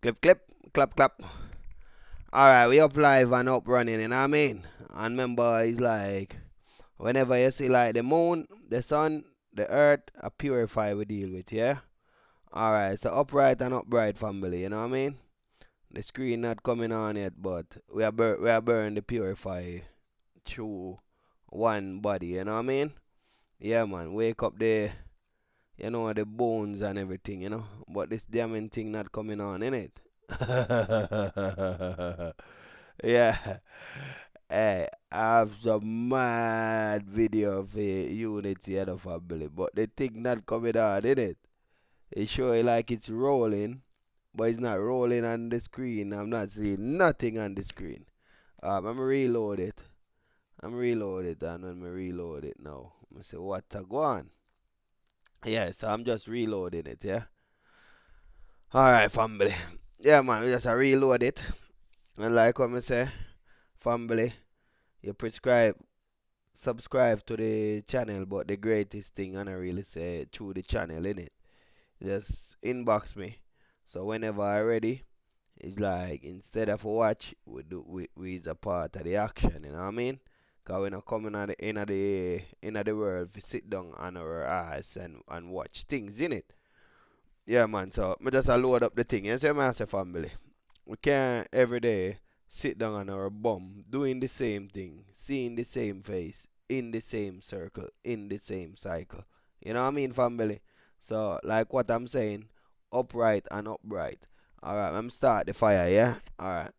Clip, clip, clap, clap. Alright, we up live and up running, you know what I mean? And remember, it's like, whenever you see like the moon, the sun, the earth, a purify we deal with, yeah? Alright, so upright and upright family, you know what I mean? The screen not coming on yet, but we are burn the purify through one body, you know what I mean? Yeah, man, wake up the bones and everything, But this damn thing not coming on, innit? Yeah. Hey, I have some mad video of Unity and the family, but the thing not coming on, innit? It show like it's rolling, but it's not rolling on the screen. I'm not seeing nothing on the screen. I'm reload it. I'm reload it, and when I reload it now, I say what a go on. Yeah, so I'm just reloading it, yeah. Alright, family. Yeah, man, we just a reload it. And like what I say, family, you subscribe to the channel, but the greatest thing, and I really say, through the channel, innit? Just inbox me. So whenever I ready, it's like, instead of watch, we is a part of the action, you know what I mean? Because we're not coming at the end of the world to sit down on our ass and watch things, innit? Yeah, man. So me just a load up the thing. You see, my family. We can't every day sit down on our bum doing the same thing, seeing the same face, in the same circle, in the same cycle. You know what I mean, family? So, like what I'm saying, upright and upright. Alright, I'm start the fire, yeah? Alright.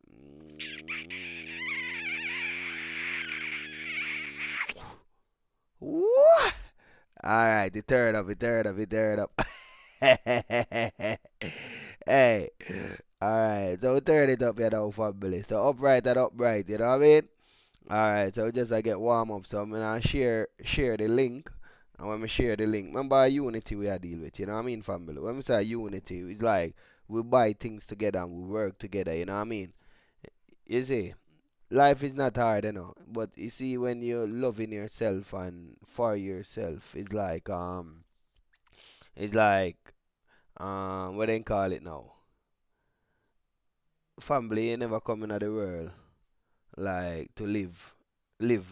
Alright, the third up, the third up, the third up. Hey, alright, so we turn it up, family. So upright and upright, you know what I mean? Alright, so we just get warm up. So I'm gonna share the link. And when we share the link, remember unity we are deal with, you know what I mean, family? When we say unity, it's like we buy things together and we work together, you know what I mean? You see, life is not hard, But you see, when you're loving yourself and for yourself, it's like what they call it now? Family, you never come into the world like to live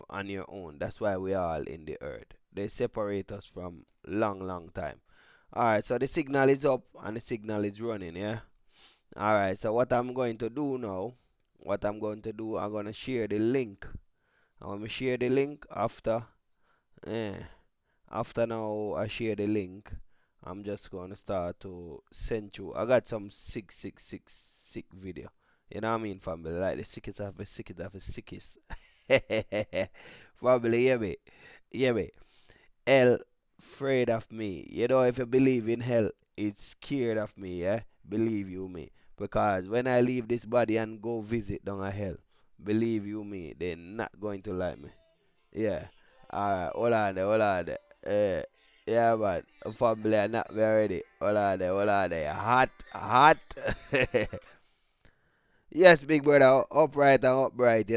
on your own. That's why we all in the earth. They separate us from long time. Alright, so the signal is up and the signal is running, yeah? Alright, so what I'm going to do now, I'm gonna share the link. I'm gonna share the link eh, after now I share the link, I'm just gonna start to send you. I got some sick video. You know what I mean, family? Like the sickest of the sickest of the sickest. Family, hear me? Hear me? Hell afraid of me. You know, if you believe in hell, it's scared of me, yeah? Believe you me. Because when I leave this body and go visit down a hell, believe you me, they're not going to like me. Yeah. Alright, hold on there. Yeah, man. Family are not me already. Hold on there. Hot, hot. Yes, big brother. Upright and upright.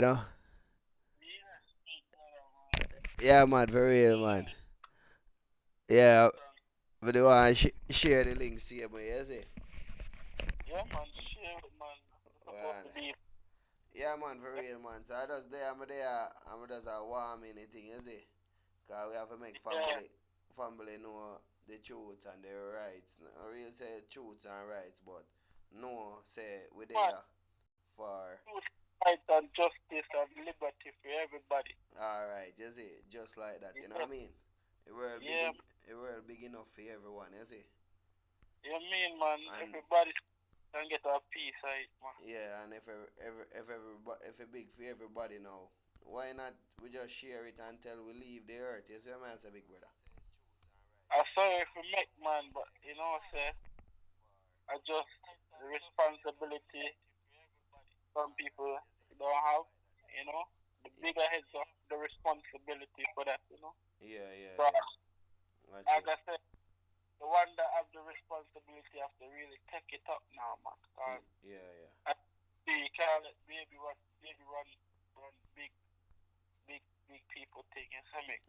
Yeah, man, for real, man. Yeah, but the one share the link, see me, you see? Well, yeah, man, for real, man. So I just there, I'm just a warm anything, you see? Because we have to make family know the truth and their rights. I really say truth and rights, but no, say we there for. Alright, you see, just like that, you know what I mean? The world the world big enough for everyone, you see? And yeah, and if it big for everybody now, why not we just share it until we leave the earth? You see what I say, big brother? Yeah, yeah, yeah. Got you. Yeah, yeah.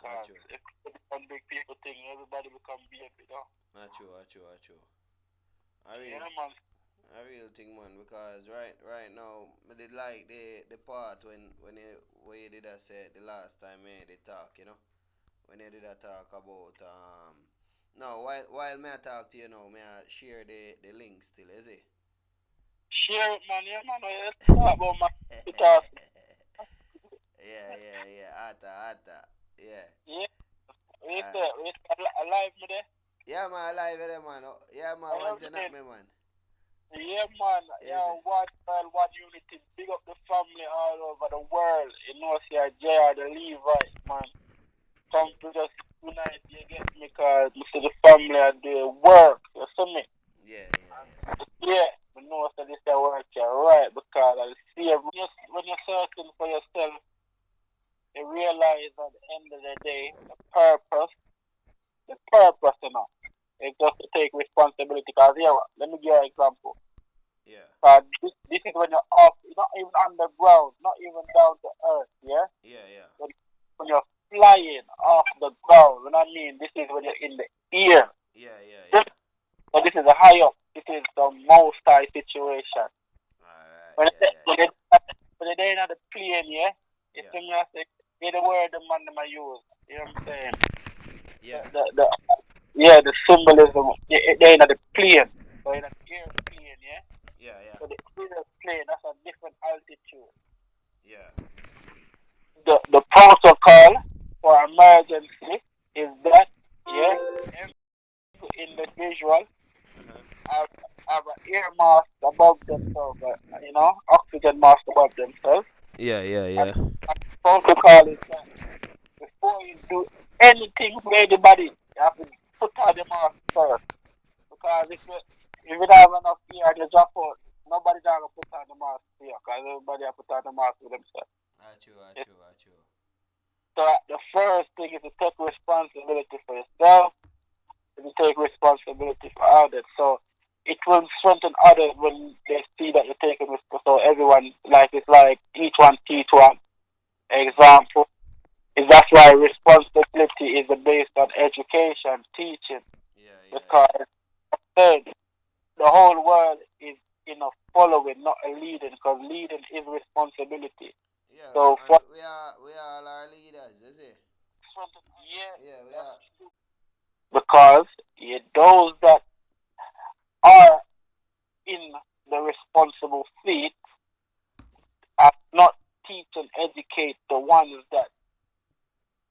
Got you. Got you, got you, got you. I mean, A real thing, man. Because right now, I did like the part when you where you did I say the last time me did talk, you know, when you did a talk about no, while me I talk to you now, me I share the link still, is it? Share it, man. Yeah, man. Let's talk about my guitar. Yeah. Ata. Yeah. Yeah, Uh, wait, alive me there. yeah, man, live there, man. Oh, yeah, I man, am once you knock saying, me, man. yeah, man. Is Yeah, it? one world, one unity. Big up the family all over the world. You know, see, JR, the Levite, man. Yeah, Come to just unite, you get me? Because you see the family and the work, you see me? yeah. Yeah, we know that this is work, you're right, because I see when you're searching for yourself, you realize at the end of the day, the purpose, you know, is just to take responsibility. Because here, let me give you an example. Yeah, This is when you're off, you're not even underground, not even down to earth, yeah? yeah. When you're flying off the ground, when I mean, this is when you're in the air. Yeah. So this is a high up. This is the most high situation. Alright, When they yeah. when they're in the plane, yeah, it's Yeah. when you say they the word the man them use. You know what I'm saying? Yeah. The yeah, the symbolism. They're in the plane. So in an airplane, yeah. Yeah. So the airplane, that's a different altitude. Yeah. The protocol for emergency is that, yeah, every individual Uh-huh. have an air mask above themselves, oxygen mask above themselves. And, Yeah. and protocol is that before you do anything for anybody, you have to put on the mask first. Because if you don't have enough air to drop out, nobody gonna put on the mask here. Because everybody have put on the mask for themselves. True. So the first thing is to take responsibility for yourself and to take responsibility for others. So it will strengthen others when they see that you're taking responsibility. So everyone, like, it's like each one teach one. Yeah. Example is that's why responsibility is based on education, teaching. Because third, the whole world is in a following, not a leading, because leading is responsibility. Yeah, So and for we are our leaders, is it? yeah, Yeah, we that's are. true. Because those that are in the responsible seat are not teach and educate the ones that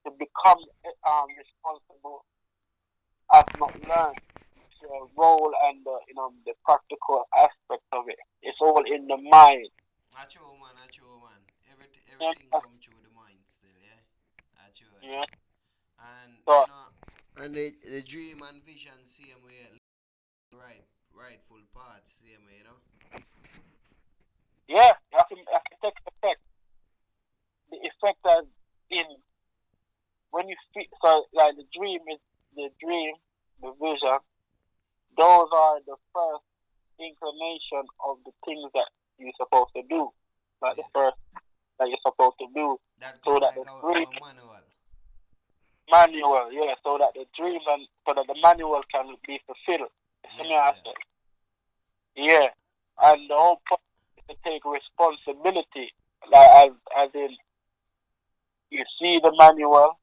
to become responsible have not learned the role and the practical aspect of it. It's all in the mind. True, man. Yeah. Everything come through the mind still, yeah? Yeah. And, So and the dream and vision same way, right, rightful part, same way, yeah, you have to take effect. The effect as in when you feel so like the dream, the vision. Those are the first inclination of the things that you're supposed to do. Like the Yeah. first that you're supposed to do, That so come that like the dream our manual. manual, yeah, so that the dream and so that the manual can be fulfilled. So me I Yeah. say, yeah, Right. and the whole point is to take responsibility, like as in you see the manual,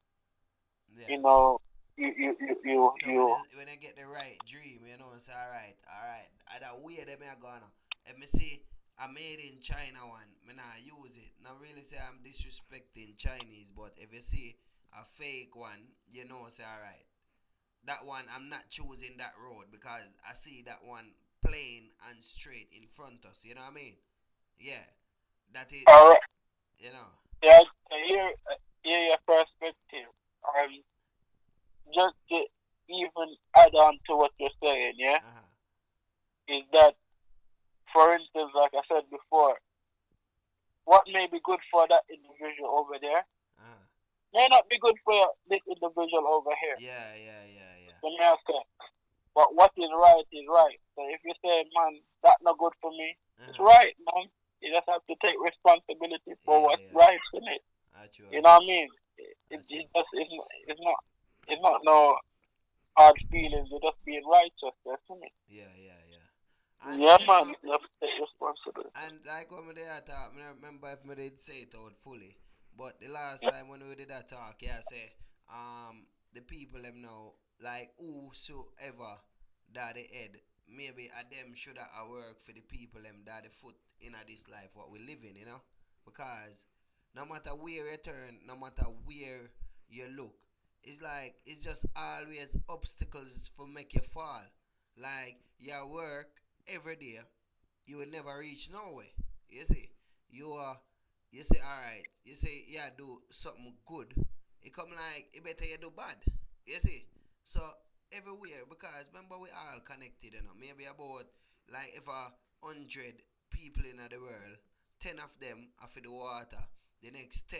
Yeah. you know, you So you. when I get the right dream, say alright. I that way them I gonna. Let me see I made in China one, me not use it. Not really say I'm disrespecting Chinese, but if you see a fake one, say alright. That one I'm not choosing that road because I see that one plain and straight in front of us, you know what I mean? Yeah. That it All right, you know. yeah, hear your perspective. Um, just to even add on to what you're saying, yeah, Uh-huh. is that, for instance, like I said before, what may be good for that individual over there Uh-huh. may not be good for this individual over here. Yeah. Let me ask you, but what is right is right. So if you say, man, that's not good for me, it's Uh-huh. right, man. You just have to take responsibility for what's Yeah. right in it. You know what I mean? It, Achoo. it just it's not no hard feelings. You're just being righteous, isn't it? Yeah. And Yeah, you man. know, You have to take responsibility. and like when we did that talk, I don't remember if we did say it out fully, but the last time when we did that talk, yeah, say, the people them know, like whosoever that they head, maybe a them should have work for the people them that the foot in this life what we live in, because no matter where you turn, no matter where you look, it's like it's just always obstacles for make you fall. Like your work every day you will never reach nowhere. You see, you you say alright, you say yeah do something good. It come like it better you do bad. You see, so everywhere because remember we all connected, Maybe about like if 100 people in the world, 10 of them are for the water, the next 10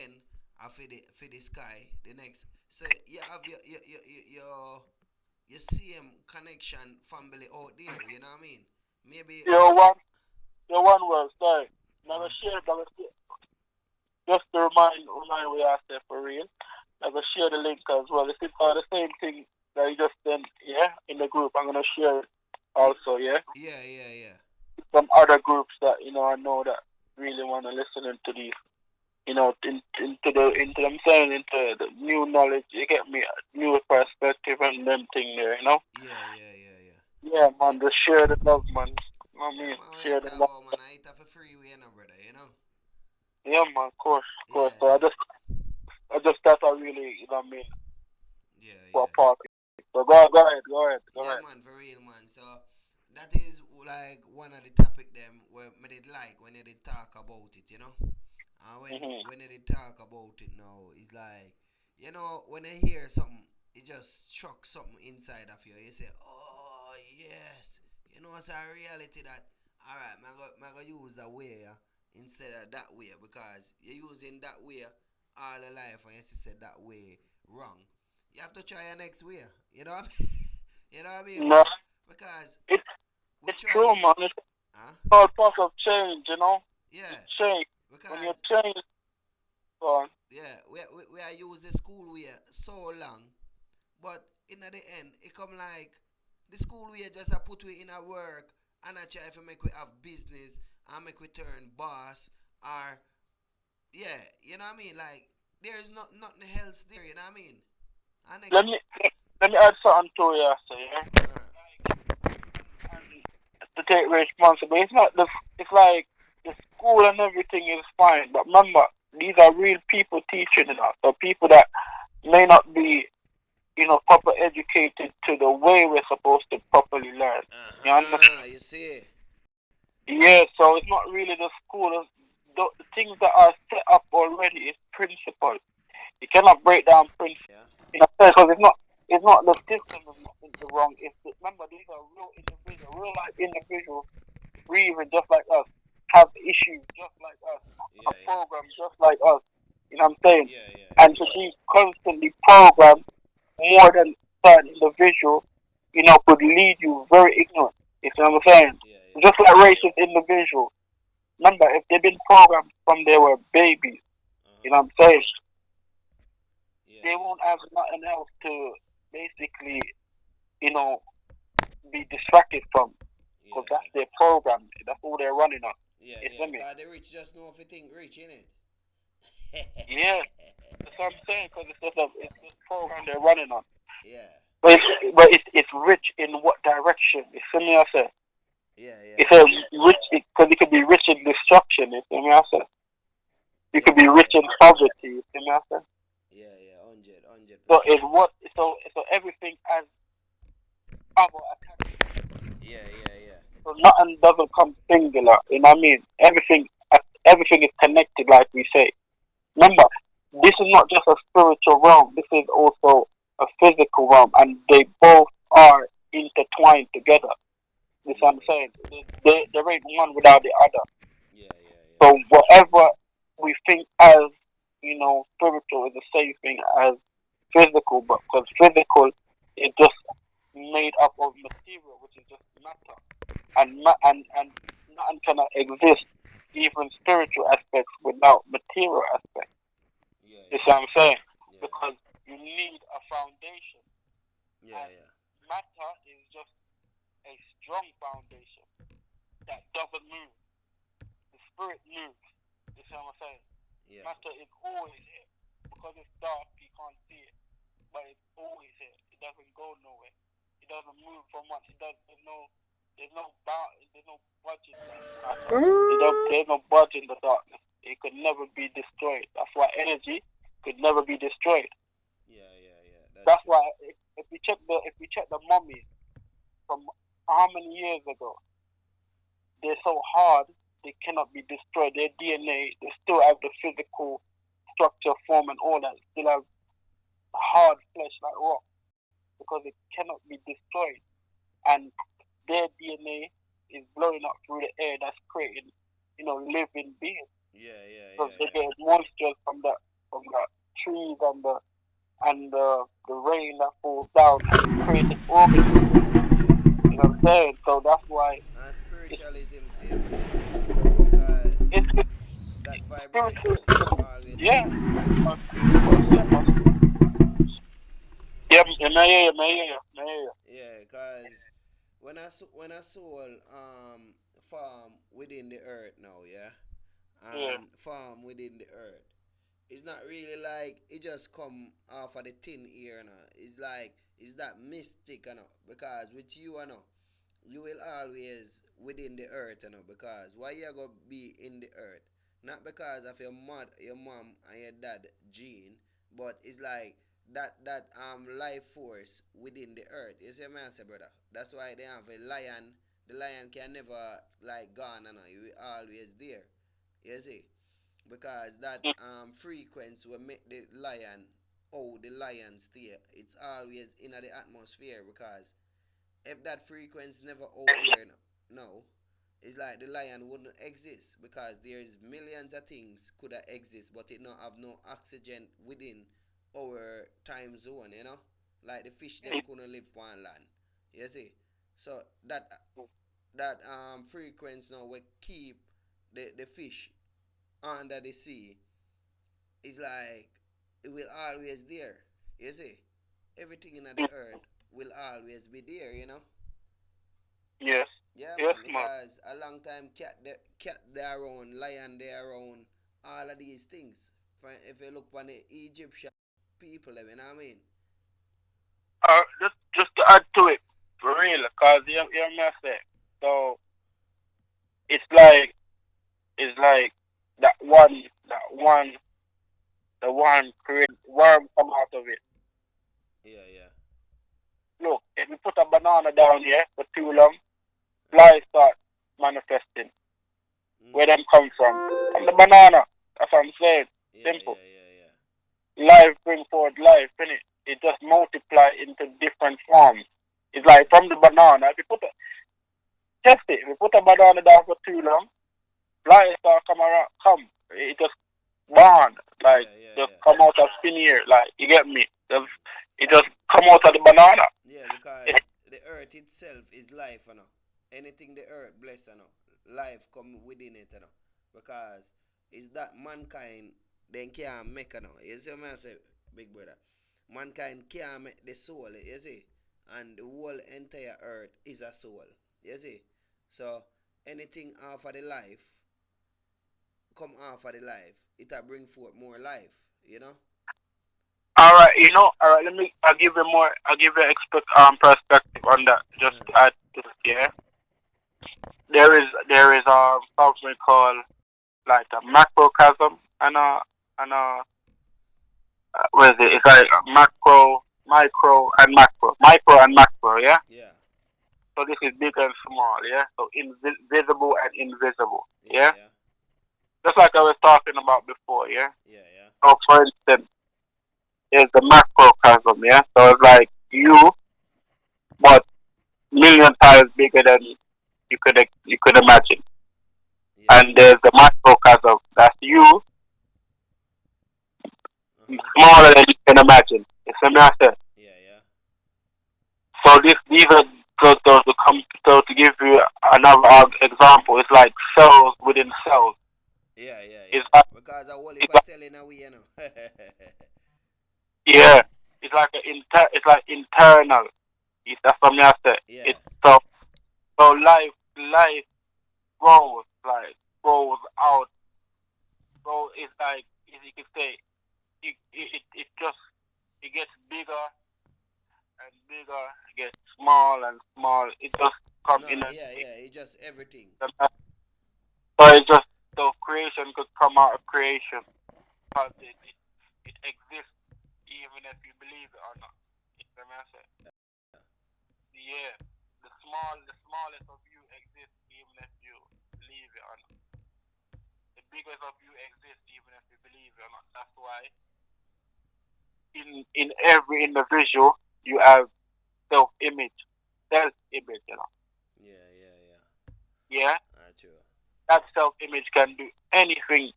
are for the sky, the next. So you have your same connection family out there. You know what I mean? Maybe Your one, your one word, sorry. Never uh, share, never share. Just to remind we asked there for real. Never share the link as well. If it's the same thing that you just sent, yeah, in the group, I'm gonna share it y- also, yeah. yeah. Some other groups that I know that really want to listen into these, into them saying into the new knowledge. You get me, new perspective and them thing there. Yeah, Yeah, man, just share the love, man. You know what I yeah, mean? man, what you Share the talk love. about, man? I eat for free way, brother. Yeah, man, of course, of Yeah, course. So I just that I really, what I mean, for yeah. a party. So go Yeah, ahead. man, for real, man. So that is like one of the topic them where me did like when they did talk about it. And Mhm. when they did talk about it now, it's like when I hear something, it just struck something inside of you. You say, oh yes, it's a reality that all right, man, go use that way instead of that way because you're using that way all the life and you said that way wrong. You have to try your next way. You know what I mean? You know what I mean? No, Because it's we it's try true, it. man. It's Huh? all part of change. You Yeah. change when you Because change. On. yeah, we are use the school way so long, but in the end, it come like the school way just a put we in a work and I try to make we have business and make we turn boss or yeah, you know what I mean? Like there is nothing else there, you know what I mean? And Let next, me let me add something to you, so yeah. And to take responsibility. It's not the. It's like the school and everything is fine, but remember, these are real people teaching it us. So people that may not be, proper educated to the way we're supposed to properly learn. You understand? you see, Yeah. So it's not really the school. The things that are set up already is principle. You cannot break down principle. yeah, Because it's not the system is not the wrong. Remember these are real individuals, real life individuals, breathing just like us, have issues just like us, yeah, a program just like us. You know what I'm saying? yeah, And to be constantly programmed more than certain individual, could lead you very ignorant. You see what I'm saying? Just like racist individuals. Remember, if they've been programmed from they were babies, you know what I'm saying? They won't have nothing else to basically, you know, be distracted from because that's their program. That's all they're running on. You see me? Cause the rich just know if you think rich, innit? Yeah, that's what I'm saying because it's just program they're running on. yeah, But it's rich in what direction? You see me? I say yeah, it's a rich because it could be rich in destruction. You see me? I say you could be rich in poverty. You see me? I say hundred so. percent. It's what so everything has other attachments. So nothing doesn't come singular. You know what I mean? Everything is connected, like we say. Remember, this is not just a spiritual realm. This is also a physical realm, and they both are intertwined together. You see what I'm saying? There ain't one without the other. So whatever we think as spiritual is the same thing as physical, but because physical is just made up of material, which is just matter, and nothing cannot exist, even spiritual aspects without material aspects. You see what I'm saying? Because you need a foundation, and matter is just a strong foundation. that doesn't move. The spirit moves. You see what I'm saying? Yeah. Matter is always here. Because it's dark, you can't see it. But it's always here. It doesn't go nowhere. It doesn't move from one. It does. There's no budge in that matter. There's no budge in the darkness. It could never be destroyed. That's why energy could never be destroyed. Yeah, yeah, yeah. That's That's true. why if we check the mummies from how many years ago, they're so hard they cannot be destroyed. Their DNA, they still have the physical structure, form, and all that. Still have hard flesh like rock because it cannot be destroyed. And their DNA is blowing up through the air. That's creating, living beings. Yeah, yeah, Because yeah, they yeah. get moisture from the trees and the rain that falls down and it creates organisms. You know what I'm saying? So that's why And it's spiritualism same way, you see? Because it's that vibration spiritual. is always Yeah. there. Yeah, may I hear you, may I hear you, may I hear you. Yeah, because when a soul form within the earth now, yeah, Yeah. and form within the earth, it's not really like it just come off of the thin air, no. It's like it's that mystic, you know, because with you, you know, you will always within the earth, you know, because why you gonna be in the earth? Not because of your mom and your dad gene, but it's like that life force within the earth. You see what I say, brother? That's why they have a lion. The lion can never like gone, you know, you always there. You see? Because that frequency will make the lion the lion stay. It's always in the atmosphere because if that frequency never out there no, it's like the lion wouldn't exist because there's millions of things could have exist but it not have no oxygen within our time zone, you know? Like the fish them couldn't live on land. You see? So that frequency now will keep the fish under the sea is like it will always there. You see? Everything in the earth will always be there, you know? Yes. Yeah, Yes, man, man. because a long time cat they around, lion they around, all of these things. If you look on the Egyptian people, you know what I mean? Just to add to it, for real, cause you me say. So it's like it's like that one that one the one create worm come out of it. Yeah, yeah. Look, if we put a banana down here for too long, flies start manifesting. Where Mhm. them come from? From the banana. That's what I'm saying. Yeah, Simple. yeah, yeah, yeah. Life bring forward life, innit? It just multiply into different forms. It's Yeah, like from the banana. If you test it, if you put a banana down for too long, flies start come around, come. It just born, like yeah, yeah, just yeah. come out of thin air, like you get me? It just come out of the banana. Yeah, because the earth itself is life, you know. Anything the earth bless, you know. Life come within it, you know. Because it's that mankind then can't make, you know. You see what I say, big brother? Mankind can't make the soul, you see? And the whole entire earth is a soul. You see? So anything off of the life come off of the life, it'll bring forth more life, you know? All right, all right. I'll give you perspective on that. Just Uh-huh. to add to it, yeah. There is something called like a macrocosm and what is it? It's like a macro, micro and macro, yeah. Yeah. So this is big and small, yeah. So visible and invisible, Yeah, yeah. yeah. Just like I was talking about before, yeah. Yeah, yeah. So for instance, there's the macrocosm, yeah. So it's like you, but million times bigger than you could imagine. Yeah, And yeah. there's the microcosm, that's you, Uh-huh. smaller than you can imagine. It's a matter. Yeah, yeah. So these are to give you another example. It's like cells within cells. Yeah, yeah, It's yeah. like Because I will if it's I like sell in a way, you know. yeah. It's like it's like internal. That's what I say. Yeah. It's so life. grows, like grows out. So it's like, as you could say, it just it gets bigger and bigger, it gets small and small. It just come No, in and yeah, yeah. It's just everything. so it's just so creation could come out of creation because it exists even if you believe it or not. You know what I say? Yeah, the smallest of you exists even if you believe it or not. The biggest of you exists even if you believe it or not. That's why in every individual you have self image, self image. Yeah, yeah, yeah. Yeah, True. that self image can do anything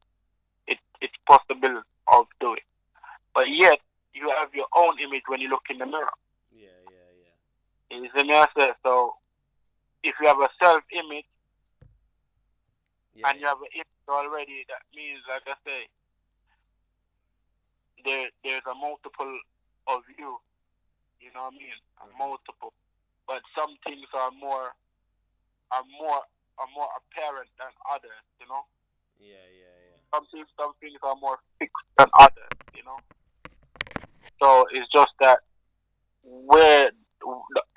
it's possible of doing. But yet you have your own image when you look in the mirror. Yeah, yeah, yeah. You see me? I say, so if you have a self image Yeah, and you yeah. have an image already, that means, like I say, there's a multiple of you. You know what I mean? A Uh-huh. multiple. But some things are more are more apparent than others. Yeah, yeah, yeah. Some things are more fixed than others. So it's just that where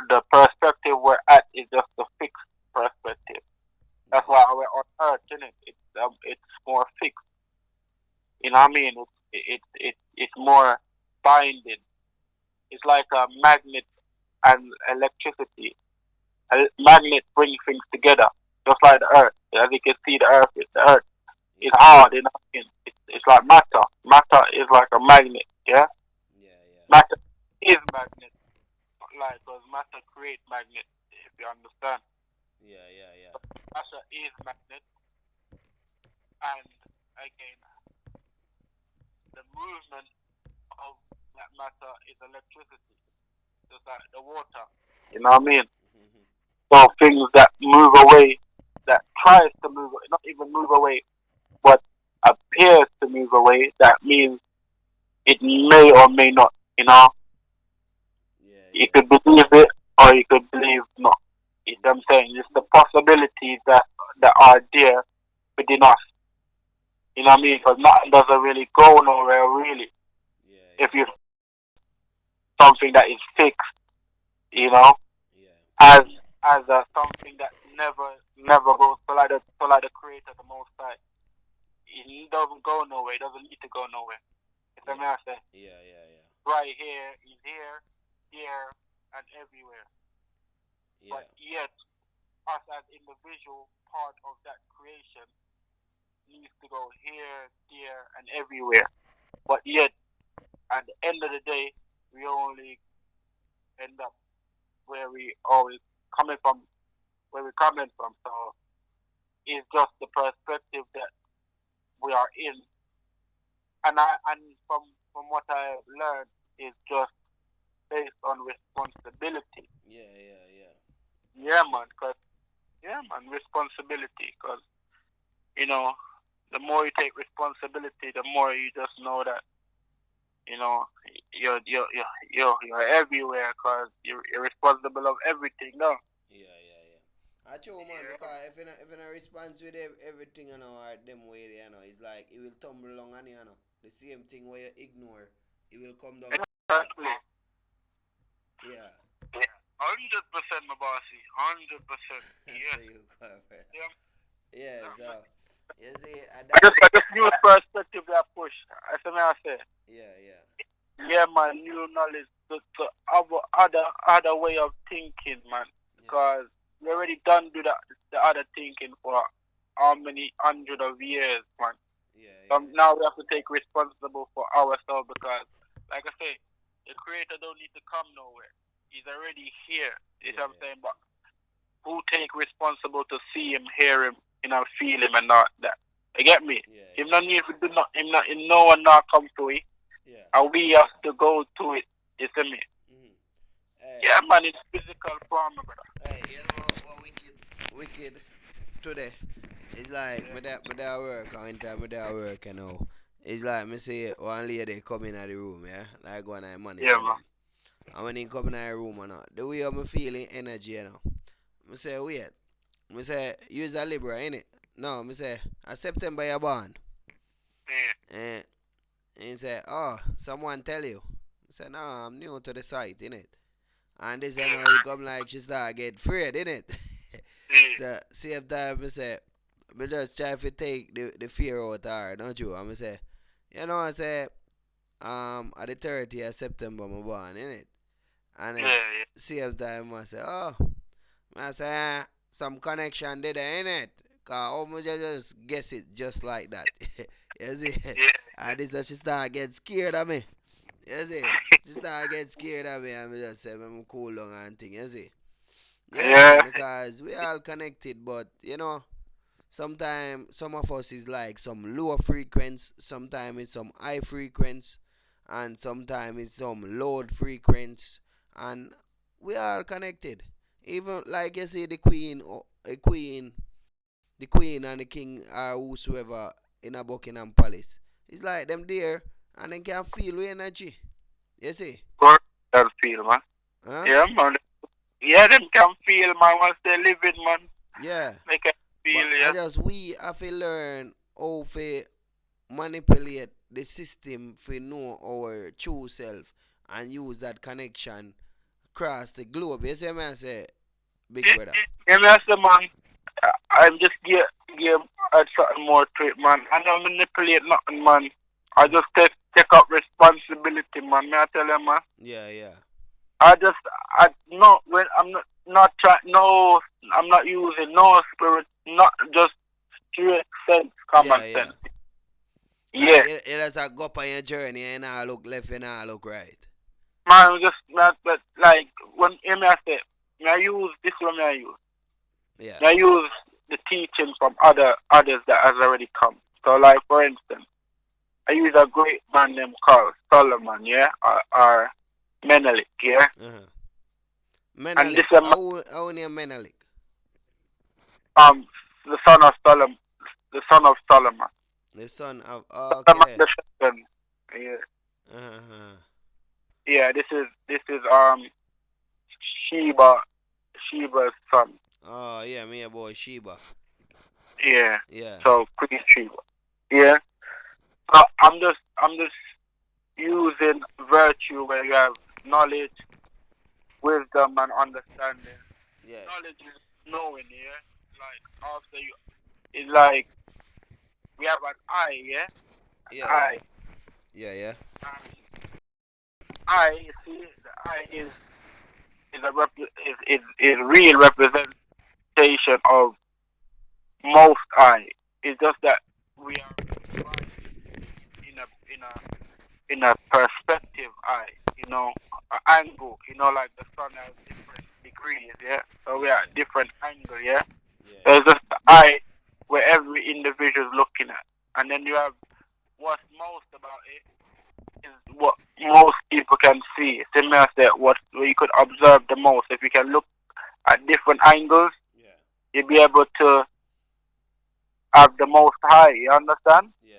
the perspective we're at is just a fixed perspective. That's Yeah, why we're on Earth, isn't it? It's more fixed. You know what I mean? It's more binding. It's like a magnet and electricity. A magnet brings things together, just like the Earth. As you can see, the Earth is yeah, hard. You know what I mean? It's like matter. Matter is like a magnet. Yeah, yeah, yeah, matter is magnet. Not like because matter create magnet. If you understand, yeah, yeah, yeah. matter is magnet, and again, the movement of that matter is electricity, just like the water. You know what I mean? Mm-hmm. So things that move away, that tries to move, not even move away, but appears to move away, that means it may or may not. You know, Yeah, you yeah. could believe it or you could believe not. You know what I'm saying? It's the possibilities that are there within us. You know what I mean? Because nothing doesn't really go nowhere really Yeah, if yeah, you something that is fixed. You know, yeah, as something that never goes. So like the creator, the Most High, it doesn't go nowhere. It doesn't need to go nowhere. You know yeah, what I say? yeah, yeah, yeah, Right here, he's here, and everywhere. yeah, But yet, us as individual part of that creation needs to go here, there, and everywhere. But yet, at the end of the day, we only end up where we always coming from, where we're coming from. So it's just the perspective that we are in, and from what I learned is just based on responsibility. yeah, yeah, yeah. Yeah, True. man. Responsibility. Cause you know, the more you take responsibility, the more you just know that you know you're everywhere. Cause you're responsible of everything. No. Yeah, yeah, yeah. I true, man, Yeah. because if you not respond with everything, or them way, it's like it will tumble along on you. The same thing where you ignore, it will come down on you. Exactly. Yeah. Yeah. 100%, my bossy. 100%. So Yeah. you go, brother. Yeah. Yeah, Yeah, man. so you see, that. I just new perspective that push. That's what I say. Yeah, yeah, Yeah, man, new knowledge, the other way of thinking, man. yeah, Because we already done do that the other thinking for how many hundred of years, man. yeah, So yeah, now we have to take responsible for ourselves because, like I say, the creator don't need to come nowhere. He's already here. You yeah, know what I'm yeah, saying? But who take responsible to see him, hear him, feel him and not that? You get me? yeah, Him yeah, not need to do not him not him no one not come to it. yeah, yeah. And we have to go to it. You see me? Mm-hmm. Hey, Yeah, man, it's physical form, brother. hey, you know what wicked today? It's like Yeah, me that work, and anytime me that work, it's like me see one lady come in the room, yeah, like when I yeah, manager man. them. And when he come in the room, the way I'm feeling energy, me say, wait. Me say, you's a Libra, innit? No, me say, a September you born. Yeah. And he say, oh, someone tell you. I say, no, I'm new to the site, innit? And this you know he come like she start get afraid, innit? Yeah. So same time me say, me just try to take the fear out of her, don't you? And me say, you know I say, at the 30th of September me born, innit? And then Yeah. same time I say, oh, I say, some connection did there, innit? Cause how much I just guess it just like that. You see? Yeah. And this that she start get scared of me. You see? She start get scared of me and me just say, I'm cool down and thing, you see? Yeah, Yeah. man, because we all connected, but you know, sometimes some of us is like some lower frequency, sometimes it's some high frequency, and sometimes it's some low frequency, and we are connected. Even like you see the queen, a queen, the queen and the king or whosoever in a Buckingham Palace. It's like them there and they can feel the energy. You see? Good. Can feel, man. Huh? Yeah, man. Yeah, them can feel, man. Once they living, man, Yeah. they can But feel, I yeah. just we have to learn how to manipulate the system to know our true self and use that connection across the globe. You see me I say, big brother? Yeah, me I say, man, I'm just give add something more to it, man. I don't manipulate nothing, man. I Uh-huh. just take up responsibility, man. May I tell you, man? Yeah, yeah. I just, I not when I'm not trying. No, I'm not using no spirit. Not just straight sense, common Yeah, yeah. sense. Like Yeah, it has a go up on your journey and I look left and I look right. man. Just not but like when me I say, me I use this one. Me I use. Yeah. Me I use the teachings from others that has already come. So, like for instance, I use a great man named Carl Solomon, yeah, or Menelik, yeah, Uh-huh. and this Menelik. is How near Menelik? um the son of Solomon, the son of Solomon. The son of Solomon okay. the second. Yeah, Uh-huh. yeah. This is Sheba, Sheba's son. Oh yeah, me a boy Sheba. Yeah. Yeah. So Queen Sheba. Yeah. So I'm just using virtue where you have knowledge, wisdom, and understanding. Yeah. Knowledge is knowing. Yeah. Like after you, it's like we have an eye. Yeah. An Yeah, yeah. eye. Yeah, yeah. And eye. You see, the eye is a is real representation of most eye. It's just that we are in a in a in a perspective eye, an angle, like the sun has different degrees, yeah. So we Yeah, are at yeah. different angle, yeah. Yeah, So it's just the eye where every individual is looking at, and then you have what's most about it is what most people can see. Similar to that, what where you could observe the most. If you can look at different angles, yeah. you'll be able to have the most high. You understand? Yeah,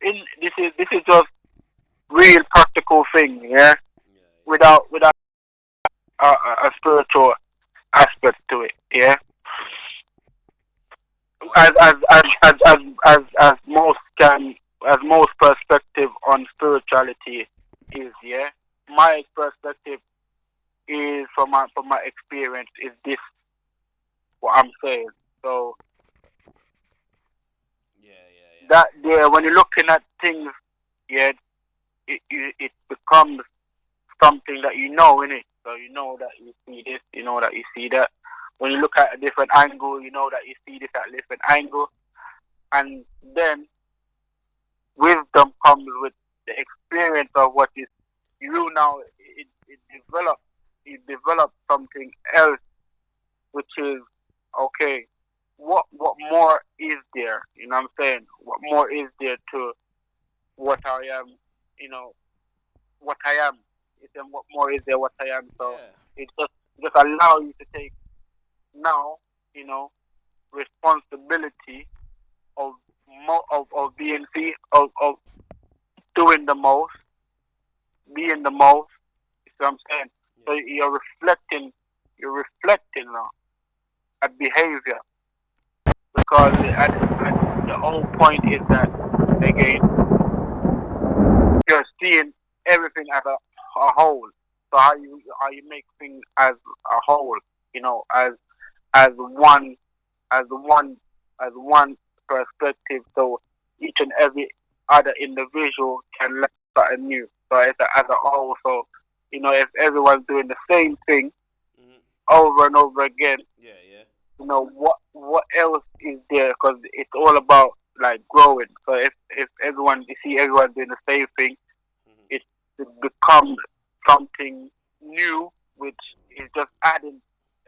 yeah, yeah. In this is just real practical thing, yeah. Yeah, yeah. Without a spiritual aspect to it, yeah. As Okay. as as as as as most can as most perspective on spirituality is, yeah. My perspective is from my experience is this what I'm saying. So Yeah, yeah, yeah. that there when you're looking at things, yeah, it becomes something that you know in it. So you know that you see this, you know that you see that. When you look at a different angle, you know that you see this at a different angle, and then wisdom comes with the experience of what is you now. It develops something else, which is okay. What more is there? You know what I'm saying? What more is there to what I am? You know what I am. Is there what more is there what I am? So Yeah. it just allow you to take now, you know, responsibility of of being of doing the most, being the most. You see what I'm saying? So Yeah, you're reflecting now. at behavior, because the whole point is that, again, you're seeing everything as a whole. So how you make things as a whole, as as one as one as one perspective. So each and every other individual can learn something new. So as a whole. So if everyone's doing the same thing Hmm. over and over again, Yeah, yeah. what else is there? Because it's all about like growing. So if everyone you see everyone doing the same thing, Hmm. it, it becomes something new, which is just adding.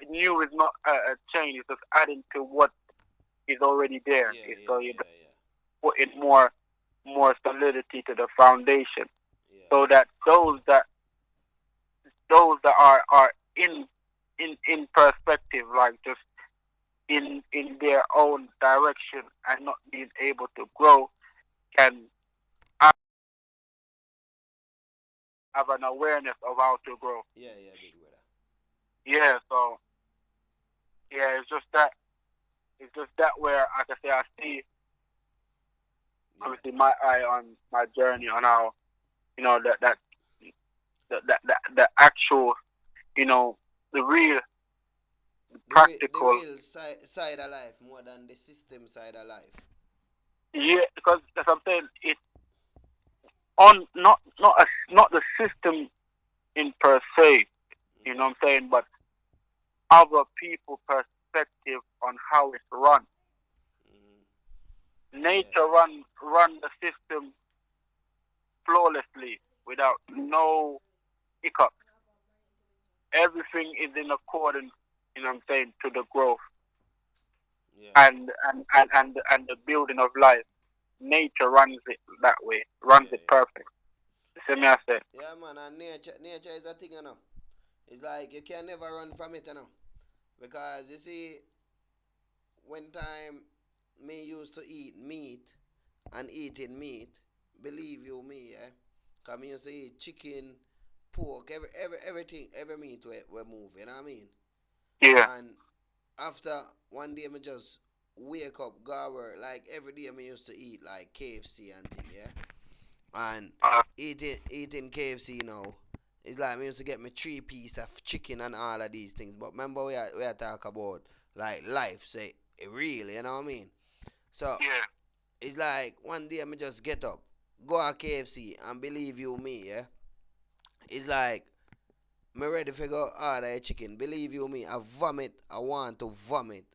New is not a change; it's just adding to what is already there. Yeah, So yeah, you're yeah, yeah. putting more solidity to the foundation, Yeah, so yeah. that those that are in perspective, like just in their own direction and not being able to grow, can have an awareness of how to grow. Yeah, yeah, big brother. Yeah, so yeah, it's just that where, like I say, I see Yeah. obviously my eye on my journey on how the actual, you know the real, the The practical. real side of life more than the system side of life. Yeah, because as I'm saying, it's on not the system in per se, Hmm. what I'm saying, but other people perspective on how it's run. Hmm. Yeah, Nature run the system flawlessly without no hiccup. Everything is in accordance, what I'm saying, to the growth yeah, and the building of life. Nature runs it that way, runs yeah, it yeah. perfect. You see me, Yeah, I said. yeah, man. And nature is a thing, you know. It's like you can never run from it, you know. Because you see, when time me used to eat meat and eating meat, believe you me, yeah. Cause me used to eat chicken, pork, everything, every meat we move. You know what I mean? Yeah. And after one day, me just wake up, go to work. Like every day, me used to eat like KFC and thing, yeah. And Uh, eating KFC now, it's like me used to get me 3 piece of chicken and all of these things. But remember we are talk about like life, say it real, you know what I mean? So yeah. it's like one day me just get up, go to KFC, and believe you me, yeah. It's like me ready to go order a chicken. Believe you me, I vomit. I want to vomit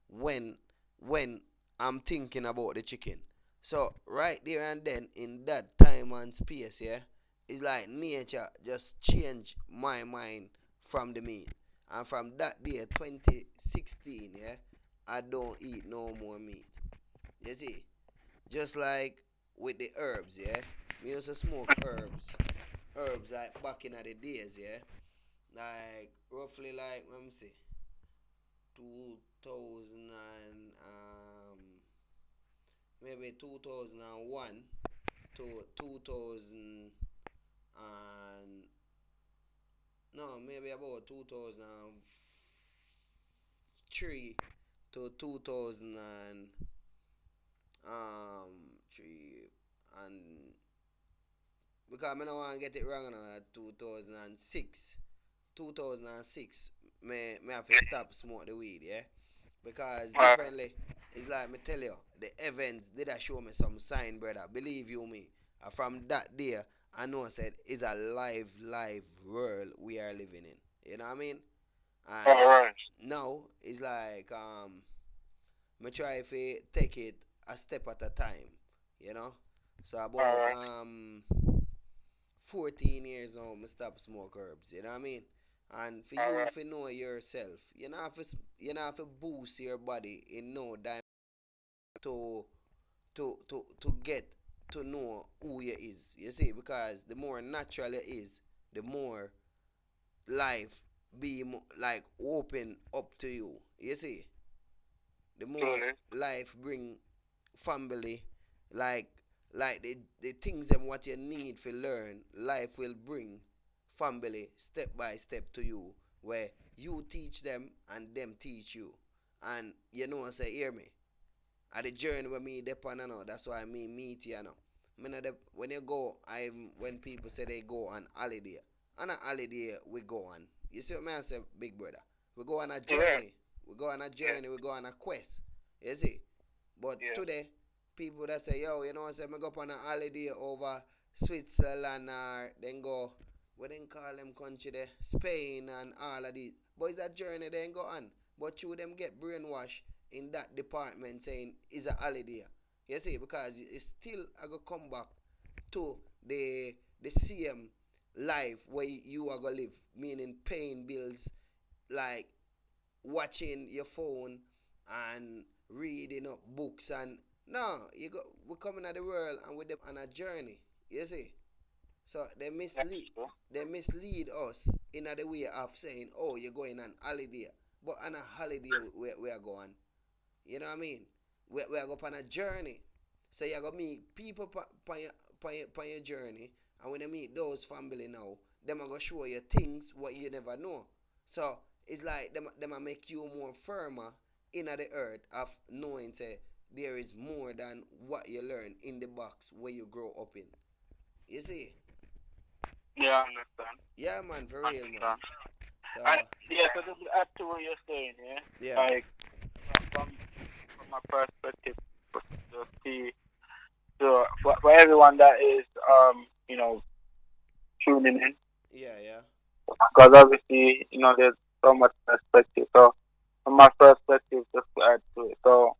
when when I'm thinking about the chicken. So right there and then in that time and space, yeah, it's like nature just changed my mind from the meat. And from that day, 2016, yeah, I don't eat no more meat. You see, just like with the herbs, yeah, we used to smoke herbs like back in the days, yeah, like roughly like let me see 2000 and maybe 2001 to 2000 and no maybe about 2003 to 2000 and 3 and because I don't want to get it wrong now 2006 may have to stop smoke the weed, yeah. Because Uh, differently, it's like me tell you, the events did I show me some sign, brother. Believe you me. From that day, I know I said it's a live world we are living in. You know what I mean? all And right. now it's like me try to take it a step at a time. You know? So All about right. 14 years now, I stop smoke herbs. You know what I mean? And for All you right. to know yourself, you know have to boost your body in no time to to get to know who you is. You see, because the more natural it is, the more life be like open up to you. You see, the more Truly. life bring family, like the things and what you need to learn, life will bring family step by step to you, where you teach them and them teach you, And you know, say, hear me. At the journey where me dep on, now, that's why me meet you now. When you go, when people say they go on holiday, on a holiday we go on. You see what I say, big brother? We go on a Yeah. journey. We go on a Yeah. journey. We go on a quest. You see? But Yeah. today, people that say, yo, you know what I say, me go up on a holiday over Switzerland or then go, what then call them country there, Spain and all of these. But it's a journey they go on. But you them get brainwashed in that department saying it's a holiday. You see, because it's still I go come back to the same life where you are gonna live, meaning paying bills, like watching your phone and reading up books and no, you go we coming at the world and with them on a journey. You see? So That's true. they mislead us in the way of saying, oh, you're going on holiday. But on a holiday we are going. You know what I mean? We are going on a journey. So you're going to meet people on your journey. And when you meet those family now, them are going to show you things what you never know. So it's like them are make you more firmer in the earth of knowing say there is more than what you learn in the box where you grow up in. You see? Yeah, I understand. Yeah, man, for real, man. Understand. So, I Yeah. So just to add to what you're saying, yeah. yeah, Like from my perspective, to see so for everyone that is tuning in, yeah, yeah, because obviously there's so much perspective. So from my perspective, just to add to it, so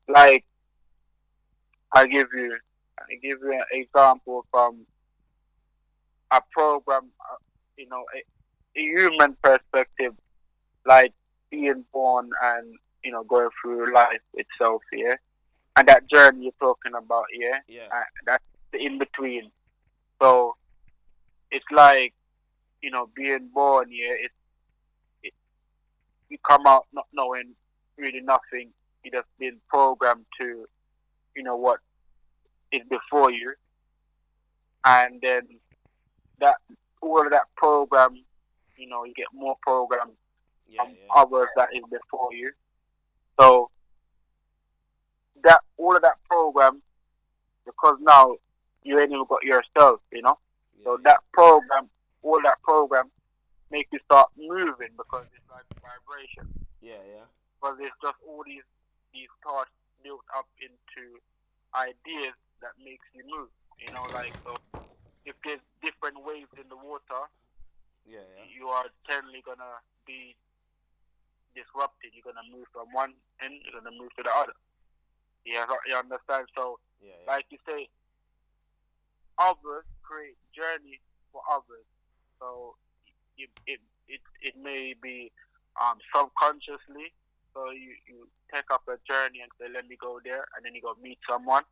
like I give you an example from a program, a human perspective, like being born and going through life itself here, and that journey you're talking about here, yeah, that's the in between. So it's like being born here. It you come out not knowing really nothing. You just been programmed to what is before you, and then that all of that program, you get more programs yeah, from yeah, others that is before you. So that all of that program, because now you ain't even got yourself. yeah, So yeah, all that program, make you start moving because it's like vibration. yeah, yeah, Because it's just all these thoughts built up into ideas that makes you move. Like so, if there's different waves in the water, yeah, you are generally gonna be disrupted. You're gonna move from one end, you're gonna move to the other. Yeah, you understand. So, yeah, yeah, like you say, others create journey for others. So it may be subconsciously. So you take up a journey and say, let me go there, and then you go meet someone.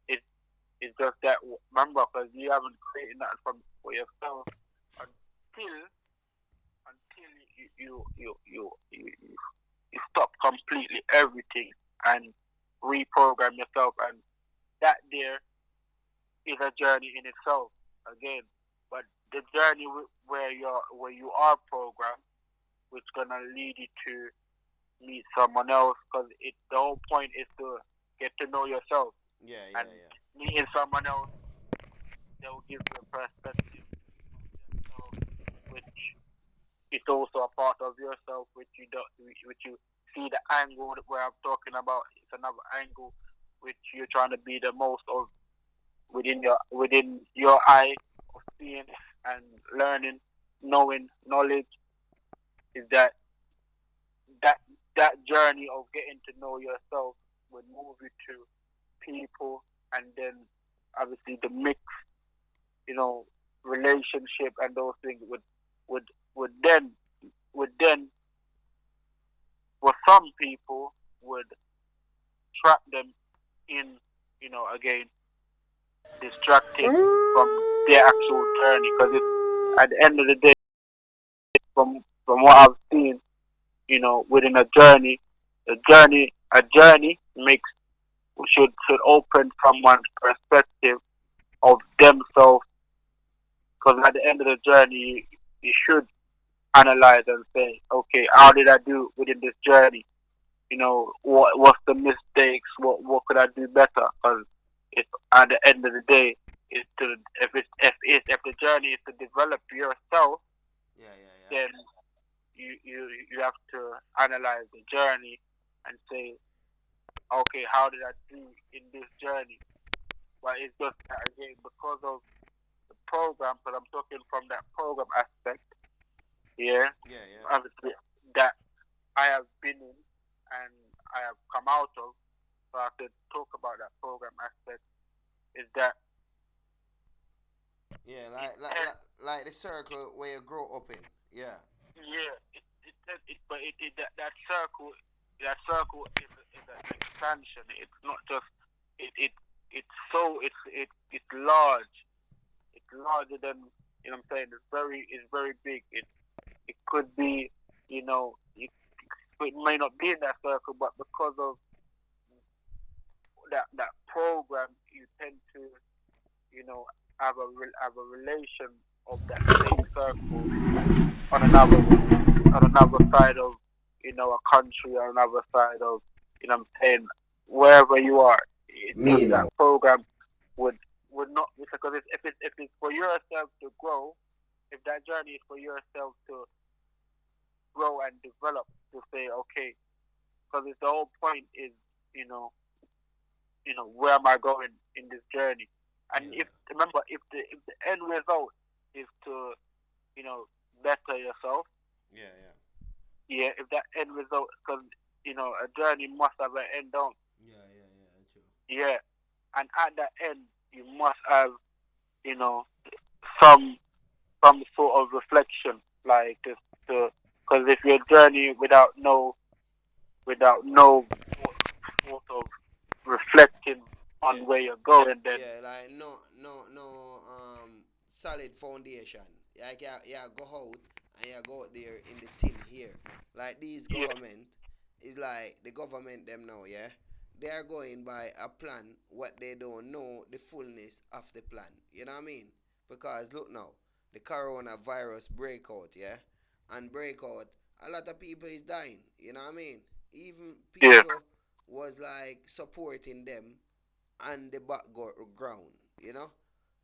It it's just that remember because you haven't created that from for yourself until you stop completely everything and reprogram yourself, and that there is a journey in itself again. But the journey where you are programmed, which gonna lead you to meet someone else, because the whole point is to get to know yourself, yeah, and yeah, yeah, meeting someone else, they will give you a perspective of themselves, which is also a part of yourself, which you don't, which you see the angle where I'm talking about. It's another angle which you're trying to be the most of within your eye of seeing and learning, knowing, knowledge is that that journey of getting to know yourself will move you to people, and then obviously the mix, you know, relationship and those things would would then would then for some people would trap them in, again distracted from their actual journey, because it's at the end of the day, from what I've seen, within a journey makes should open someone's perspective of themselves, because at the end of the journey, you should analyze and say, okay, how did I do within this journey? what's the mistakes, what could I do better? Because it's at the end of the day, is to if the journey is to develop yourself, Yeah, yeah, then you have to analyze the journey and say, okay, how did I do in this journey? But it's just that again because of the program, because I'm talking from that program aspect, yeah, yeah, yeah, obviously that I have been in and I have come out of, so I could talk about that program aspect. Is that yeah. it? Like the circle where you grow up in. Yeah, Yeah, but that circle is an expansion. It's not just it's large. It's larger than what I'm saying. It's very big. It could be it may not be in that circle, but because of that program, you tend to you know have a relation of that same circle on another side of a country, on another side of what I'm saying, wherever you are. It's just me that now. program would not, because if it's for yourself to grow, if that journey is for yourself to grow and develop, to say okay, because the whole point is you know where am I going in this journey, and Yeah, if remember if the end result is to you know better yourself. yeah, yeah, Yeah, if that end result, because a journey must have an end, don't? yeah, yeah, yeah. True. Yeah, and at that end, you must have you know some some sort of reflection, like because if your journey without no sort of reflecting Yeah, on where you're going, then yeah. Like no solid foundation. Like yeah, go out and you go out there in the tin here. Like these yeah, government is like the government them now. Yeah, they are going by a plan. What they don't know the fullness of the plan. You know what I mean? Because look now, the coronavirus breakout. Yeah, and breakout. A lot of people is dying. You know what I mean? Even yeah. people was like supporting them on the background, you know?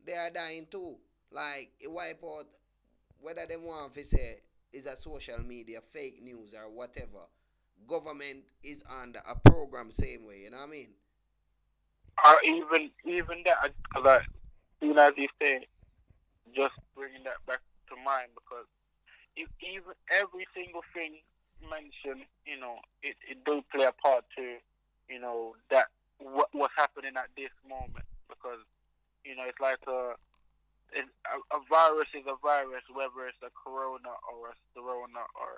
They are dying too. Like, it wipe out whether they want to say is a social media, fake news or whatever. Government is under a program same way, you know what I mean? Or even that, because as you say, just bringing that back to mind, because if even every single thing mentioned, it does play a part to, that what's happening at this moment. Because it's like a virus is a virus, whether it's a corona or a corona or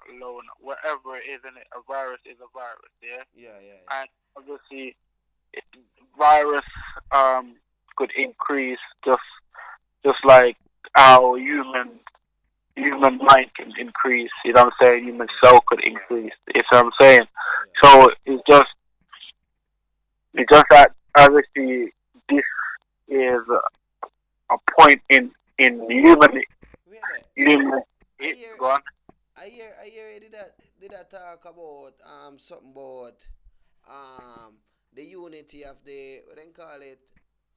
a lona, whatever it is in it, a virus is a virus, yeah. Yeah, yeah, And obviously, it, virus could increase just like how human mind can increase. You know what I'm saying? Human yeah, soul could increase. You know what I'm saying? yeah, So it's just that obviously this is a point in yeah. Wait there. human. I It hear, gone. I hear, did I talk about something about um the unity of the what they call it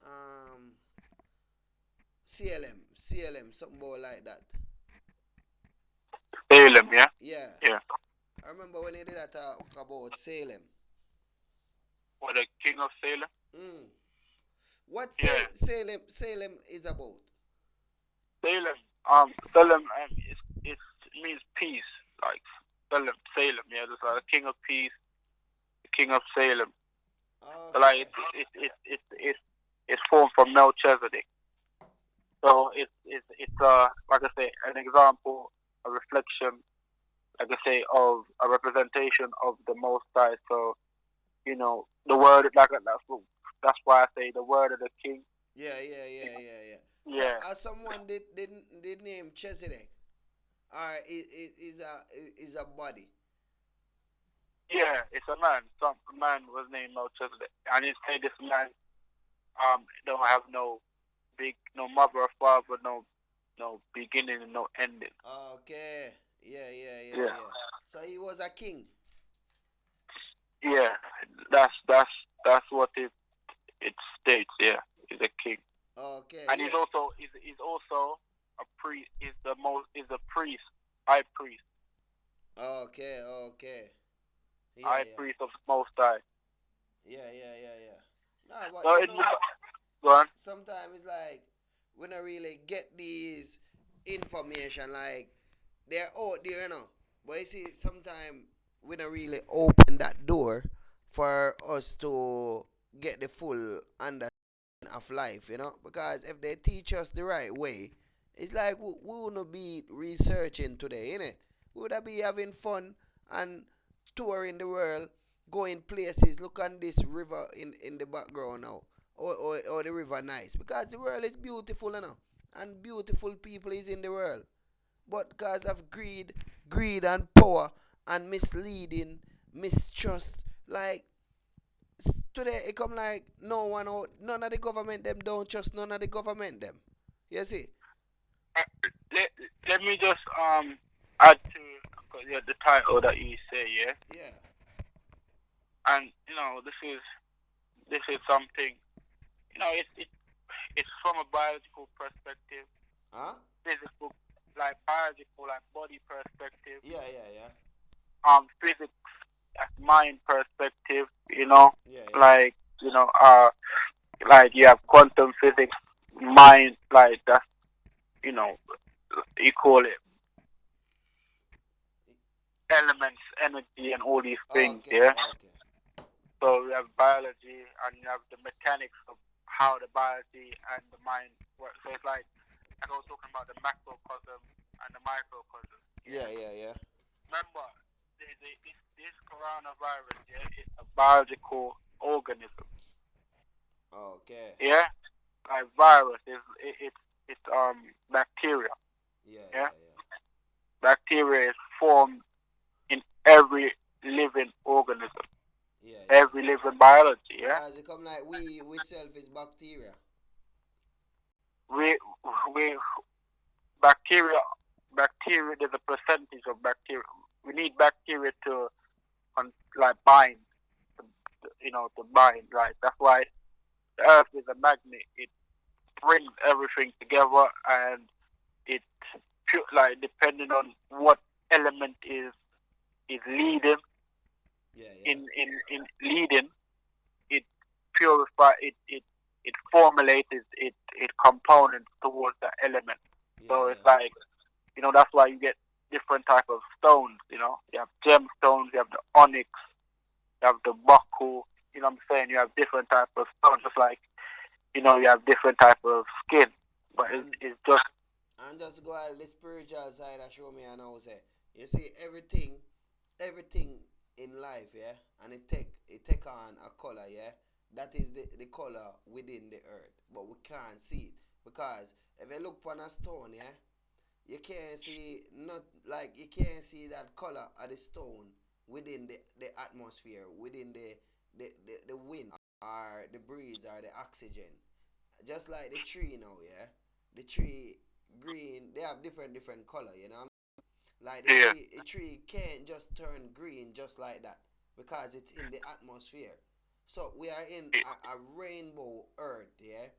um CLM, something about like that. Salem, yeah, Yeah, yeah. I remember when they did that talk about Salem. Or the king of Salem. Mm. What Yeah, Salem is about? Salem. Salem. It means peace. Like Salem. Yeah, there's a king of peace, the king of Salem. So like Okay. it's formed from Melchizedek. So it's like I say, an example, a reflection, like I say, of a representation of the Most High. So the word, like that's why I say the word of the King. Yeah, yeah, You yeah, know, yeah, yeah. So, yeah, someone did name Chesedek, or is a body. yeah. It's a man. Some man was named Melchizedek, and he said this man don't have no mother or father, no beginning and no ending. Okay. Yeah, yeah, yeah, Yeah, yeah. So he was a king. yeah, that's what it states. Yeah, he's a king, Okay, and yeah. he's also a priest. Is a priest, high priest, Okay, okay. Yeah, high yeah. priest of the Most High. Yeah, yeah, yeah, yeah. Nah, but So you it know, go on. sometimes it's like when I really get these information, like they're out there, But you see, sometimes we don't really open that door for us to get the full understanding of life, Because if they teach us the right way, it's like we wouldn't be researching today, innit? We would be having fun and touring the world, going places. Look on this river in the background now, or the river nice, because the world is beautiful, and beautiful people is in the world. But because of greed and power and misleading, mistrust, like today it come like no one out, none of the government them don't trust none of the government them. You see? Uh, Let, let me just add to yeah, the title that you say, yeah, Yeah. and this is something, it's from a biological perspective, Huh? physical, like biological, like body perspective, Yeah, yeah, yeah. physics, mind perspective, you know, Yeah, yeah. like you know, like you have quantum physics, mind, like that's you know, you call it elements, energy, and all these things, Okay, yeah. okay. So you have biology and you have the mechanics of how the biology and the mind work. So it's like I was talking about the macrocosm and the microcosm. Yeah, Yeah. yeah, yeah. Remember, this coronavirus, yeah, is a biological organism. Okay. Yeah. Like virus it's bacteria. Yeah, Yeah. yeah, yeah. Bacteria is formed in every living organism, Yeah, yeah. every living biology. Yeah. Because it come like we self is bacteria. We we bacteria there's a percentage of bacteria. We need bacteria to like bind, to bind, right? That's why the earth is a magnet. It brings everything together, and it like depending on what element is leading Yeah, yeah. in leading, it purify it formulates it components towards that element. Yeah, So it's yeah. like, that's why you get different type of stones. You have gemstones, you have the onyx, you have the buckle. You know what I'm saying? You have different type of stones, just like you have different type of skin. But And it's just and just go out the spiritual side and show me and now say, you see everything in life, yeah, and it take on a color, yeah. That is the color within the earth, but we can't see it because if you look on a stone, yeah, you can't see not like you can't see that color of the stone within the atmosphere, within the wind or the breeze or the oxygen. Just like the tree now, yeah. The tree green, they have different color. Like the yeah, tree can't just turn green just like that because it's in the atmosphere. So we are in a rainbow earth, yeah,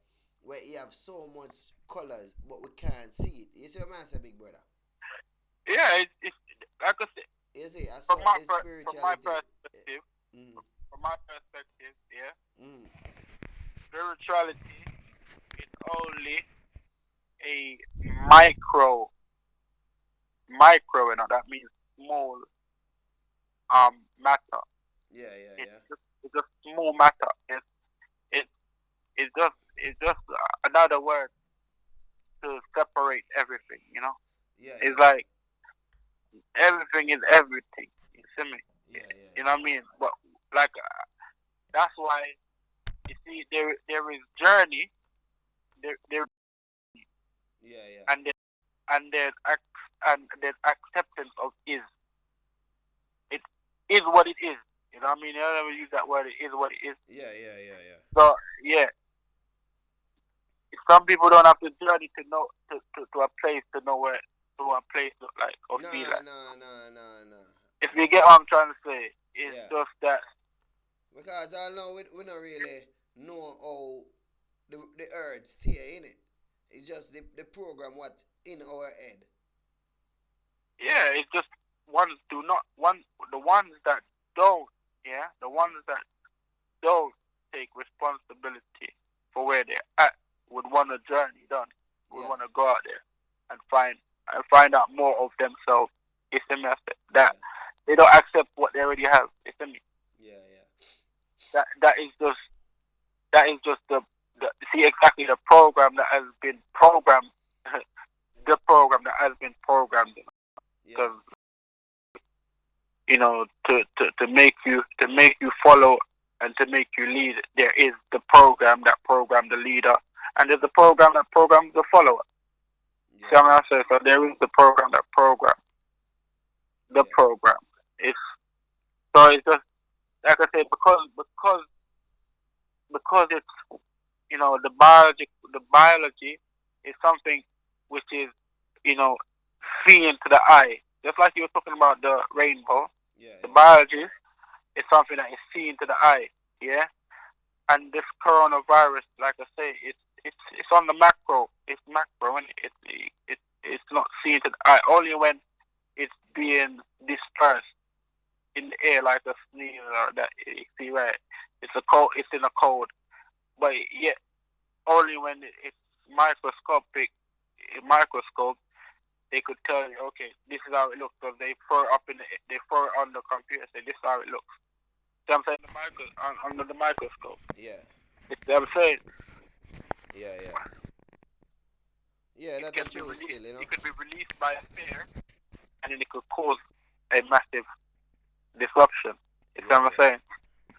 where you have so much colors, but we can't see it. You see what I say, big brother? yeah. It's like I said, You see, I from saw my this from my spirituality. perspective, Mm, from my perspective, yeah, mm, spirituality is only a micro that means small matter. yeah, yeah, yeah. It's just small matter. It it's just another word to separate everything. Yeah, It's yeah, like everything is everything. You see me? yeah, yeah, You know what I yeah. mean? But like that's why you see there is journey there Yeah, yeah. and there and there's acceptance of is. It is what it is. You know what I mean? I never use that word. It is what it is. Yeah, yeah, yeah, yeah. So yeah, some people don't have to journey to know to a place to know where to a place look like or feel Nah, like. nah, nah, nah, nah. If you Yeah, get what I'm trying to say, it's yeah, just that. Because I know we don't really know how the earth stay in it. It's just the program what in our head. Yeah. Yeah, it's just ones do not one the ones that don't, yeah, the ones that don't take responsibility for where they're at would want a journey done, would Yeah. want to go out there and find out more of themselves. It's a method that Yeah. they don't accept what they already have. It's a me. Yeah. Yeah. That is just the see exactly the program that has been programmed, the program that has been programmed Yeah. because to make you follow and to make you lead, there is the program that programmed the leader, and there's the program that programs the follower. See Yeah. what I'm saying? So there is the program that programs the Yeah. program. It's so it's just like I said, because it's the biology is something which is you know seen to the eye. Just like you were talking about the rainbow, Yeah. the Yeah. biology is something that is seen to the eye. Yeah, and this coronavirus, like I say, it's on the macro. It's macro, and it's not seen to the eye. Only when it's being dispersed in the air like a sneeze or that you see right. It's a code. It's in a code, but yet only when it's microscopic, microscope, they could tell you, okay, this is how it looks. Because they throw it on the computer, say this is how it looks. So I'm saying under the microscope. Yeah. It's what I'm saying. Yeah. Yeah. Yeah. It That's can a be true released. still, you know. It could be released by a fear, and then it could cause a massive disruption. You see Yeah. what I'm Yeah. saying?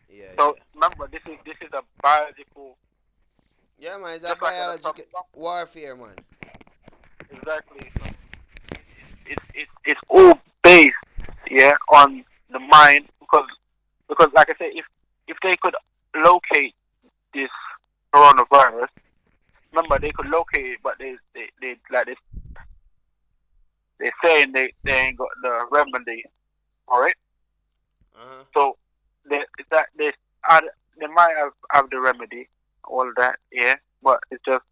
Yeah. So Yeah. remember, this is a biological, Yeah, man. It's a just like biological warfare, man. exactly. So it's all based, yeah, on the mind because like I said, if they could locate this coronavirus, remember they could locate it, but they like they saying they ain't got the remedy for it. Uh huh. So that are, they might have the remedy, all that, yeah. But it's just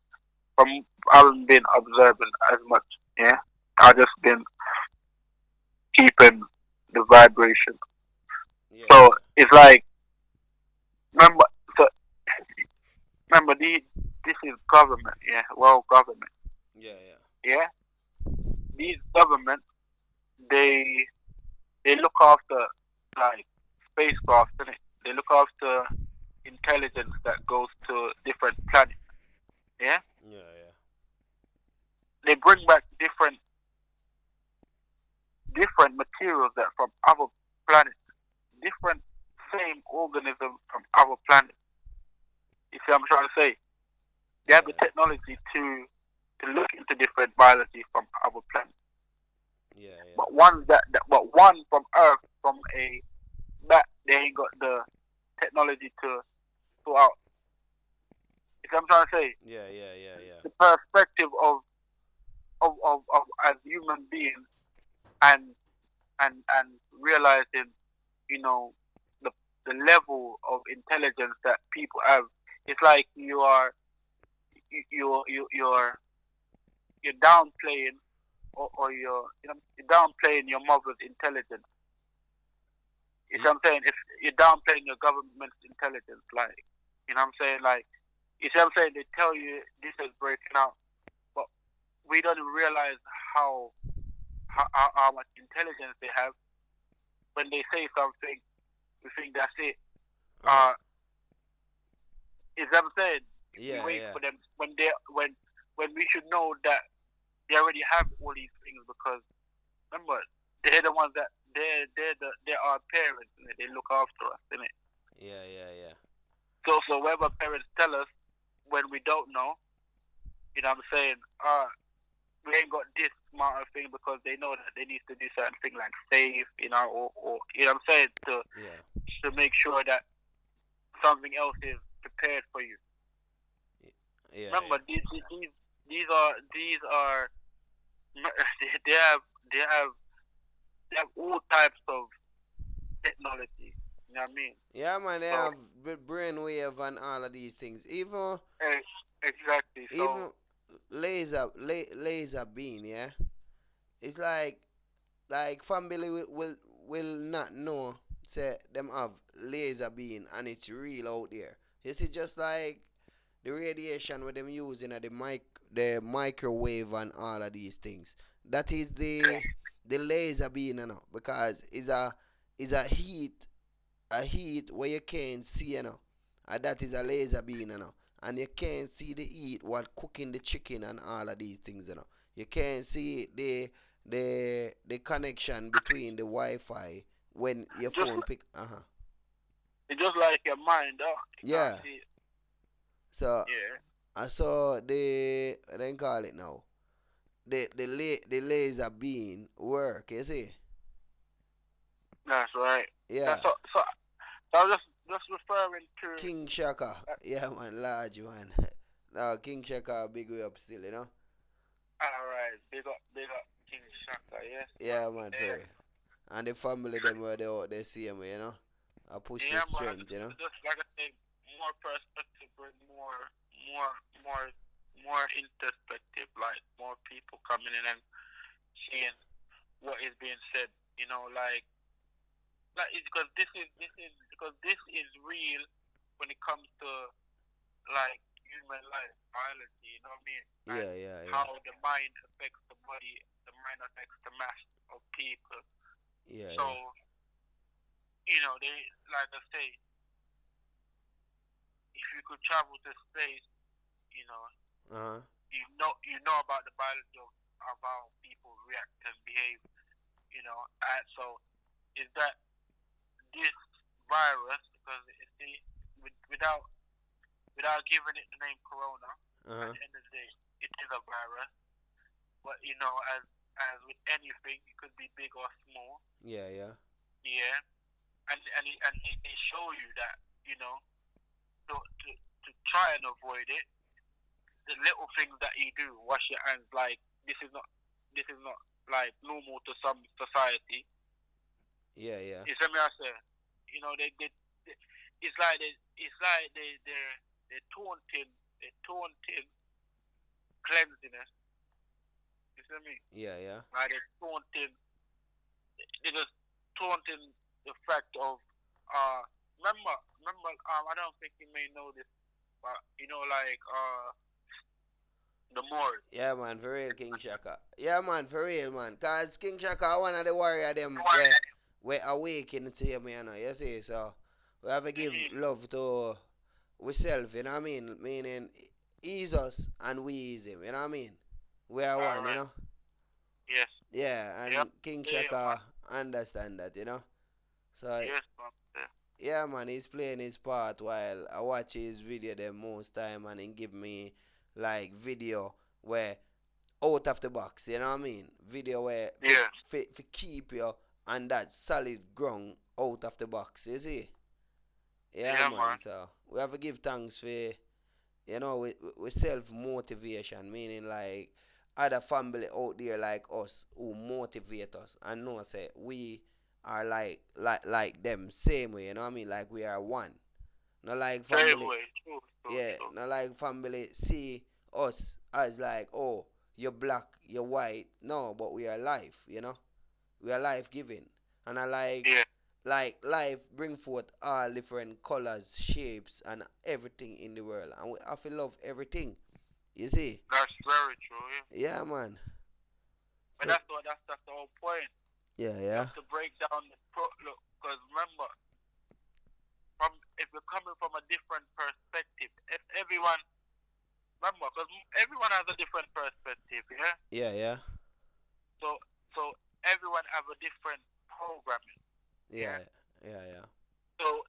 from I haven't been observing as much, yeah. I just been keeping the vibration. Yeah. So Yeah. it's like remember, so remember this is government, yeah, world government, Yeah. Yeah. yeah. These governments they they look after like spacecraft, innit? They look after intelligence that goes to different planets, yeah. Yeah. Yeah. They bring back different materials that from other planets, different same organisms from other planets. You see what I'm trying to say? They have the Yeah. technology to look into different biology from other planets. Yeah. Yeah. But one from Earth, from a that they ain't got the technology to sort out. You see what I'm trying to say? Yeah. Yeah. Yeah. Yeah. The perspective of as human beings and and realizing, you know, the the level of intelligence that people have. It's like you're you're downplaying or you're downplaying your mother's intelligence. You see Ye- what I'm saying? If you're downplaying your government's intelligence, like what I'm saying, like you see what I'm saying, they tell you this is breaking out, but we don't realize how how much intelligence they have. When they say something, we think that's it. Uh huh. Uh, is what I'm saying? We Yeah. wait Yeah. for them when we should know that they already have all these things because remember they're the ones that they're our parents and they look after us, innit? Yeah. Yeah. Yeah. So whatever parents tell us when we don't know, what I'm saying, we ain't got this amount of thing because they know that they need to do certain thing like save, or what I'm saying, Yeah. to make sure that something else is prepared for you. Yeah. Remember, Yeah. these are they they have they have they have all types of technology. You know what I mean? Yeah, man, they So have brainwave and all of these things. Even eh, exactly. So even laser beam, yeah. It's like family will not know say them have laser beam and it's real out there. You see, just like the radiation with them using at the microwave and all of these things. That is the laser beam, because it's a heat where you can't see, and that is a laser beam, and you can't see the heat what cooking the chicken and all of these things, you can't see the connection between the Wi-Fi when your just phone pick. it's just like your mind, you can't Yeah. see it. So Yeah, I saw the then call it now the laser beam work, you see. that's right. That's Yeah. so I was just referring to King Shaka, yeah, man, large man. Now King Shaka big way up still, all right, big up King Shaka, yes, man. Yeah, man, for Yeah, real. And the family them where they out there see me, I push yeah, his man. strength, Just like I said, more perspective and more, more, more introspective. Like more people coming in and seeing what is being said. Like it's because this is because this is real when it comes to like human life, biology. You know what I mean? And Yeah, yeah, how yeah. the mind affects the body, the mind affects the mass of people. Yeah, So yeah. they like I say, if you could travel to space, you know, Uh-huh. you know about the biology of how people react and behave. And so is that this virus? Because you see, without giving it the name corona, at Uh-huh. the end of the day, it is a virus. But as with anything, it could be big or small. Yeah, yeah. Yeah, and they show you that to try and avoid it, the little things that you do, wash your hands. Like this is not like normal to some society. Yeah, yeah. You see me? I say, they it's like they're taunting cleanliness. You see me? Yeah, yeah. Like they're just taunting the fact of uh remember I don't think you may know this, but like the Moors. Yeah, man, for real, King Shaka. Yeah, man, for real, man. Cause King Shaka one of the warrior them where awaken to him, you see. So we have to give love to ourselves, you know what I mean? Meaning ease us and we ease him, you know what I mean? We are All one, right. Yes. Yeah, Yep. and King Yeah, man. Shaka understand that, So Yes, man. Yeah. yeah, man, he's playing his part while I watch his video the most time and he give me like video where out of the box, you know what I mean? Video where Yeah. for keep you on that solid ground out of the box, you see? Yeah, Yeah, man. man. So we have to give thanks for with self motivation, meaning like other family out there like us who motivate us and know say we are like them same way, you know what I mean? Like we are one. Not like Same family, way. True, true, yeah, true. not like family see us as like, oh, you're black, you're white. No, but we are life. We are life giving. And I Yeah. like life bring forth all different colors, shapes and everything in the world. And we have to love everything. You see? That's very true. Yeah. Yeah, man. But For, that's the whole point. yeah, You yeah. have to break down the look, because remember, from if you're coming from a different perspective, if everyone remember, because everyone has a different perspective. Yeah. Yeah, yeah. So so everyone have a different programming. Yeah. Yeah, yeah, yeah. So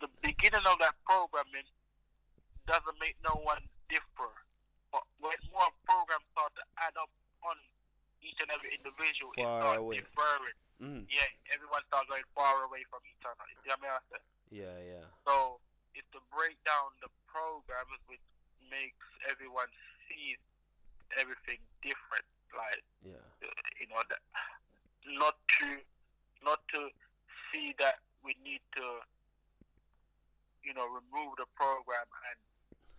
the beginning of that programming doesn't make no one differ. But when more programs start to add up on each and every individual, it Far starts away. differing. Mm. Yeah, everyone starts going far away from each other. You see what I mean? Yeah, yeah. So it's to break down the programs which makes everyone see everything different. Like Yeah. that not to not to see that we need to, remove the program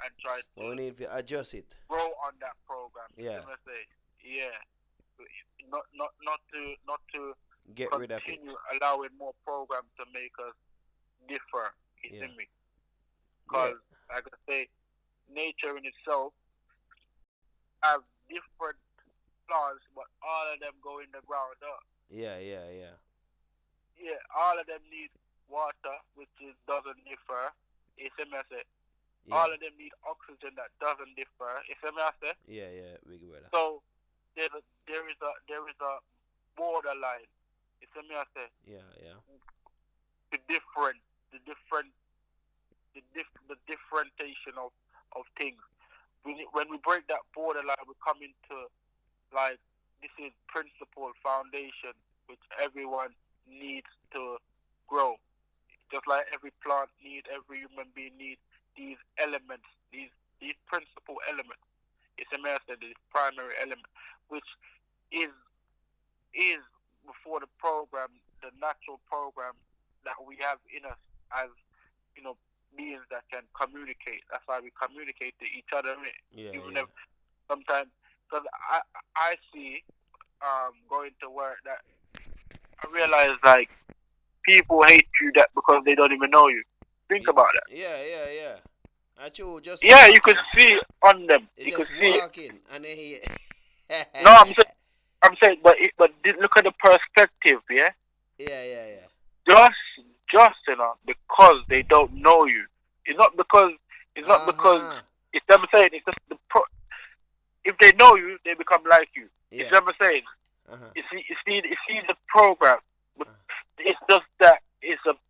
and try to But we need to adjust it. grow on that program. You see Yeah. what I say? Yeah. Not to Get rid of it. continue allowing more programs to make us differ. You Yeah. see me? Yeah. Because, like I say, nature in itself have different plants, but all of them go in the ground up. Yeah. Yeah. Yeah. Yeah, all of them need water, which doesn't differ. You see me? I say Yeah. all of them need oxygen that doesn't differ. You see me? I say Yeah. Yeah. Big brother. so. There is a borderline. You see me? I say Yeah. Yeah. the different, the different, the differentiation of things. When we break that borderline, we come into like this is principle foundation, which everyone needs to grow. Just like every plant needs, every human being needs these elements, these principal elements. It's a master, this primary element, which is is before the program, the natural program that we have in us as beings that can communicate. That's why we communicate to each other, Yeah. even Yeah. if sometimes because I see going to work that I realize like people hate you that because they don't even know you. Think Yeah. about that. Yeah. Yeah. Yeah. And you just Yeah, you could walking. see it on them. You You could just see it. walking, and then he. No, I'm saying, but look at the perspective. Yeah, Yeah. Yeah. Yeah. just because they don't know you. It's not because it's not Uh because huh. it's them saying it's just if they know you, they become like you. It's Yeah. them saying. Uh huh. You see the program. It's just that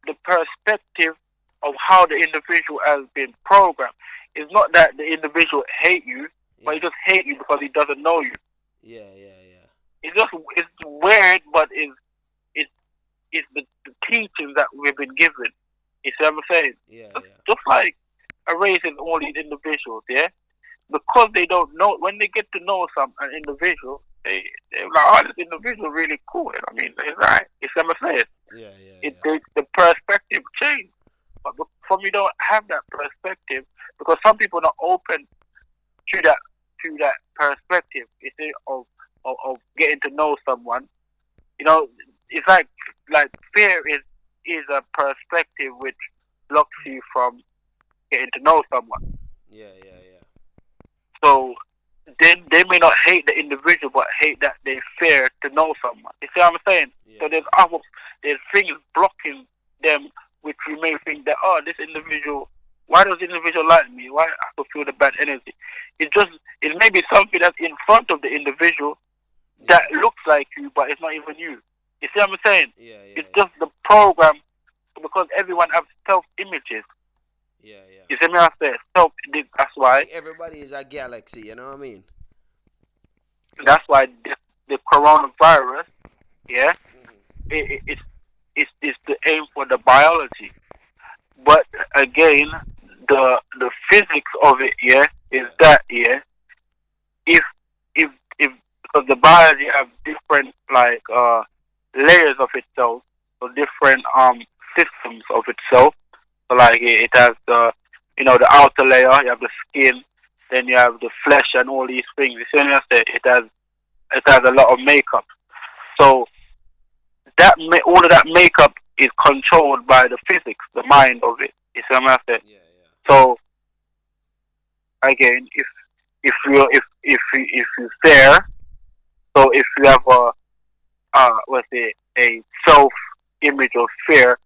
the perspective of how the individual has been programmed. It's not that the individual hate you, but he Yeah. just hate you because he doesn't know you. Yeah. Yeah. Yeah. It's weird, but it's the teachings that we've been given. You see what I'm saying? Yeah. Just, Yeah. just like erasing all these individuals, yeah. Because they don't know when they get to know an individual, they're like, oh, this individual really cool. I mean, it's right. You see what I'm saying? Yeah. Yeah. It Yeah. the perspective change. But from you don't have that perspective because some people are not open to that perspective. You see, of getting to know someone. You know, it's like fear is a perspective which blocks you from getting to know someone. Yeah. Yeah. Yeah. So then they may not hate the individual, but hate that they fear to know someone. You see what I'm saying? Yeah. So Yeah. there's things blocking them, which we may think that this individual, why does the individual like me? Why I could feel the bad energy? It may be something that's in front of the individual that Yeah. looks like you, but it's not even you. You see what I'm saying? Yeah. Yeah. It's Yeah. just the program because everyone has self images. Yeah. Yeah. You see me? I say self. That's why. Like everybody is a galaxy. You know what I mean? That's why the coronavirus, yeah, Hmm. it's the aim for the biology. But again, the physics of it, yeah, is Yeah. that yeah, if if because the biology have different like layers of itself, so different systems of itself. So like it has the outer layer, you have the skin, then you have the flesh and all these things. You see what I said? It has a lot of makeup. So all of that makeup is controlled by the physics, the mind of it. You see what I said? Yeah. Yeah. So again, if you fair, so if you have let's say a self image of fear,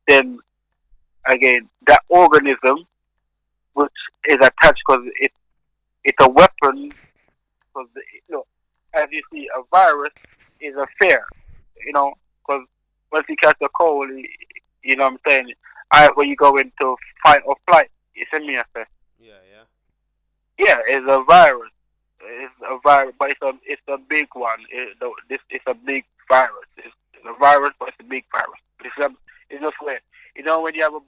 then again that organism which is attached because it's a weapon because as you see a virus is a fear, because once you catch a cold, you know what I'm saying. When you go into fight or flight, you see me, I say, Yeah. Yeah. yeah, it's a virus. It's a virus, but it's a big one. It's a big virus. It's a virus, but it's a big virus. It's just weird. When you have a,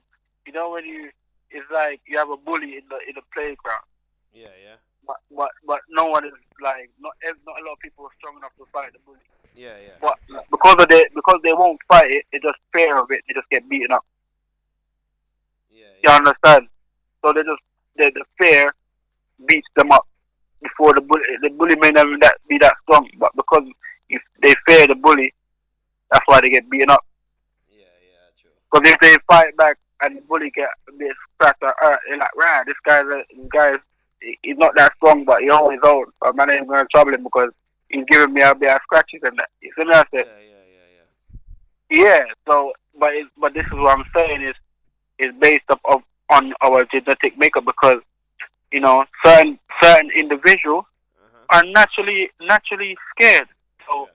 when you, it's like you have a bully in the playground, Yeah. Yeah. but no one is like not a lot of people are strong enough to fight the bully. Yeah, yeah, But because they won't fight it, they just fear of it. They just get beaten up. yeah, You yeah, understand? So they just the fear beats them up before the bully may not be that strong, but because if they fear the bully, that's why they get beaten up. yeah, yeah. True. Because if they fight back and the bully get a bit scratched or hurt, they're like, right, this guy's he's not that strong, but he on his own. So man ain't gonna trouble him because he's giving me a bit of scratches and that. You see what I'm saying? Yeah, yeah, yeah, yeah. Yeah. So, but this is what I'm saying is based up on our genetic makeup because certain individuals Uh huh. are naturally scared. So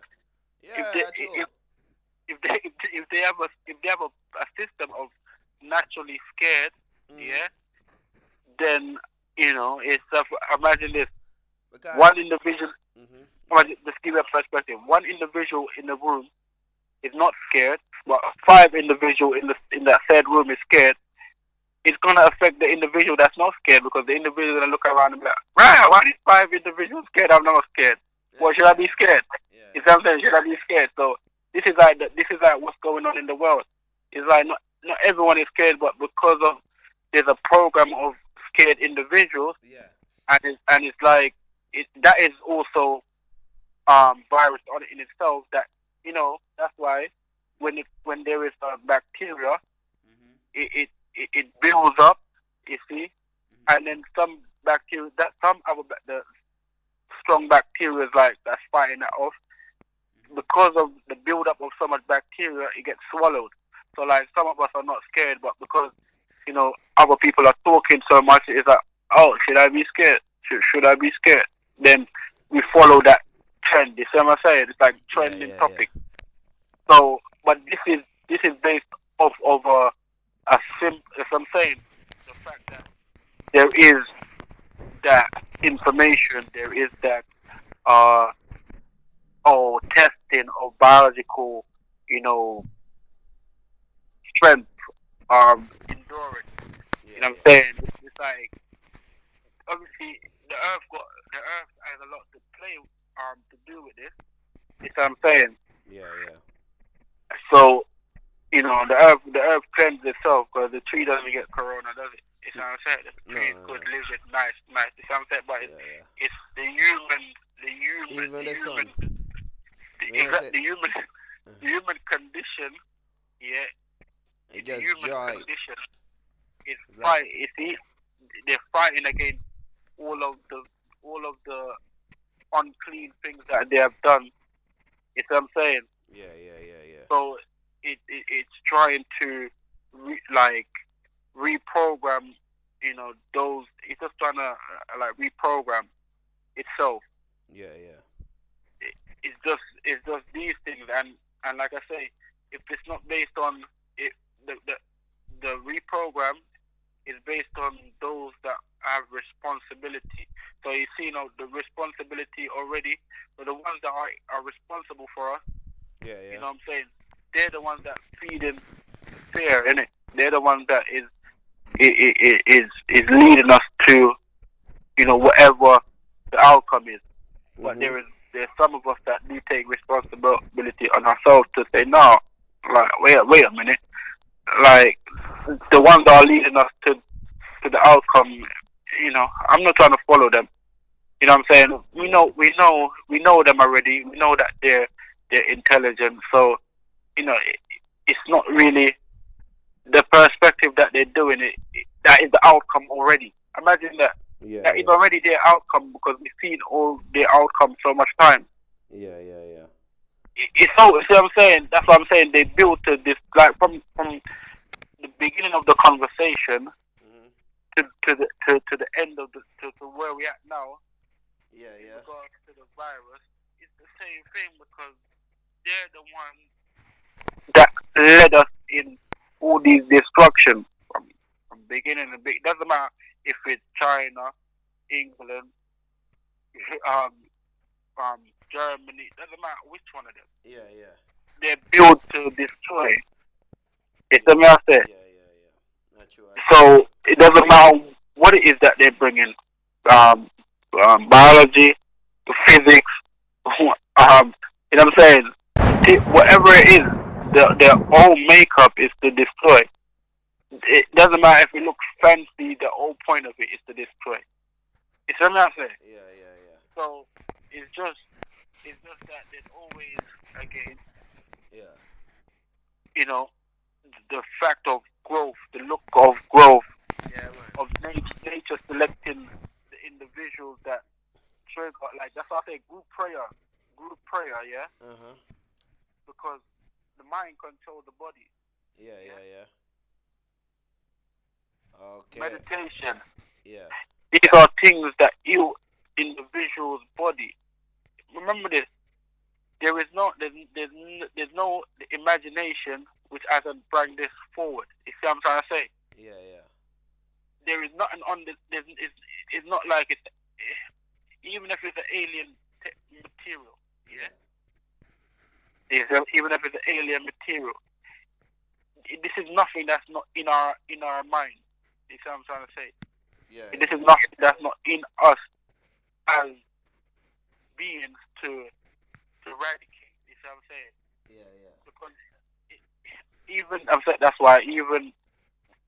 Yeah. if Yeah, they yeah. True. if they have a system of naturally scared, Mhm. yeah, then it's imagine this one Because. individual. Mhm. Yeah. Just give you a perspective. One individual in the room is not scared, but five individual in that third room is scared. It's gonna affect the individual that's not scared because the individual is gonna look around and be like, right, why these five individuals scared? I'm not scared. Yeah. What should I be scared? Yeah. You see what I'm saying? Should I be scared? So this is like what's going on in the world. It's like not everyone is scared, but because of there's a program of scared individuals, Yeah. and it's like that is also virus on it in itself. That's why when there is a bacteria, Mhm. it builds up. You see, Mhm. and then some bacteria that some other the strong bacteria like that's fighting that off Mhm. because of the build up of so much bacteria, it gets swallowed. So like some of us are not scared, but because other people are talking so much, it's like, oh, should I be scared? Should I be scared? Then we follow that trend. You see what I'm saying? It's like Yeah. trending Yeah. Yeah. topic. So, but this is based off of a as I'm saying, the fact that there is that information, there is that uh testing of biological, you know, strength, endurance. You Yeah. know what I'm Yeah. saying? It's like obviously the earth has a lot to play to do with this. You see what I'm saying? Yeah. Yeah. So the earth cleanses itself because the tree doesn't get corona, does it? You see what I'm saying? The No. tree is No. good, No. lives it nice, nice. You see what I'm saying? But Yeah. Yeah. it's Even the sun. When I said, the human, uh, the human condition. Yeah, it the just human joy. condition is It's like. fight. You see, they're fighting against all of the all of the unclean things that they have done. You see what I'm saying? Yeah. Yeah. Yeah. Yeah. So it's trying to like reprogram. Those. It's just trying to like reprogram itself. Yeah. Yeah. It's just these things, and like I say, if it's not based on it, the reprogram is based on those that have responsibility. So you see, the responsibility already. So the ones that are responsible for us, Yeah. you Yeah. know what I'm saying? They're the ones that feed in fear, innit? They're the ones that is leading us to whatever the outcome is. But Mhm. there's some of us that do take responsibility on ourselves to say no. Like wait a minute. Like the ones that are leading us to the outcome. I'm not trying to follow them. You know what I'm saying? We Yeah. know we know we know them already. We know that they're intelligent. So it's not really the perspective that they're doing it. That is the outcome already. Imagine that. Yeah. That is Yeah. already their outcome because we've seen all their outcomes so much time. Yeah. Yeah. Yeah. It's so. See what I'm saying? That's what I'm saying. They built to this like from the beginning of the conversation Mhm. to the end of to where we at now Yeah. in Yeah. regards to the virus. It's the same thing because they're the ones that led us in all these destruction from beginning to big. Doesn't matter if it's China, England, um, Germany. Doesn't matter which one of them. Yeah. Yeah. They're built to destroy. It's Yeah. a matter. Yeah. Yeah. Yeah. Not true. I true. So it doesn't matter what it is that they're bringing. Um, biology, physics, You know what I'm saying? Whatever it is, their whole makeup is to destroy. It doesn't matter if it looks fancy. The whole point of it is to destroy. You see what I'm saying? Yeah, yeah, So it's just that there's always again, yeah. you know, the fact of growth, the look of growth Yeah, of man. nature selecting the individuals that trigger. Like that's why I say group prayer, yeah, Uh huh. because the mind controls the body, Yeah, yeah. yeah, yeah. Okay. Meditation. Yeah. These are things that heal individual's body. Remember this. There's no imagination which hasn't bring this forward. You see what I'm trying to say? Yeah, yeah. There is nothing on this. It's not like it's even if it's an alien material. Yeah. Yeah. Even if it's an alien material, this is nothing that's not in our mind. You see what I'm trying to say? Yeah, This is yeah. nothing that's not in us as beings to eradicate. You see what I'm saying? Yeah, yeah. Because it, even I'm saying that's why even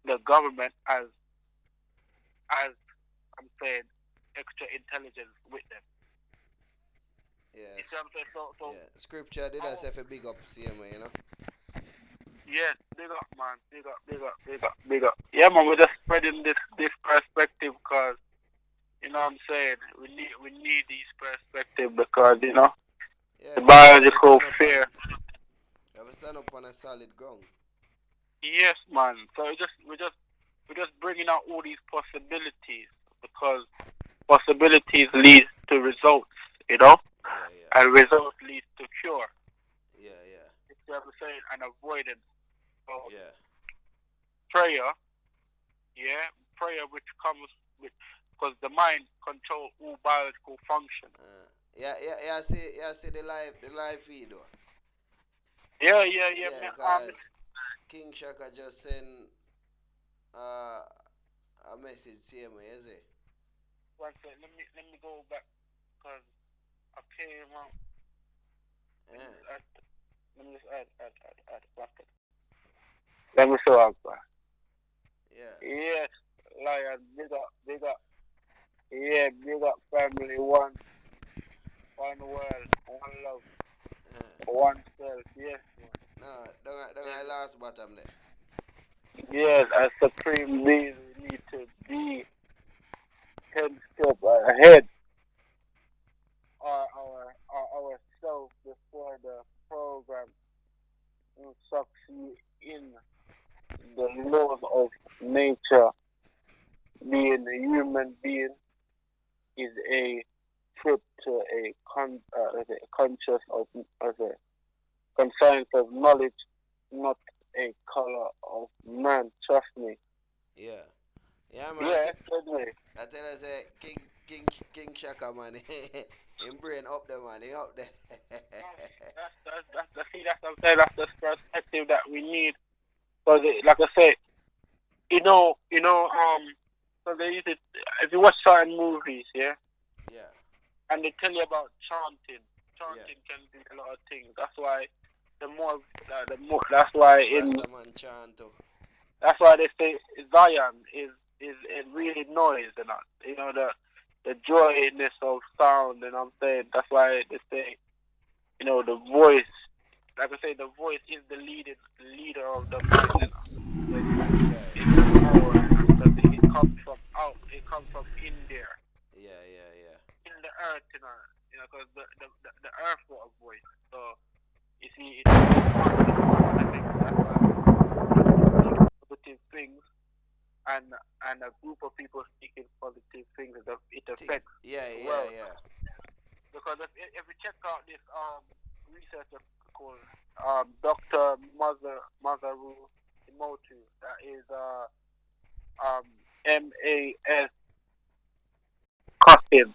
the government has I'm saying extra intelligence with them. You Yes. see what I'm saying? So Yeah. Scripture did us our have a big up same way, you know? yes, big up man, big up, big up, big up, big up. Yeah man, we're just spreading this perspective because you know what I'm saying we need these perspective because Yeah, the because you have to biological stand up on fear. a solid ground. Yes man. So we're just bringing out all these possibilities because possibilities leads to results, you know, Yeah, yeah. and results leads to cure. Yeah, yeah. It's what I'm saying, and avoidance. So Yeah. prayer, yeah, prayer which comes with because the mind control all biological function. Yeah, yeah, yeah. See the live feed though. Yeah, yeah, yeah. Yeah, Man, cause King Shaka just sent uh a message same way, is it? one second. Let me go back because I came out. Let me Yeah, just add. Let me just add. One second. Let me show up. yeah. Yes, lion, big up, big up. Yeah, big up family. One world, one love, Uh, one self. Yes, man. no, don't I last bottom there. Yes, as supreme beings, we need to be 10 steps ahead ourselves before the program succeed in the laws of nature. Being a human being is a trip to as a conscious of as a conscience of knowledge, not a color of man. Trust me. Yeah, yeah, man. Yeah, anyway. I tell you, say King Shaka man, him brain up there, man. He up there. See, that's what I'm saying. That's the perspective that we need. Because, like I said, so they use it. If you watch certain movies, yeah, Yeah, and they tell you about chanting, yeah. chanting can do a lot of things. That's why the more. That's why Rastaman chant too. that's why they say Zion is really noise and not. The joyness of sound, and I'm saying that's why they say the voice. Like I say, the voice is the leader of the mind. Yeah, It's power because it comes from out. It comes from in there, yeah, yeah, yeah. in the earth, because the earth got a voice. So you see, it's positive. That's why people speak positive things, and a group of people speaking positive things, it Thing. affects Yeah, the yeah, world. yeah. Because if you check out this researcher called Dr. Masaru Emoto, that is MAS custom,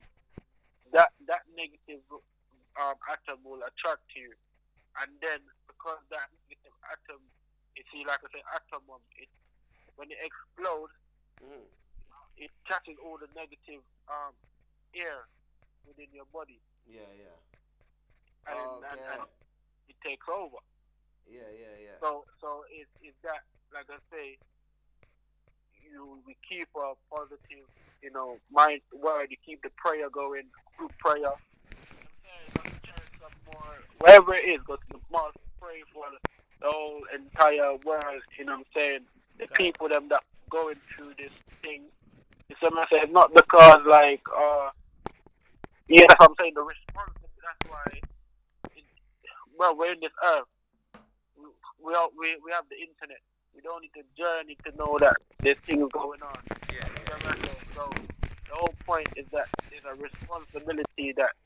that negative atom will attract you, and then because that negative atom, you see, like I say, atom, it when it explodes, Mm. it catches all the negative air within your body. Yeah, yeah. and Okay. it takes over. Yeah, yeah, yeah. So it's that, like I say, we keep a positive, mind word. You keep the prayer going, through prayer. I'm saying go to church some more, wherever it is, go to the mosque, pray for the whole entire world. You know what I'm saying? The Cause, people them that going through this thing. You see what I'm saying? Not because like yeah, that's what I'm saying. The responsibility. That's why. It, well, we're in this earth. We have the internet. We don't need to journey to know that there's things going on. yeah, You see what I'm yeah, saying? So the whole point is that there's a responsibility that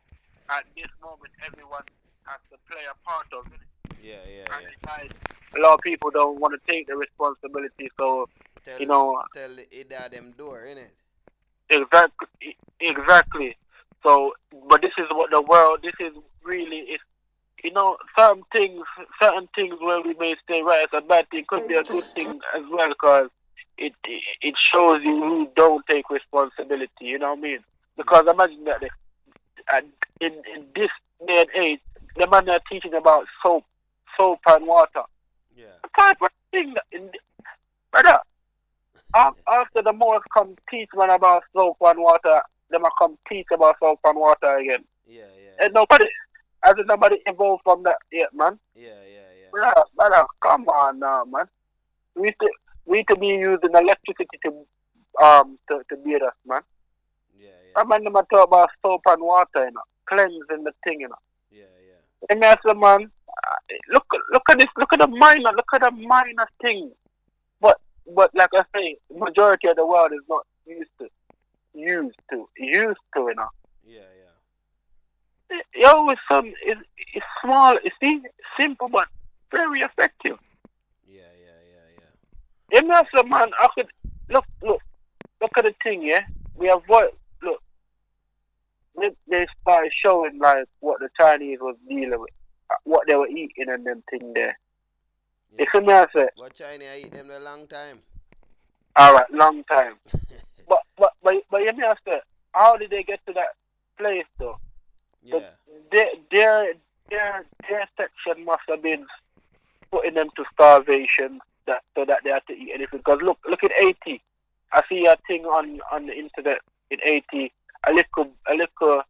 at this moment everyone has to play a part of it. yeah, yeah, And it's yeah. like a lot of people don't want to take the responsibility. So Tell you know tell it that them door, innit? exactly. So, but this is what the world. This is really is. Certain things where we may say right as a bad thing could be a good thing as well because it shows you who don't take responsibility. You know what I mean? Yeah, Because imagine that uh, in this day and age, the man are teaching about soap and water. yeah, The type of thing that, brother, after the most come teach man about soap and water, them a come teach about soap and water again. yeah, yeah, And nobody, as in nobody evolved from that yet, man. yeah, yeah, yeah, Brother, come on now, man. We to we to be using electricity to beat us, man. yeah, I yeah, man them a talk about soap and water, cleansing the thing, yeah, yeah, And I said, man, look at this, look at the minor thing. But like I say, majority of the world is not used to. yeah, yeah, Yo, it's small, you see, simple but very effective. yeah, yeah, yeah, yeah. And I said, man, I could look at the thing, yeah. We avoid look. They started showing like what the Chinese was dealing with, what they were eating and them thing there. You Yeah. see me? I said, But China I eat them a long time. all right, long time. But you know, I how did they get to that place though? The, Yeah, their their their section must have been putting them to starvation that so that they had to eat anything. Because look at 80. I see a thing on the internet in 80. A little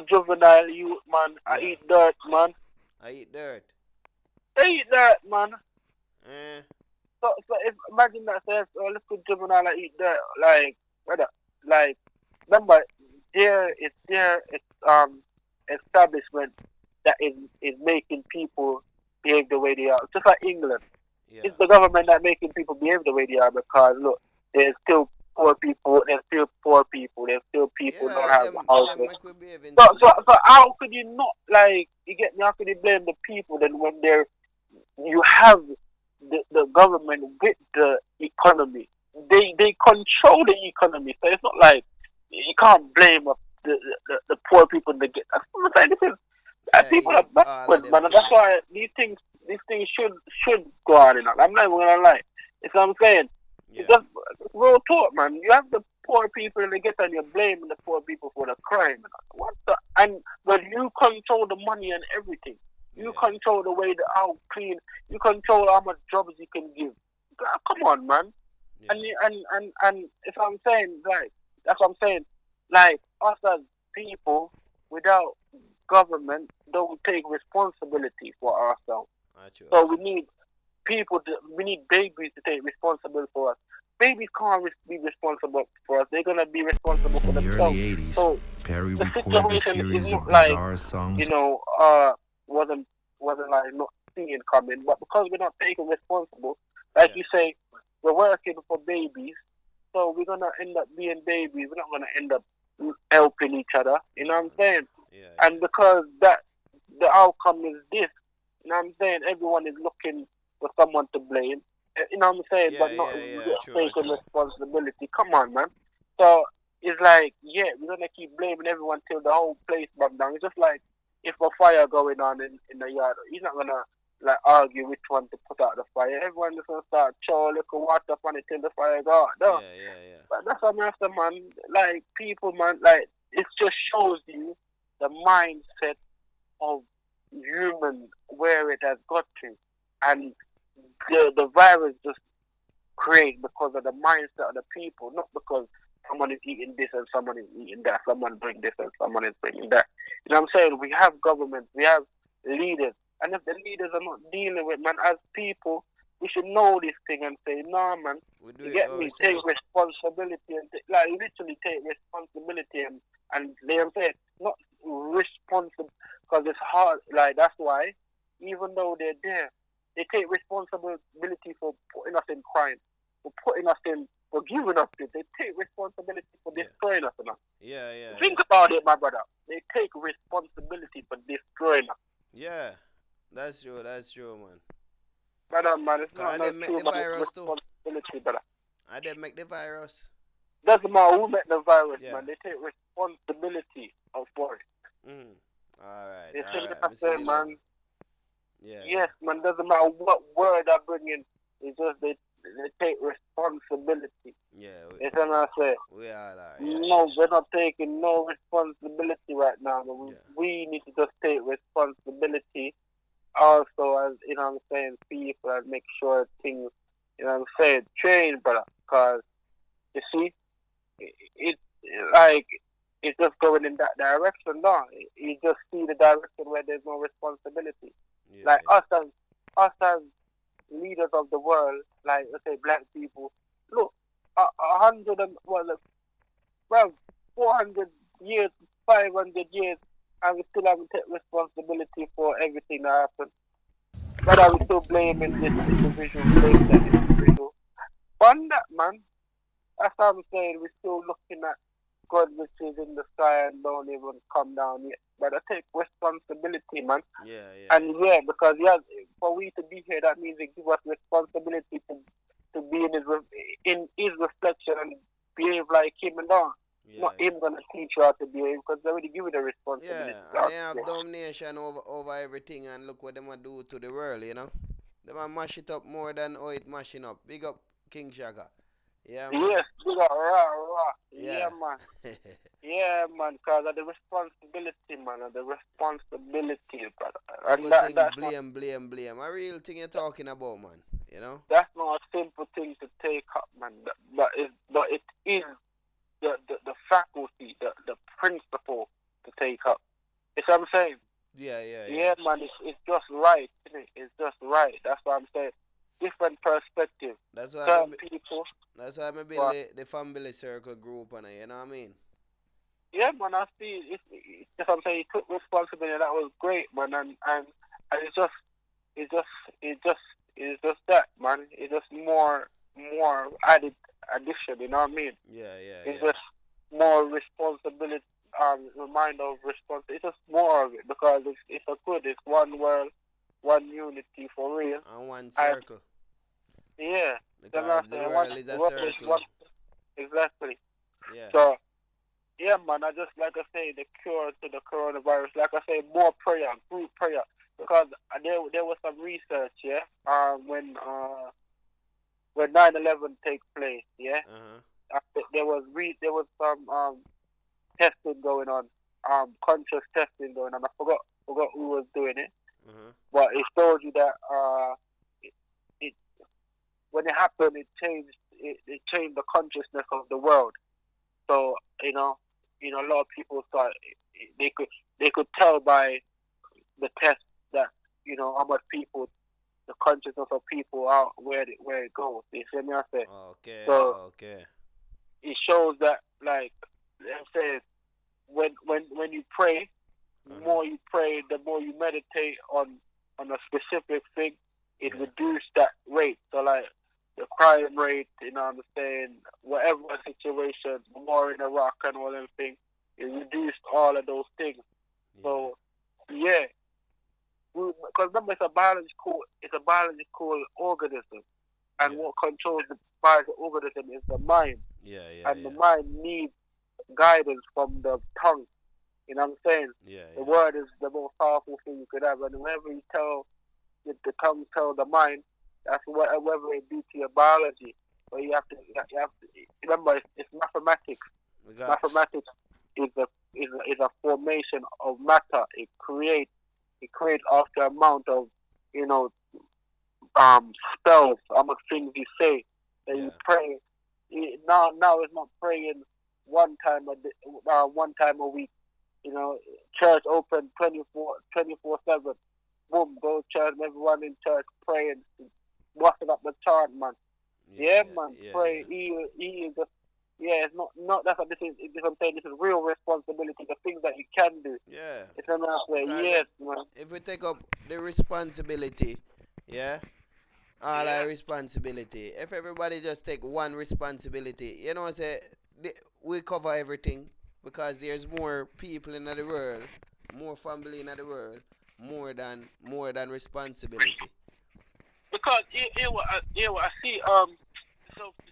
juvenile youth man. I yeah. eat dirt man. I eat dirt. I eat dirt man. Eh, So if imagine that says a little juvenile I eat dirt like brother like remember there is establishment that is making people behave the way they are. Just like England. yeah. It's the government that making people behave the way they are because look, there's still poor people, there's still people don't Yeah, have them houses. make we behaving So so so bad. so how could you not like you get me? How could you blame the people then when you have the government with the economy? They control the economy, so it's not like you can't blame the poor people. They get. I'm saying this is Yeah, people are eat all of backwards, them man, and thing that's there. why these things should go on and on. I'm not even gonna lie. It's what I'm saying. It's Yeah, just real talk, man. You have the poor people and they get on you blaming the poor people for the crime. What the and when you control the money and everything, you yeah, control the way the how clean, you control how much jobs you can give. Come on, man. And yeah, you- and if I'm saying like that's what I'm saying, like us as people without government don't take responsibility for ourselves. I So true. we need babies to take responsibility for us. Babies can't be responsible for us. They're gonna be responsible for In the themselves. early 80s, So Perry the recorded a situation is series not of like bizarre songs. you know wasn't wasn't like not seeing coming, but because we're not taking responsible, like Yeah, you say, we're working for babies, so we're gonna end up being babies. We're not gonna end up helping each other. You know no, what I'm no. saying? Yeah, And yeah, because the outcome is this, you know what I'm saying? Everyone is looking for someone to blame. You know what I'm saying? yeah, But not yeah, yeah. True, taking true. responsibility. Come on, man. So it's like, yeah, we're gonna keep blaming everyone till the whole place burns down. It's just like if a fire going on in the yard, you're not gonna like argue which one to put out the fire. Everyone just gonna start throw a little water on it till the fire go out. No, Yeah, yeah, yeah, but that's what I'm after, man. Like people, man. Like it just shows you the mindset of human where it has got to, and the virus just create because of the mindset of the people, not because someone is eating this and someone is eating that, someone bring this and someone is bringing that. You know what I'm saying? We have governments, we have leaders, and if the leaders are not dealing with man as people, we should know this thing and say, no man, We do you it get me? Take ourselves. responsibility and like literally take responsibility and you know what I'm saying? Not responsible because it's hard. Like that's why, even though they're there, they take responsibility for putting us in crime, for putting us in, for giving us this. They take responsibility for Yeah. destroying us. Enough. Yeah, yeah, Think yeah. about it, my brother. They take responsibility for destroying us. Yeah. That's true, man. Brother, man, it's Cause not I no didn't make true, the but it's virus too. responsibility, brother. I didn't make the virus. Doesn't matter who met the virus, Yeah. man. They take responsibility for it. Mm. Alright, You see what alright. I Me see say, the level. man? Yeah, Yes, yeah. man. Doesn't matter what word I bring in. It's just they take responsibility. Yeah, You see what I say? we all are. Yeah, No, yeah. we're not taking no responsibility right now. But Yeah. we need to just take responsibility also as, you know what I'm saying, people and make sure things, you know what I'm saying, change, brother. Because, you see, it like, it's just going in that direction now. You just see the direction where there's no responsibility. Yeah, Like yeah. us as leaders of the world, like let's say black people, look, a hundred and well, 400 years, 500 years, and we still haven't taken responsibility for everything that happened. But are we still blaming this individual, blaming that individual? On that, man. That's what I'm saying. We're still looking at God which is in the sky and don't even come down yet. But I take responsibility, man. Yeah, yeah, And yeah, because yeah, for we to be here, that means it gives us responsibility to be in his reflection and behave like him and all. yeah, Not yeah. him gonna teach you how to behave because they already give you the Yeah, responsibility. and they have domination over everything, and look what them a do to the world, you know. Them a mash it up more than how it mashing up. Big up King Shaka. Yeah, man. Yes, big up, rah, rah. Yeah, Yeah. man. Yeah, man, because of the responsibility, man, of the responsibility, brother. I And go think that's not blame, blame, blame. A real thing you're talking about, man. You know? that's not a simple thing to take up, man. But it is the faculty, the principle to take up. You see what I'm saying? Yeah, yeah, yeah. Yeah, man, it's just right, isn't it? It's just right. That's what I'm saying. Different perspective. That's why Certain people, that's why I build but the family circle group and you know what I mean? yeah, man, I see. It's what I'm saying. He took responsibility. That was great, man, and it's just, it's just, it's just that, man. It's just more added addition. You know what I mean? Yeah, yeah, It's yeah. just more responsibility. Reminder of responsibility. It's just more of it because it's a good. It's one world, one unity for real. And one And circle. yeah, that's what Because I'm the saying. One world is a world is circle. one exactly. Yeah. So yeah, man. I just like I say the cure to the coronavirus. Like I say, more prayer, group prayer. Because there was some research, yeah. When 9/11 take place, yeah. Uh-huh. There was some testing going on, conscious testing going on. I forgot who was doing it, Uh-huh. but it showed you that it, it when it happened, it changed the consciousness of the world. So a lot of people thought they could they could tell by the test that how much people the consciousness of people out where it goes. You see me? I say Okay, so. okay. It shows that like I'm saying when you pray, the Uh-huh. more you pray, the more you meditate on a specific thing, it Yeah. reduces that rate. So like the crime rate, I'm saying, whatever situation, war in Iraq and all them things, it reduced all of those things. Yeah. So yeah, because remember it's a biological organism, and Yeah. what controls the biological organism is the mind, Yeah, yeah, and the yeah. mind needs guidance from the tongue. You know what I'm saying? Yeah, The yeah. word is the most powerful thing you could have, and whenever you tell, if the tongue tell the mind, that's whatever it be to your biology. But you have to remember it's mathematics. We got Mathematics is a formation of matter. It creates. He creates after amount of, you know, spells, how much things he say. That you Yeah. pray. Now it's not praying one time a week. You know, church open 24/7. Boom, go to church. Everyone in church praying, washing up the chant, man. Yeah, Yeah, yeah, man, yeah, pray. yeah. He is just, yeah. It's not that's what this is. This I'm saying. This is real responsibility. The things that you can do. Yeah. It's another way. Because Yes, man. if we take up the responsibility, yeah, all our Yeah. responsibility. If everybody just take one responsibility, you know, say we cover everything because there's more people in the world, more family in the world, more than responsibility. Because what I see.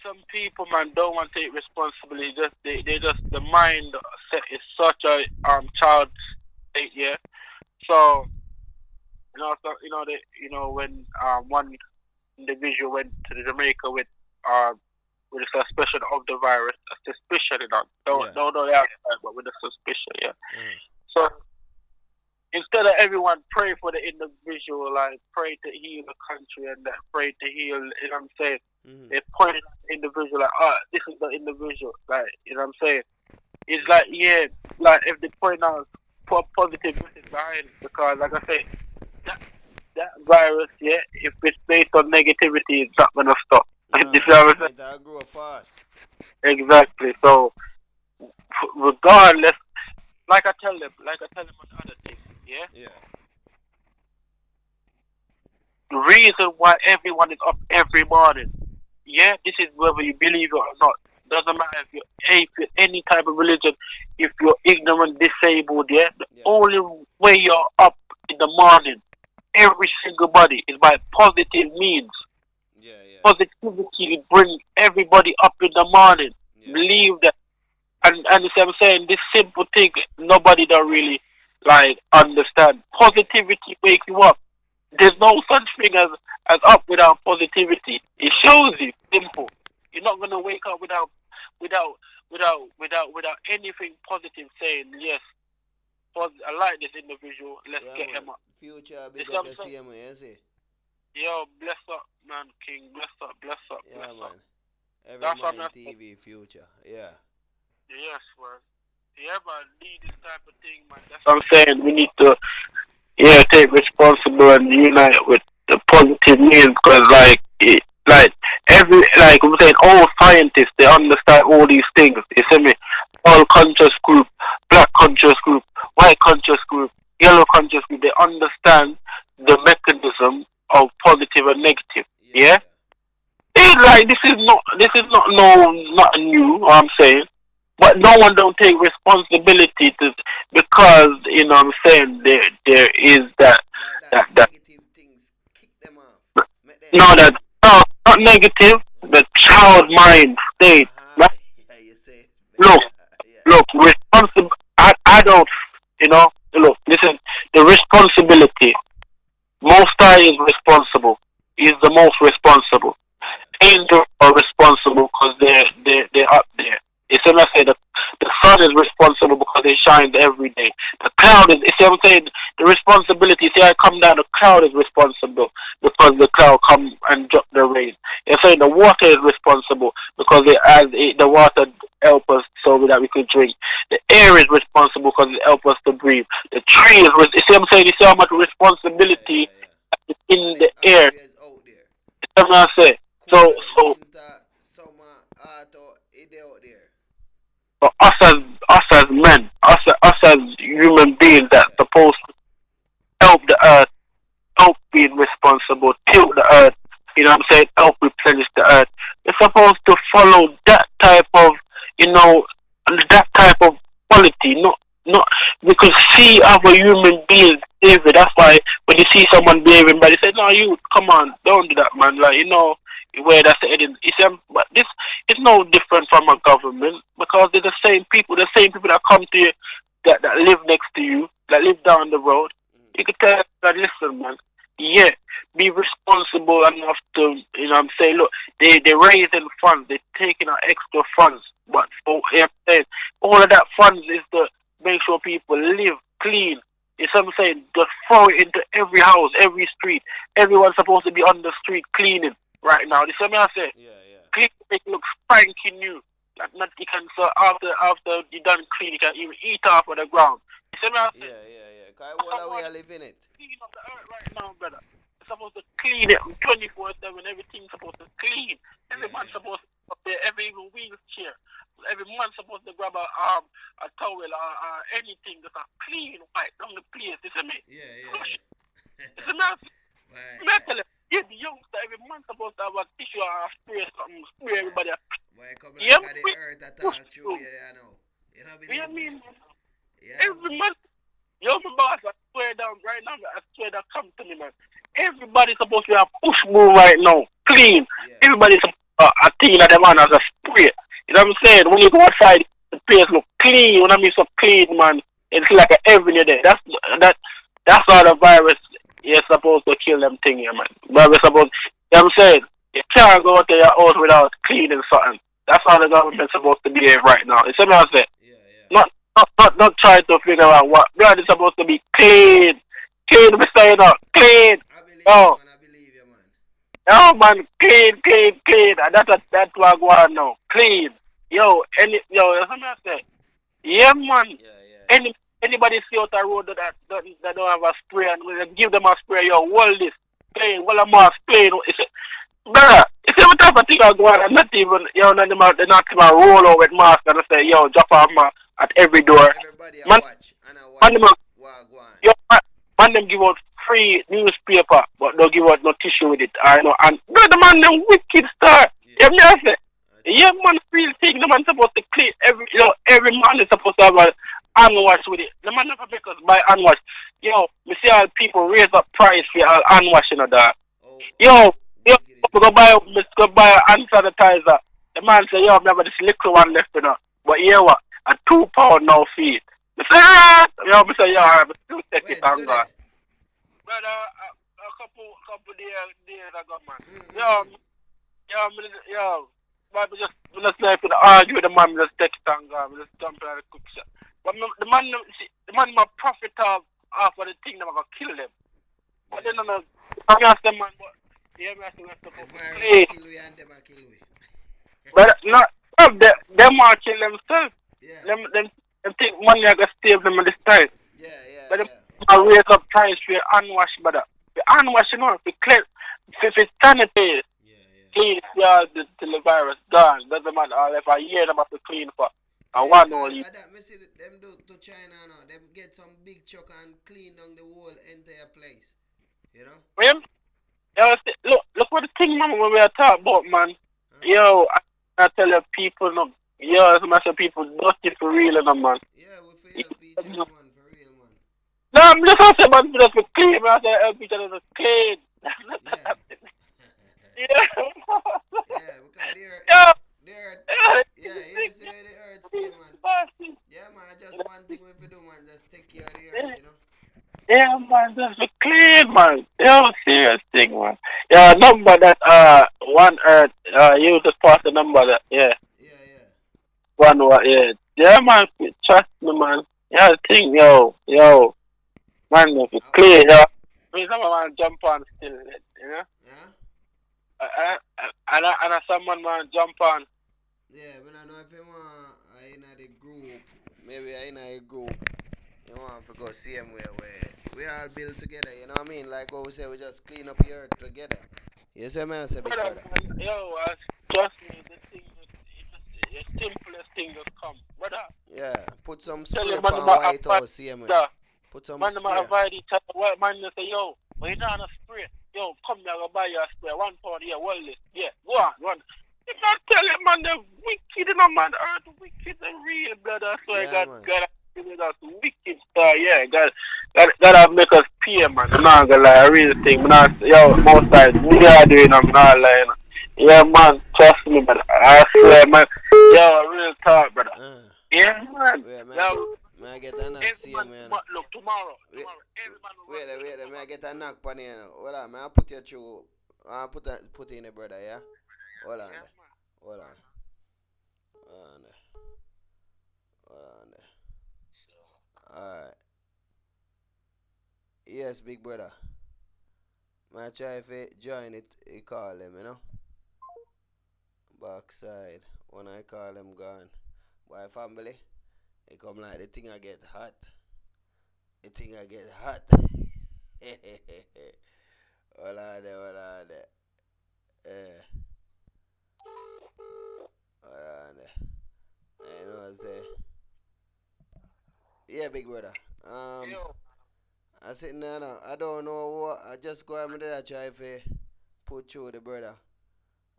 Some people, man, don't want to take responsibility. Just they just the mind set is such a child state. Yeah. So when one individual went to the Jamaica with a suspicion of the virus, a suspicion, Yeah. don't know the outside, but with a suspicion, yeah. Uh-huh. So instead of everyone pray for the individual, like pray to heal the country and that pray to heal, you know what I'm saying? Mm-hmm. They point at the individual like, this is the individual, like, you know what I'm saying? It's like, yeah, like if they point out positive message behind it, because like I say, that that virus, yeah, if it's based on negativity, it's not gonna stop. You see Nah, what I'm saying? it grow fast. Exactly. So regardless, like I tell them on other things, yeah. Yeah. The reason why everyone is up every morning, yeah, this is whether you believe it or not. Doesn't matter if you're atheist, any type of religion, if you're ignorant, disabled, yeah. The Yeah. only way you're up in the morning, every single body, is by positive means. Yeah, yeah, Positivity brings everybody up in the morning. yeah, Believe that, and you see what I'm saying, this simple thing nobody don't really like understand. yeah, Positivity wakes you up. There's no such thing as up without positivity. It yeah, shows you simple. You're not gonna wake up without without anything positive saying yes. I like this individual. Let's yeah, get man. him up. Future You big see up what the I'm saying? same way, you see? Yo, bless up, man, King. Bless up, bless up, bless Yeah, up. man. Every That's what mind I'm saying. TV future. Yeah. Yes, man. Yeah, man. Need this type of thing, man. That's what I'm saying. We need to, yeah, take responsible and unite with the positive means, because like I'm saying, all scientists, they understand all these things. You see me? All conscious group, black conscious group, white conscious group, yellow conscious group. They understand the mechanism of positive and negative. Yeah, Yeah. yeah. It's like this is not no not new. What I'm saying, but no one don't take responsibility to, because you know what I'm saying, there is Like that that negative things, kick them off. Make them no, see. that no, not negative, the child mind state. Uh-huh. Right? Yeah, you say it Look, better. Yeah. look, responsible adults, look, listen, the responsibility, most high is responsible, is the most responsible. Yeah. Angels are responsible because they're up there. It's when I say the sun is responsible because it shines every day. The cloud is, you see what I'm saying? The responsibility, see, I come down, the cloud is responsible because the cloud come and drop the rain. You're saying the water is responsible because the water help us so that we could drink. The air is responsible because it help us to breathe. The tree is, you see what I'm saying? You see how much Yeah, responsibility yeah, yeah. is And in it the air. always out there. You see what I'm saying? So, Cold, so winter, summer, autumn, it out there. for us as men, us as human beings that Yeah. supposed to help the earth, help being responsible, tilt the earth, you know what I'm saying, help replenish the earth. We're supposed to follow that type of, you know, that type of quality, not we could see other human beings behaving. That's why when you see someone behaving bad, you say, no, you come on, don't do that, man. Like, where that's heading. But this is no different from a government, because they're the same people that come to you, that live next to you, that live down the road. Mm. You could tell them that, listen, man, yeah, be responsible enough to, I'm saying, look, they're raising funds, they're taking out extra funds, but for, you know what I'm saying, all of that funds is to make sure people live clean, You see what I'm saying? Just throw it into every house, every street. Everyone's supposed to be on the street cleaning right now. You see what I say? Yeah, yeah. Clean, make it look spanky new. Like not you can so after you done clean, you can even eat off of the ground. You see what I say? Yeah, yeah, yeah. Cause That's all we someone are living it. clean up the earth right now, brother. You're supposed to clean it 24/7. Everything's supposed to clean. Yeah, Every man's yeah. supposed to up there. Every even wheelchair. Every man's supposed to grab a towel or anything that's a clean white down the place. You see me? Yeah, Flush it. yeah. You see me? Why, Mentally, you the youngster. Every man's supposed to have a tissue or a spray something. Spray why, everybody. why come Yeah, like the we earth that push talk through through. you, you know? You don't You know believe what I me? mean? Yeah, Every man, yo, my boss, I swear down right now, I swear that come to me, man. Everybody's supposed to have push move right now, clean. yeah, Everybody's a thing that the man has a spray. You know what I'm saying? When you go outside, the place look clean. When I mean so clean, man, it's like a every day. That that's how the virus is supposed to kill them thing, yeah, man. But we're supposed, you know what I'm saying? You can't go to your house without cleaning something. That's how the government's supposed to behave right now. You see what I'm saying? yeah, yeah. Not trying to figure out what blood is supposed to be clean. Clean, we say it up. Clean. I believe you, Oh, man. I believe you, man. oh man, clean, clean, clean. And that's what I go on now. Clean. That's what I say. Yeah, man. Yeah, yeah, Any anybody see out the road that don't have a spray and we give them a spray, yo, hold this. Clean, well a mask, clean. Brother, it's every type of thing I go on and not even, they're not even roll over with mask and say, yo, drop off mask at every door. everybody I Man, watch and I man, watch them, Wagwan. yo, man, them give out free newspaper, but don't give out no tissue with it. I know. And brother, man, them wicked star. Yeah, You know what I say? I Yeah, true. man, real thing. The man supposed to clean every man is supposed to have a hand wash with it. The man never make us buy hand wash. Yo, we see all people raise up price for all hand wash, that. How Yo, yo, wicked is we it? go buy a hand sanitizer. The man say, yo, I have this little one left, But yeah, what? A £2 now fee. I say, yo, I say, yo, I still take it When and go. today? Brother, a couple days ago, man. Yo, Mm-mm. yo, but we just like to argue with the man, we just take it and go. We just jump in the cook shop. But the man, my profit off of the thing, I'm gonna kill them. Yeah, But then yeah. I'm gonna say, man, but yeah, we're The supposed to virus play. kill we and them a kill we. But not them are kill themselves. Yeah, Them think money I gonna save them in this time. yeah, yeah, But them yeah. I raise up price for unwash, brother. The unwash, for clean, for sanitary. Yeah, yeah. Clean, yeah, till the virus gone. Doesn't matter. All if a year them have to clean for. And Yeah, one cause only. that me see them do to China now. Them get some big chuck and clean down the whole entire place. You know? Him? Yo, look what the thing, man, when we are talking about, man. Huh? Yo, I tell you, people, no. Yo, as much as people dirty for real, no, man. Yeah, we for help each other, No, man. For real, man. I'm just saying, man, just for clean, man. I say, help each other to clean. Yeah. Yeah. Yeah, because Yo, the earth, yeah, yeah, you say the earth stay, man. Yeah, man, just one thing we fi do, man, just take care of the earth, you know? yeah, man, just for clean, man. Yo, serious thing, man. Yeah, number that, one earth, you just pass the number that, yeah. Yeah, yeah. One, yeah. Yeah, man, trust me, man. Yeah, thing, yo. Man, if it's Uh, clear, yeah. Me, some man jump on still, you know? yeah? And someone man jump on. Yeah, but I know if you want in the group, maybe in a group, you want to go same way where we all build together, you know what I mean? Like what we say, we just clean up the earth together. You see me, I say, big Brother, brother? man, yo, trust me, the thing, it's the simplest thing that come. Brother, Yeah, put some tell spray you, man, upon White avoid, House, see me. uh, Put some man, spray. avoid each other. What man, they say, yo, when you don't spray, yo, come here, I'll buy you a spray. £1 here, well, this. Yeah, go on, run. If I tell you, man, they're wicked, you know, man, earth wicked and real, brother. So I Yeah, got, man. that's wicked star, yeah, gotta make us pay, man. I'm not gonna lie, a real thing. Man, yo, most times, me are doing, I'm not lying. Yeah, man, trust me, but I swear, man, yo, real talk, brother. Uh, Yeah, man. wait, Yo, may I get a knock, every see man, me, you know? look, tomorrow, Wait, every man will run wait, to the may I government. get a knock on you, know? Hold on, may I put you through, put in the brother, yeah? Hold on Yeah, there, man. hold on, hold on there, hold on there. Alright. big brother. I try if I join it, he call them, Backside. When I call them gone. Boy family, it come like the thing I get hot. The thing I get hot. Hold on there, hold on there. Eh, hold on there. I know what I say. Yeah, big brother. Yo, I sitting there now. I don't know what. I just go ahead and try to put through the brother,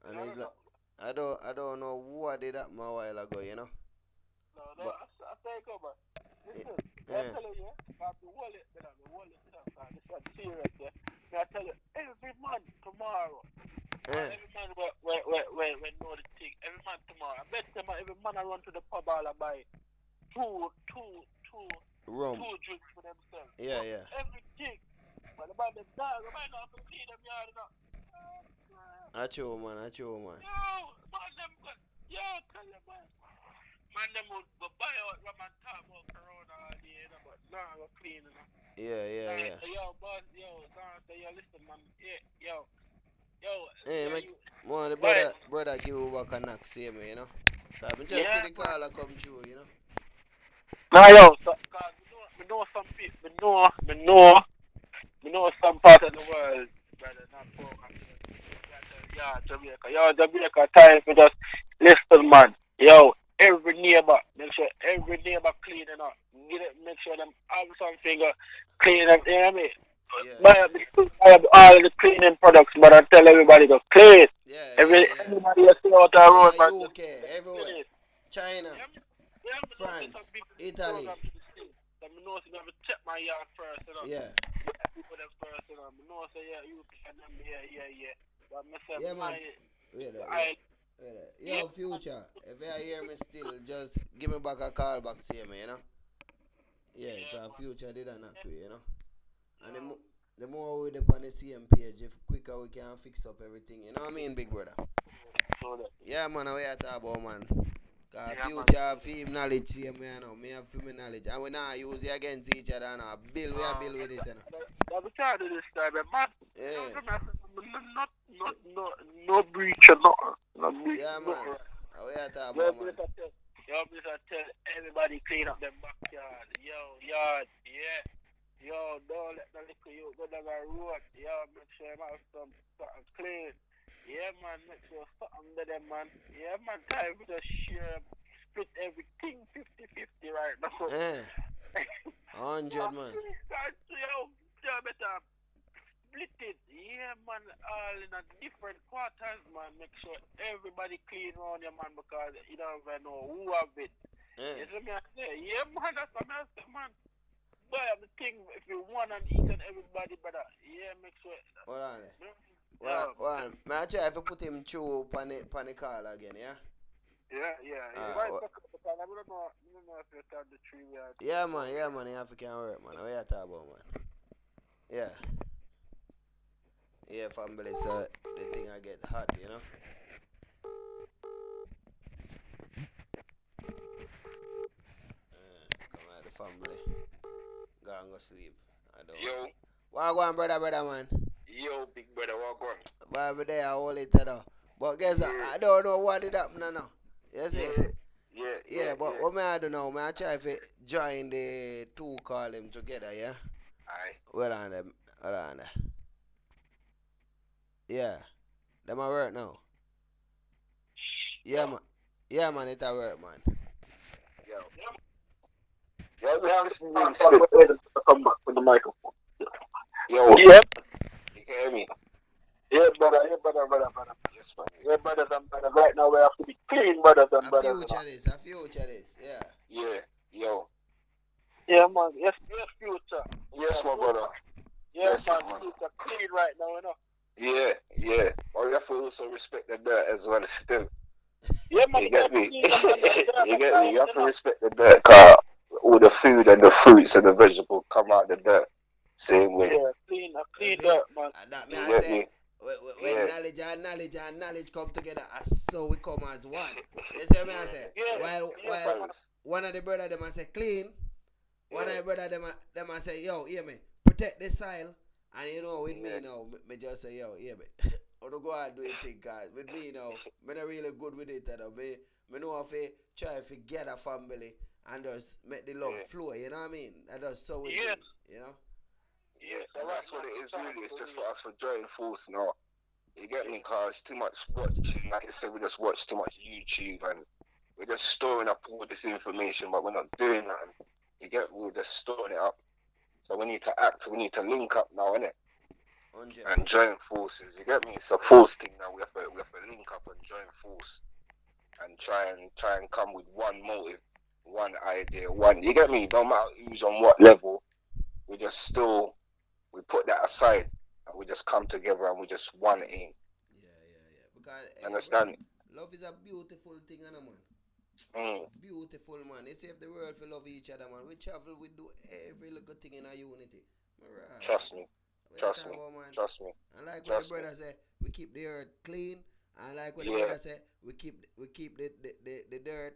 and no, he's no, like, I don't know what did happen a while ago. no, But I say come on. eh, Listen, I eh, tell you, about the wallet, this one serious, yeah. I tell you, every month tomorrow, eh, every man we know the thing. Every man tomorrow, I bet them every man I run to the pub all and buy two, two, two, rum. two drinks for themselves. Yeah, yeah. Everything. But about them dog, I might not have to clean them yard enough. I chill, man. I chill, man. Yo, man, them good. Yo, tell you, man. Man, them would go buy out rum and talk about Corona all day, but nah, go clean, Yeah, yeah, yeah. Yo, boss, yo, nah, so yo, listen, man. Yeah, yo, Hey, yeah, make you, one of the why? brother give you back a knock, see me. Cause I just see Yeah, the man. caller come through. Nah, yo, so, cause me know some people, me know some part of the world, brother, not poor, yeah, Jamaica. Yo, Jamaica, time for just listen, man. Yo, every neighbor, make sure every neighbor cleaning up. Get it, make sure them have something clean up, you know what I mean? Yeah, Buy up all the cleaning products, but I tell everybody to clean. yeah, yeah, yeah. Everybody you see out the In road, a man, just UK, everywhere. clean it. China, Yeah, me know say some France, people Italy. program to the state. So me know say me have to check my yard first, Yeah, People them first, Me know say yeah, you can them, yeah. But me say yeah, man. my, Wait there, I, wait there. yeah, Yo, future. If you hear me still, just give me back a call back, see me. Yeah, yeah, cause man. future did not you. And Yo, the more we depend on the same page, if quicker we can fix up everything. You know what I mean, big brother? so that, Yeah, man, we are talking about, man. Cause yeah, man. future have him knowledge, see me have him knowledge. And we not use it against each other, we are build with it. I've been trying to do this time, man. Yeah. No breach or nothing. No breach, Yeah, man. nothing. We are talking Yo, about, man. Mr. Tell everybody clean up them backyard. Yo, yard, yeah. Yo, don't let the liquor you go down the road. Yo, make sure you have something clean. Yeah, man, make sure something to them, man. Yeah, man, time to just share, split everything 50-50 right now. Eh, 100, man. Yo, better split it. Yeah, man, all in a different quarters, man. Make sure everybody clean around you, man, because you don't even know who have it. You Eh. see me I say? Yeah, man, that's what I say, man. Boy, the thing, if you want and eat and everybody, brother, yeah, make sure. Hold on there. Yeah, May I try if I put him through pan the call again, yeah? yeah. Right, because I don't know if you tell the tree. Yeah, man, the African work, man. What you talking about, man? Yeah. Yeah, family, so the thing I get hot. Come out the family. Go and go sleep. I don't Yo, want. What go on, brother, man? yo, big brother, what going? Why be there, I hold it though. But guess what? Yeah, I don't know what did happen now. You see? yeah, yeah, Yeah, but yeah. what may I do now? May I try to join the two call them together, yeah? Aye. Well on them. Hold on there. Yeah. Them a work now. Yeah, man. Yeah, man, it a work, man. Yo, yo, we have listening to this Come back with the microphone. Yo, Yeah, you can hear me? brother. Yes, man. Yeah, brothers and brothers. Right now, we have to be clean, brothers and A brothers. future this, yeah. Yeah, yo. Yeah, man. Yes, future. Yes, my brother. Yeah, Yes, man. man. Future clean right now, Yeah. But we have to also respect the dirt as well, still. Yeah, man. You get me? Clean them, man. You get me? You have to respect the dirt, cause all the food and the fruits and the vegetables come out the dirt. Same way. Yeah, clean You see? dirt, man. That me You I get say, me? when Yeah. knowledge come together, so we come as one. You see me I say? Yeah. While Thanks. one of the brother them I say clean, one of Yeah. the brother them I say, yo, hear me, protect the soil, And you know, with Yeah, me now, me just say, yo, yeah, but I don't go and do it thing, cause with me now, me not really good with it, and me know if I try to get a family and just make the love yeah, flow, you know what I mean? And that's so with Yeah, me, you know? yeah. And that's what it is really. It's just for us for joining force now. You get me? Cause too much watching. Like I said, we just watch too much YouTube and we're just storing up all this information, but we're not doing nothing. You get me? We're just storing it up. So we need to act. We need to link up now, innit? And 100%. join forces. You get me? It's a force thing now. We have to link up and join force and try and come with one motive, one idea, one. You get me? Don't matter who's on what level. We just still we put that aside and we just come together and we just one aim. Yeah. Because, hey, brother, Understand? love is a beautiful thing, man. Mm, Beautiful, man. You see, if the world will love each other, man, we travel, we do every little thing in a unity. Right. trust me. What you Trust talking me. about, man? Trust me. And like what the Trust me. brother say, we keep the earth clean. And like what the Yeah. brother say, we keep the dirt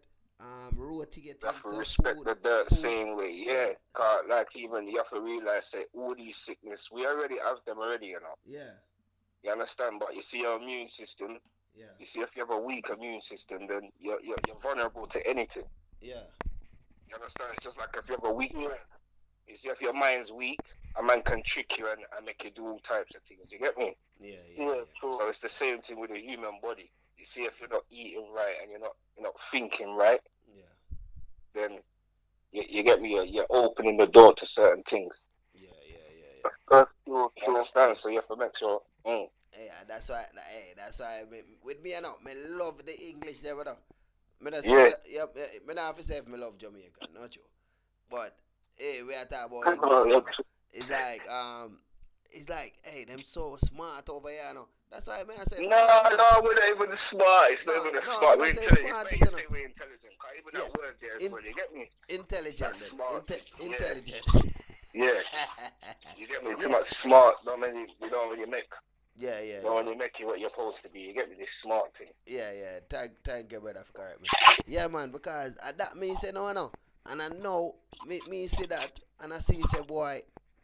rotating, You have to so respect the dirt food. same way. Yeah. Yeah. So Like even you have to realize that all these sickness, we already have them already, you know. yeah, You understand? But you see your immune system, yeah, you see if you have a weak immune system, then you're vulnerable to anything. yeah, You understand? It's just like if you have a weak mind. You see if your mind's weak, a man can trick you and make you do all types of things. You get me? yeah. true. So it's the same thing with the human body. You see if you're not eating right and you're not thinking right, Yeah, then you get me? You're opening the door to certain things. yeah. That's true, You true. understand? Hey, So you have to make sure. yeah, that's why with me, you know, me love the English there, brother. Yeah, Me not have to say if me love Jamaica, not you. But hey, we are talking about English, you Yeah, know. It's like hey, them so smart over here, you know. That's why I said, no, no, man. no, we're not even smart. It's not No, even a no, me smart. We're not say intelligent. It's smartest, better you you know. say we're intelligent. Cause even Yeah, that word there as in, well. You get me? That intelligent, smart thing. Yeah, intelligent. yeah. You get me? Too Yeah, much smart. You don't really make. yeah. You don't really make you what you're supposed to be. You get me? This smart thing. Yeah. Thank you, brother, for correct me. Yeah, man, because that me say no, and I know me see that, and I see say boy,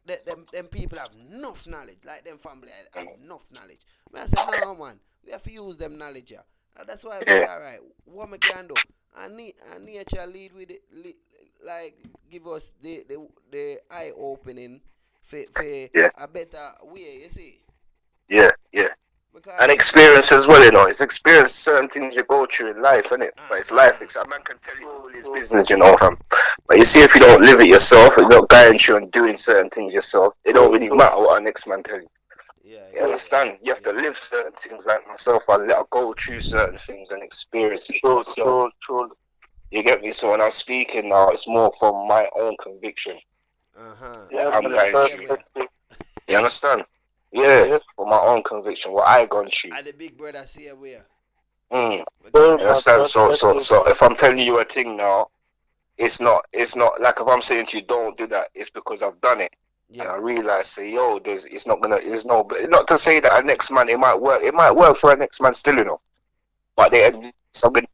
them people have enough knowledge, like them family have enough knowledge. Me I say no, man, we have to use them knowledge here. And that's why I say Yeah, alright, what me can do? And nature lead with it, like give us the eye opening for yeah, a better way. You see, yeah. And because experience as well, It's experience certain things you go through in life, innit? But it's life. A man can tell you all his business, fam. But you see, if you don't live it yourself, you're not going through and doing certain things yourself, it don't really matter what our next man tell you. You understand? You have to live certain things like myself. I let her go through certain things and experience it yourself. True. You get me? So when I'm speaking now, it's more from my own conviction. Yeah, What I'm Me I going see through. where. You understand? Yeah, Yes, for my own conviction, what I gone through. And the big brother see where. Mm. very You Because much. understand? That's So if I'm telling you a thing now, it's not like if I'm saying to you don't do that, it's because I've done it. And yeah, I realize, say, yo, there's no, but not to say that a next man, it might work for a next man still, but the something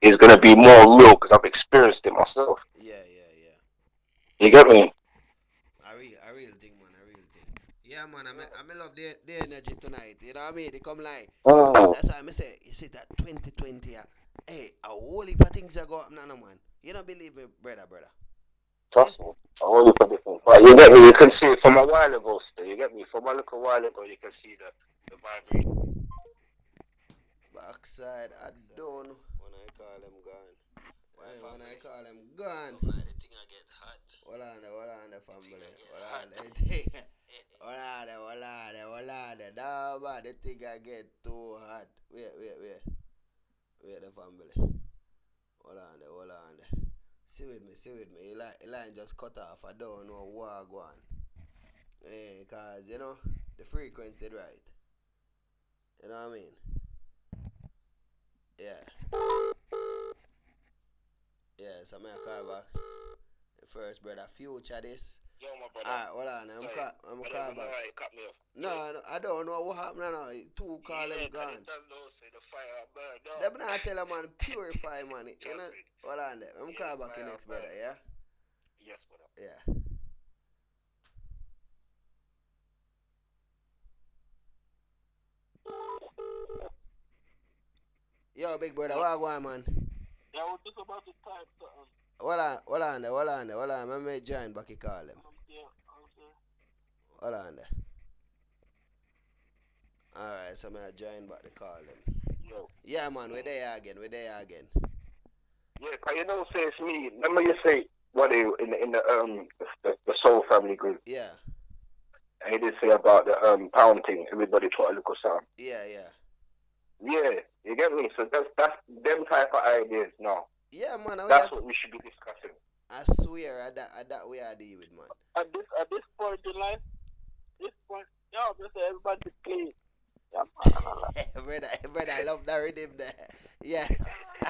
is gonna be more real because I've experienced it myself. yeah. You get me? A real thing, man, a real thing. Yeah, man, I love the energy tonight. You know what I mean? They come like, Mm. that's why I say, you see that 2020, hey, a whole heap of things are going on, no, man. You don't believe me, brother. Eh? Trust me. I want you for different. But you Oh, get me, you can see it from a while ago still. You get me? From a little while ago you can see the vibration. backside, I don't know when I call them gone. Hey, when I call them gone. Hold on, the family. Hold on, the dog, the thing I get too hot. Wait, the family. Hold on there. See with me. Line just cut off. I don't know what go on. Cause the frequency right. You know what I mean? Yeah. Yeah, so I call back. The first brother future this. Yo, my brother. Alright, hold on. I'm call back. Cut me off. No, I don't know what happened now. Two call them gone. The fire burn. No. Them not tell a man purify man. You know? Trust me. Hold on there. I'm call back the next brother, yeah? Yes, brother. Yeah. Yo, big brother, Yeah, what going, man? yeah, I was just about to type something. Hold on. Let me join back, you call him. I'm there. Hold on there. Alright, so I join back the call him. Yo. Yeah, man, we're there again. Yeah, 'cause you know, say it's me. Remember you say what they in the Soul Family group, Yeah, and you did say about the pound thing. Everybody try to look or something. yeah, yeah. Yeah, you get me. So that's them type of ideas now. Yeah, man, That's what we should be discussing. I swear, at that we are deal with, man. At this point in life, yeah, just everybody clean. Yeah, brother, I love that rhythm there. Yeah,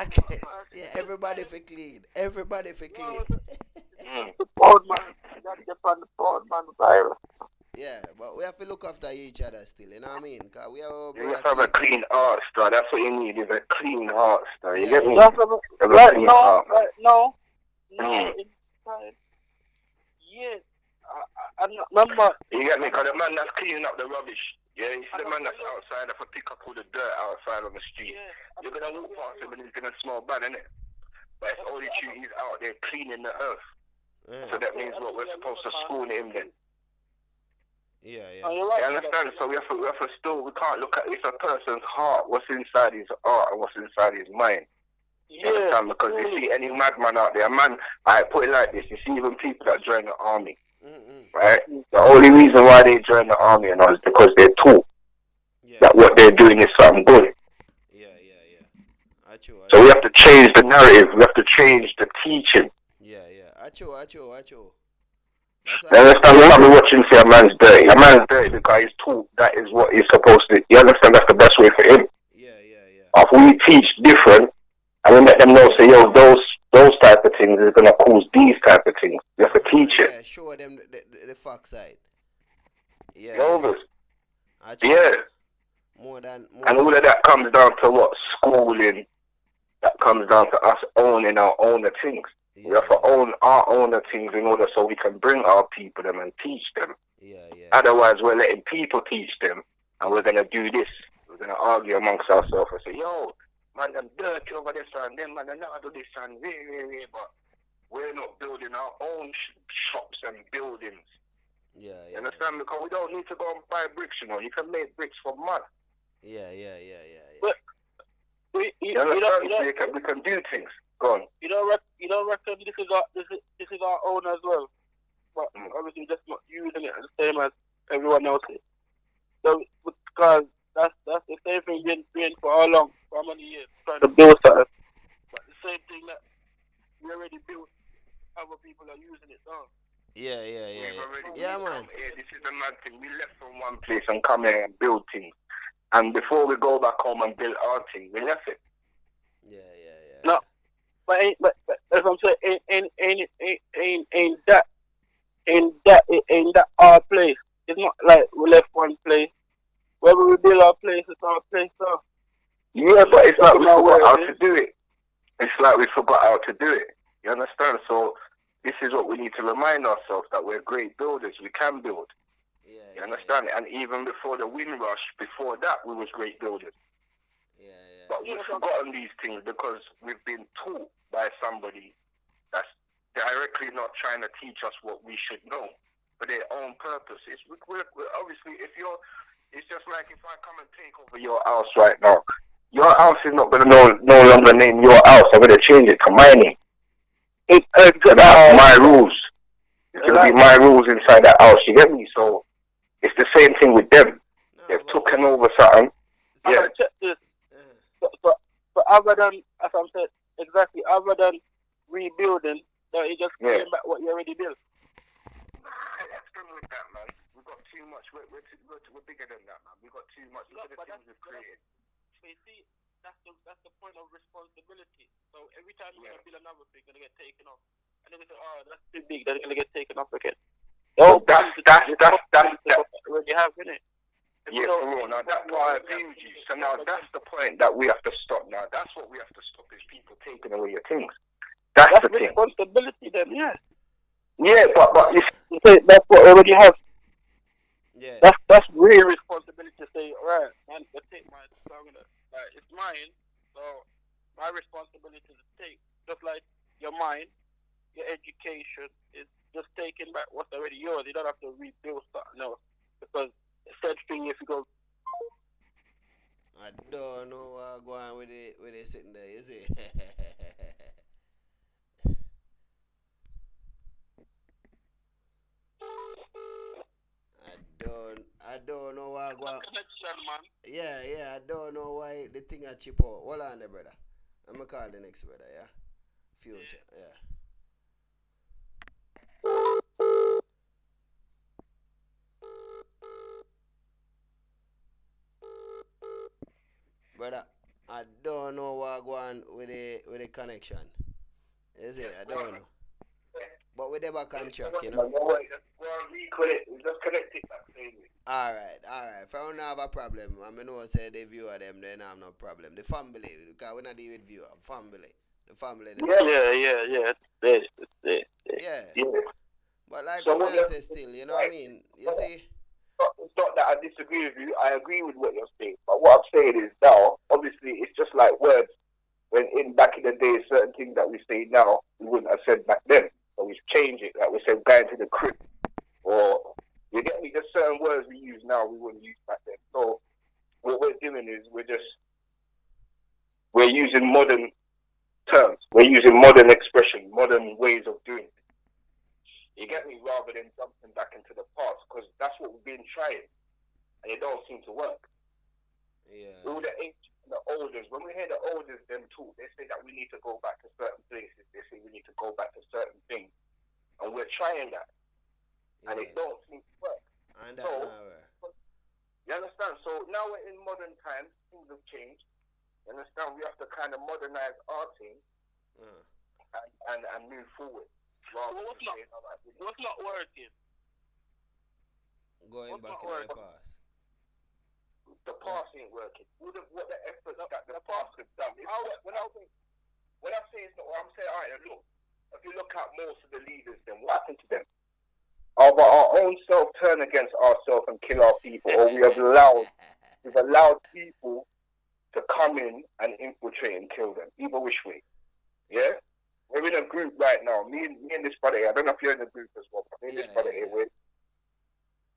okay. Yeah, everybody for clean. Everybody for clean. The pound man, you gotta get on the pound man virus. Yeah, but we have to look after each other still, you know what I mean? Cause we are our You brother have to have a keeper. clean heart, star. That's what you need. Is a clean heart, star. You Yeah, get me? That's Have a right clean now, heart. no, Mm. inside. Yes, I remember. You get me? Because the man that's cleaning up the rubbish, yeah, you see the man that's outside, if I pick up all the dirt outside on the street, Yeah, you're going to walk past him and he's going to smell bad, innit? But it's only true he's out there cleaning the earth. yeah, So that means what we're supposed to school him then. yeah, Oh, yeah. you're right. You understand? So we have to still, we can't look at it's a person's heart, what's inside his heart and what's inside his mind. You Yeah, understand? Because you see any madman out there, man, I put it like this, you see even people that join the army, right? The only reason why they join the army and all is because they're taught Yeah, that what they're doing is something good. yeah. I chew. So we have to change the narrative, we have to change the teaching. Yeah. I chew. That's You why. understand? We might be watching say a man's dirty. A man's dirty because he's taught that is what he's supposed to. You understand? That's the best way for him. Yeah. If we teach different and we let them know, say, yo, those type of things is gonna cause these type of things. You have to teach it. Yeah, show them the fact side. Yeah, Yo, I chew. yeah. More than. And all of that comes down to what? Schooling. That comes down to us owning our own things. We have to own our own things in order so we can bring our people them and teach them. Yeah. Otherwise, we're letting people teach them, and we're gonna do this. We're gonna argue amongst ourselves and say, "Yo, man, I'm dirty over this and them, man, I'm not do this and but we're not building our own shops and buildings. Yeah. You understand? Because we don't need to go and buy bricks. You know, you can make bricks from mud. Yeah. You understand? We can do things. Go on. You don't reckon this is our own as well, but obviously just not using it the same as everyone else is. So because that's the same thing been doing for how long, for how many years, trying to build something. But the same thing that we already built, other people are using it now. Yeah. Yeah, Man. This is a mad thing. We left from one place and come here and build things. And before we go back home and build our thing, we left it. Yeah. No, but as I'm saying, ain't that our place. It's not like we left one place. Wherever we build our place, it's our place. So. Yeah, but it's like we forgot how to do it. It's like we forgot how to do it. You understand? So this is what we need to remind ourselves, that we're great builders. We can build. You understand? And even before the wind rush, before that, we was great builders. But we've forgotten these things because we've been taught by somebody that's directly not trying to teach us what we should know for their own purposes. We're obviously, it's just like if I come and take over your house right now, your house is not going to no longer name your house. I'm going to change it to my name. It's my rules. It's going to be my rules inside that house. You get me? So it's the same thing with them. They've taken over something. Yeah. Check this. So other than, as I'm saying, exactly, other than rebuilding, that you just came back what you already built. Let's go with that, man. We've got too much. We're bigger than that, man. We've got too much. Look at the things we've created. So you see, that's the point of responsibility. So every time you're gonna build another thing, gonna get taken off, and then they say, "Oh, that's too big. That's gonna get taken off again." Oh, that's what you have, isn't it? Yeah, for real. Now that's why I agree with you. So now that's the point that we have to stop. Now that's what we have to stop, is people taking away your things. That's the thing. Responsibility, then, yeah. Yeah, but you say that's what we already have. Yeah. That's real responsibility to say, right, man, I take mine. So I'm gonna, like, it's mine, So my responsibility is to take, just like your mind, your education is just taking back what's already yours. You don't have to rebuild something else because the said thing if you go. I don't know what going with it sitting there, you see. I don't know what going. Connection, man. Yeah, I don't know why the thing a chip out. Hold on there, brother. I'm gonna call the next brother, yeah? Future, yeah. Brother, I don't know what going with the connection. You see, I don't know. But we never can track, you know. No way, just go and reconnect. We just connect it back same way. Alright. If I don't have a problem, I mean, know say the viewer them, then I have no problem. The family, because we not deal with viewer, family. The family, them. Yeah. Yeah. Yeah. But like So what what man say still, you know what I mean? You see? it's not that I disagree with you. I agree with what you're saying. But what I'm saying is now, obviously, it's just like words. When in back in the day, certain things that we say now, we wouldn't have said back then. So we've changed it. Like we said, going to the crib, or you get me. Just certain words we use now, we wouldn't use back then. So what we're doing is we're using modern terms. We're using modern expression, modern ways of doing it. You get me? Rather than jumping back into the past, because that's what we've been trying, and it don't seem to work. Yeah. All the ancient, the elders, when we hear the elders them talk, they say that we need to go back to certain places. They say we need to go back to certain things, and we're trying that, and it don't seem to work. And that So, now, you understand? So now we're in modern times. Things have changed. You understand? We have to kind of modernize our thing and move forward. Well, what's not working? going What's back not in the working? past. The past ain't working. What the effort that the past have done. When I say it's not, I'm saying, all right, look. If you look at most of the leaders, then what happened to them? Either our own self turn against ourselves and kill our people, or we've allowed people to come in and infiltrate and kill them. Either which way. Yeah? We're in a group right now. Me and this brother here. I don't know if you're in the group as well, but me and this brother here.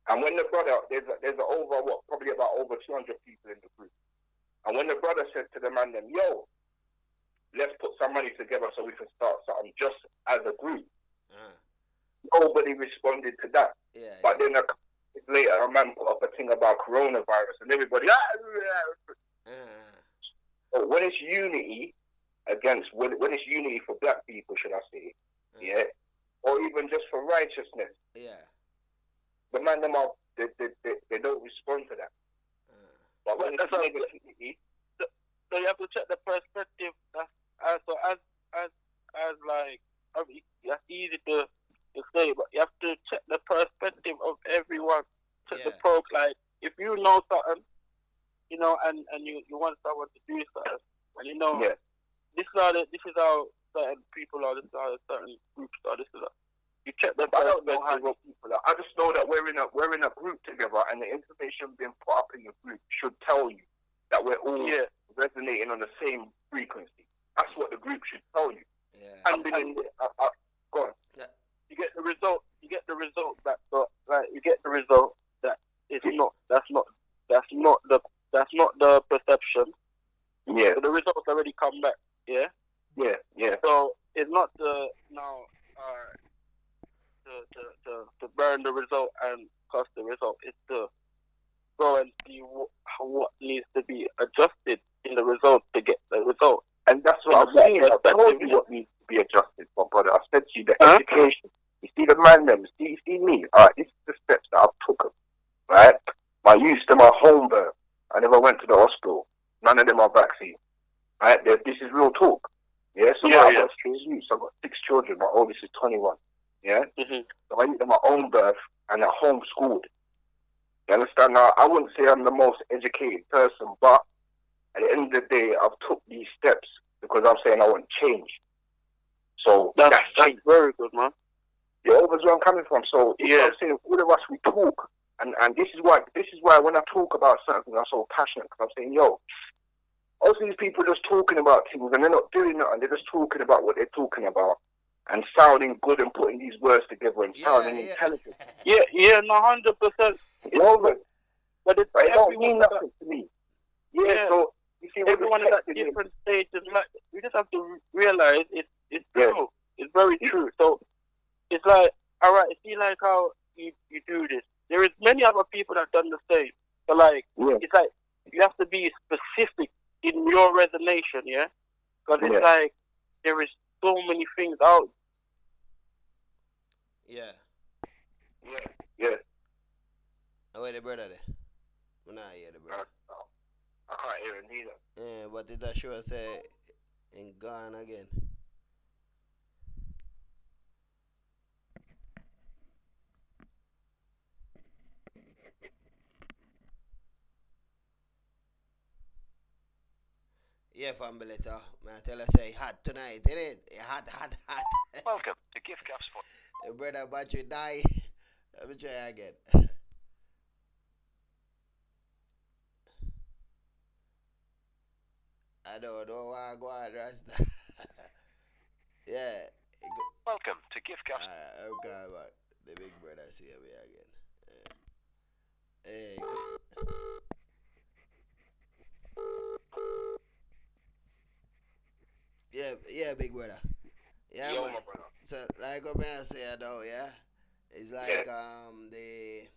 And when the brother, there's probably about over 200 people in the group. And when the brother said to the man, then, yo, let's put some money together so we can start something just as a group. Nobody responded to that. But then a couple days later, a man put up a thing about coronavirus, and everybody, So when it's unity when it's unity for black people, should I say, yeah, or even just for righteousness, the man them up, they don't respond to that. But when it's negativity, so you have to check the perspective. So as like, that's easy to say, but you have to check the perspective of everyone. Check the approach. Like, if you know something, you know, and you want someone to do something, and you know, this is how certain people are, this is how certain groups are, this is how. You check the I don't know how what people are. I just know that we're in a group together, and the information being put up in the group should tell you that we're all resonating on the same frequency. That's what the group should tell you. And go on. You get the result. You get the result that you get the result that it's not. That's not the perception. Yeah. So the results already come back. Yeah. Yeah. So it's not the now. To burn the result and cost the result. It's to go and see what needs to be adjusted in the result to get the result. And that's what I'm saying. I told you what needs to be adjusted, my brother. I said to you the education. You see the man them. You see me. All right, this is the steps that I've taken. Right. My youth to my home birth. I never went to the hospital. None of them are vaccine. Right. This is real talk. Yeah. So I've got 3 youths. I've got 6 children. My oldest is 21. Yeah? So I did my own birth and I homeschooled. You understand? Now, I wouldn't say I'm the most educated person, but at the end of the day, I've took these steps because I'm saying I want change. So that's very good, man. Yeah, that's where I'm coming from. So I'm saying all of us, we talk, and this is why when I talk about something, I'm so passionate because I'm saying, yo, Obviously, these people just talking about things and they're not doing nothing. They're just talking about what they're talking about and sounding good and putting these words together and sounding intelligent. Yeah, no, 100%. You know, But it's it don't mean everyone at nothing to me. Yeah, so you see, everyone is at different stages. Like, we just have to realize it's true. It's very true. So it's like, all right, see, like how you do this. There is many other people that done the same. So like, it's like you have to be specific in your resignation, yeah. Because it's like there is so many things out. Yeah. Yeah. Where the brother there? Well, nah, yeah, the brother. I can't hear it neither. Yeah, but it a sure say in gone again. Yeah, family, so I tell her say hot tonight, innit? Hot. Welcome to Gift Gaps for The brother battery die. Let me try again. I don't know why I go on, Rasta. Yeah. Welcome to Gift Gaps. Okay, but the big brother see me again. Hey, yeah, big brother. Yeah, man. So like what I say now, yeah. It's like the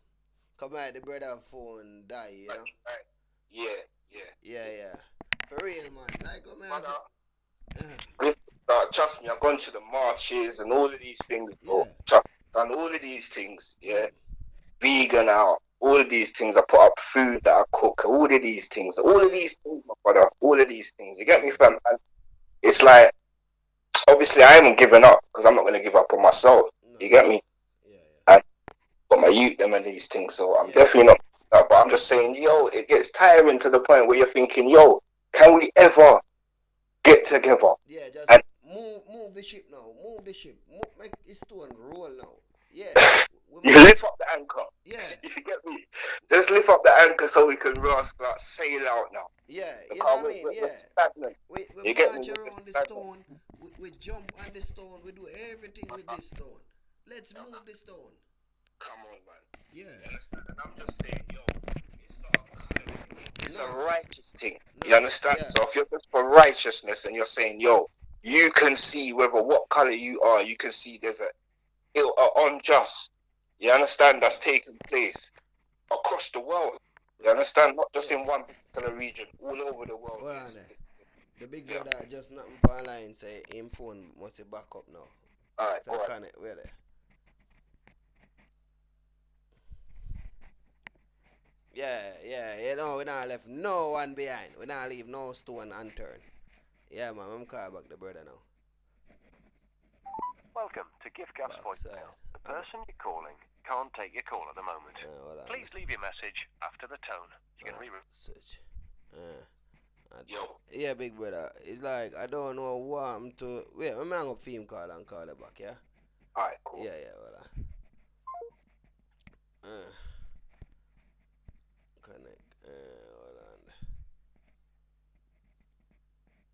come out the brother phone die, you know. Yeah. For real, man. Like what I say. Trust me, I've gone to the marches and all of these things, bro. Done all of these things, yeah. Vegan out, all of these things. I put up food that I cook, all of these things, my brother, all of these things. You get me, fam? And it's like, obviously, I haven't given up because I'm not going to give up on myself. No. You get me? Yeah. And got my youth, them and these things, so I'm definitely not. But I'm just saying, yo, it gets tiring to the point where you're thinking, yo, can we ever get together? Yeah, just move the ship now. Move the ship. Make it stone roll now. Yeah. You lift up the anchor. Yeah. You get me? Just lift up the anchor so we can start sail out now. Yeah, you know what I mean? We're stagnant. We march around the stone. We jump on the stone. We do everything with this stone. Let's move the stone. Come on, man. Yeah. And I'm just saying, yo, it's not a color thing. It's a righteous thing. You understand? So if you're just for righteousness and you're saying, yo, you can see whether what color you are, you can see there's a unjust. You understand? That's taking place across the world. You understand? Not just in one particular region, all over the world. Well, the big brother just nothing per line say him phone must be back up now. Alright, so alright. Connect, where there? Yeah, you know, we not left no one behind. We not leave no stone unturned. Yeah, man, I'm call back the brother now. Welcome to Gift Gaps voicemail. The person you're calling can't take your call at the moment. Please leave your message after the tone. You can switch. Yeah, big brother. It's like I don't know what I'm to. Wait, I'm hang up film call and call it back. Yeah. Alright, cool. Yeah, voilà. Connect. Hold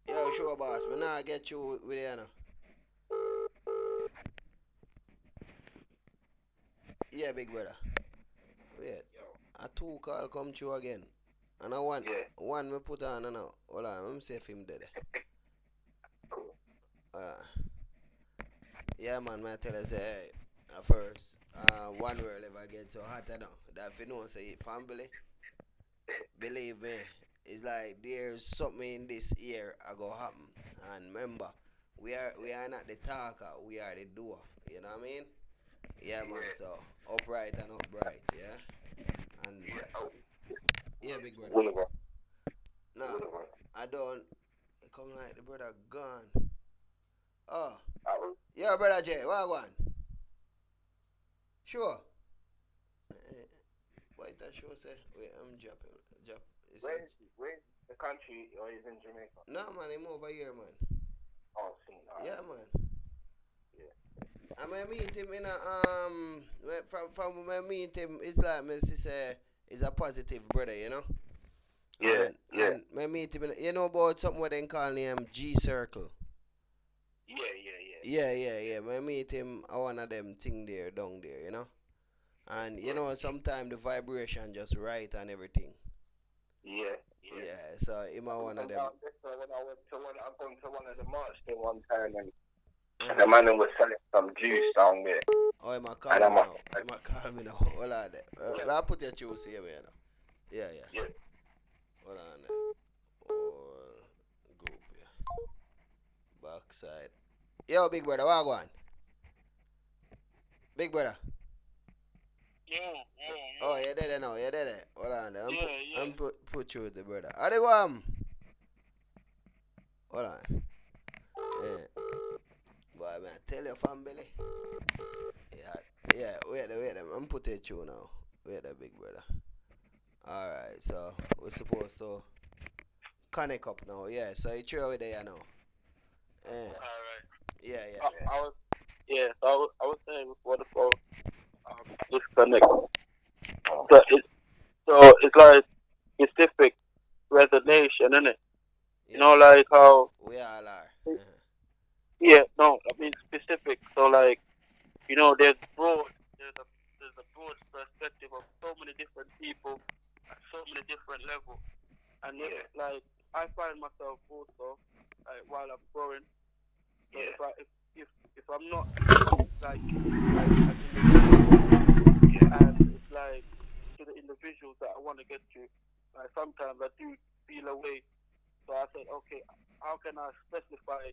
on. Yo, sure, boss. But now I get you with you now. Yeah, big brother. Wait. A 2 call come through again. And I one me put on now. Hold on, let me see if him dead. Yeah, man, I tell you say first, one world ever get so hot now. That if you know say family, believe me, it's like there's something in this year a go happen. And remember, we are not the talker, we are the doer. You know what I mean? Yeah, man, so upright and upright, yeah? And yeah, big brother. No, I don't come like the brother gone. Oh. Yeah, brother Jay, what one? Sure. What that show say? Wait, I'm dropping. Where's the country or is in Jamaica? No, man, I'm over here, man. Oh, see, yeah, man. Yeah. And I meet him in a from when I meet him, it's like me say he's a positive brother, you know. Yeah, yeah. And me meet him. You know about something what they call him G Circle. Yeah, Yeah. Me meet him at one of them thing there down there, you know. And you know sometimes the vibration just right and everything. yeah. Yeah, so him a one of them. When I've gone to one of the march thing one time, and the Uh-huh. man was selling some juice down there. Oh, him a And call me I'm now. Him a call me now. Hold on there. I'll put your juice here, man. Yeah. yeah. Hold on there. Oh, group here. Backside. Yo, big brother, what going? Big brother. Yeah. Oh, you're there now. You're there. Hold on there. Yeah. I'm put you with the brother. How they go? Hold on. Yeah. Boy, man, tell your family. Yeah. Wait. I'm put it you now. Wait, the big brother. Alright, so we're supposed to connect up now. Yeah, so you throw it there now. Yeah. Alright. Yeah. I was saying before the phone disconnect. So it's like specific resonation, isn't it? You know, like how We all are. yeah, no, I mean specific. So like, you know, there's a broad perspective of so many different people at so many different levels. And it's like I find myself also like while I'm growing. So if I'm not like an individual, and it's like to the individuals that I want to get to, like sometimes I do feel away. So I said, okay, how can I specify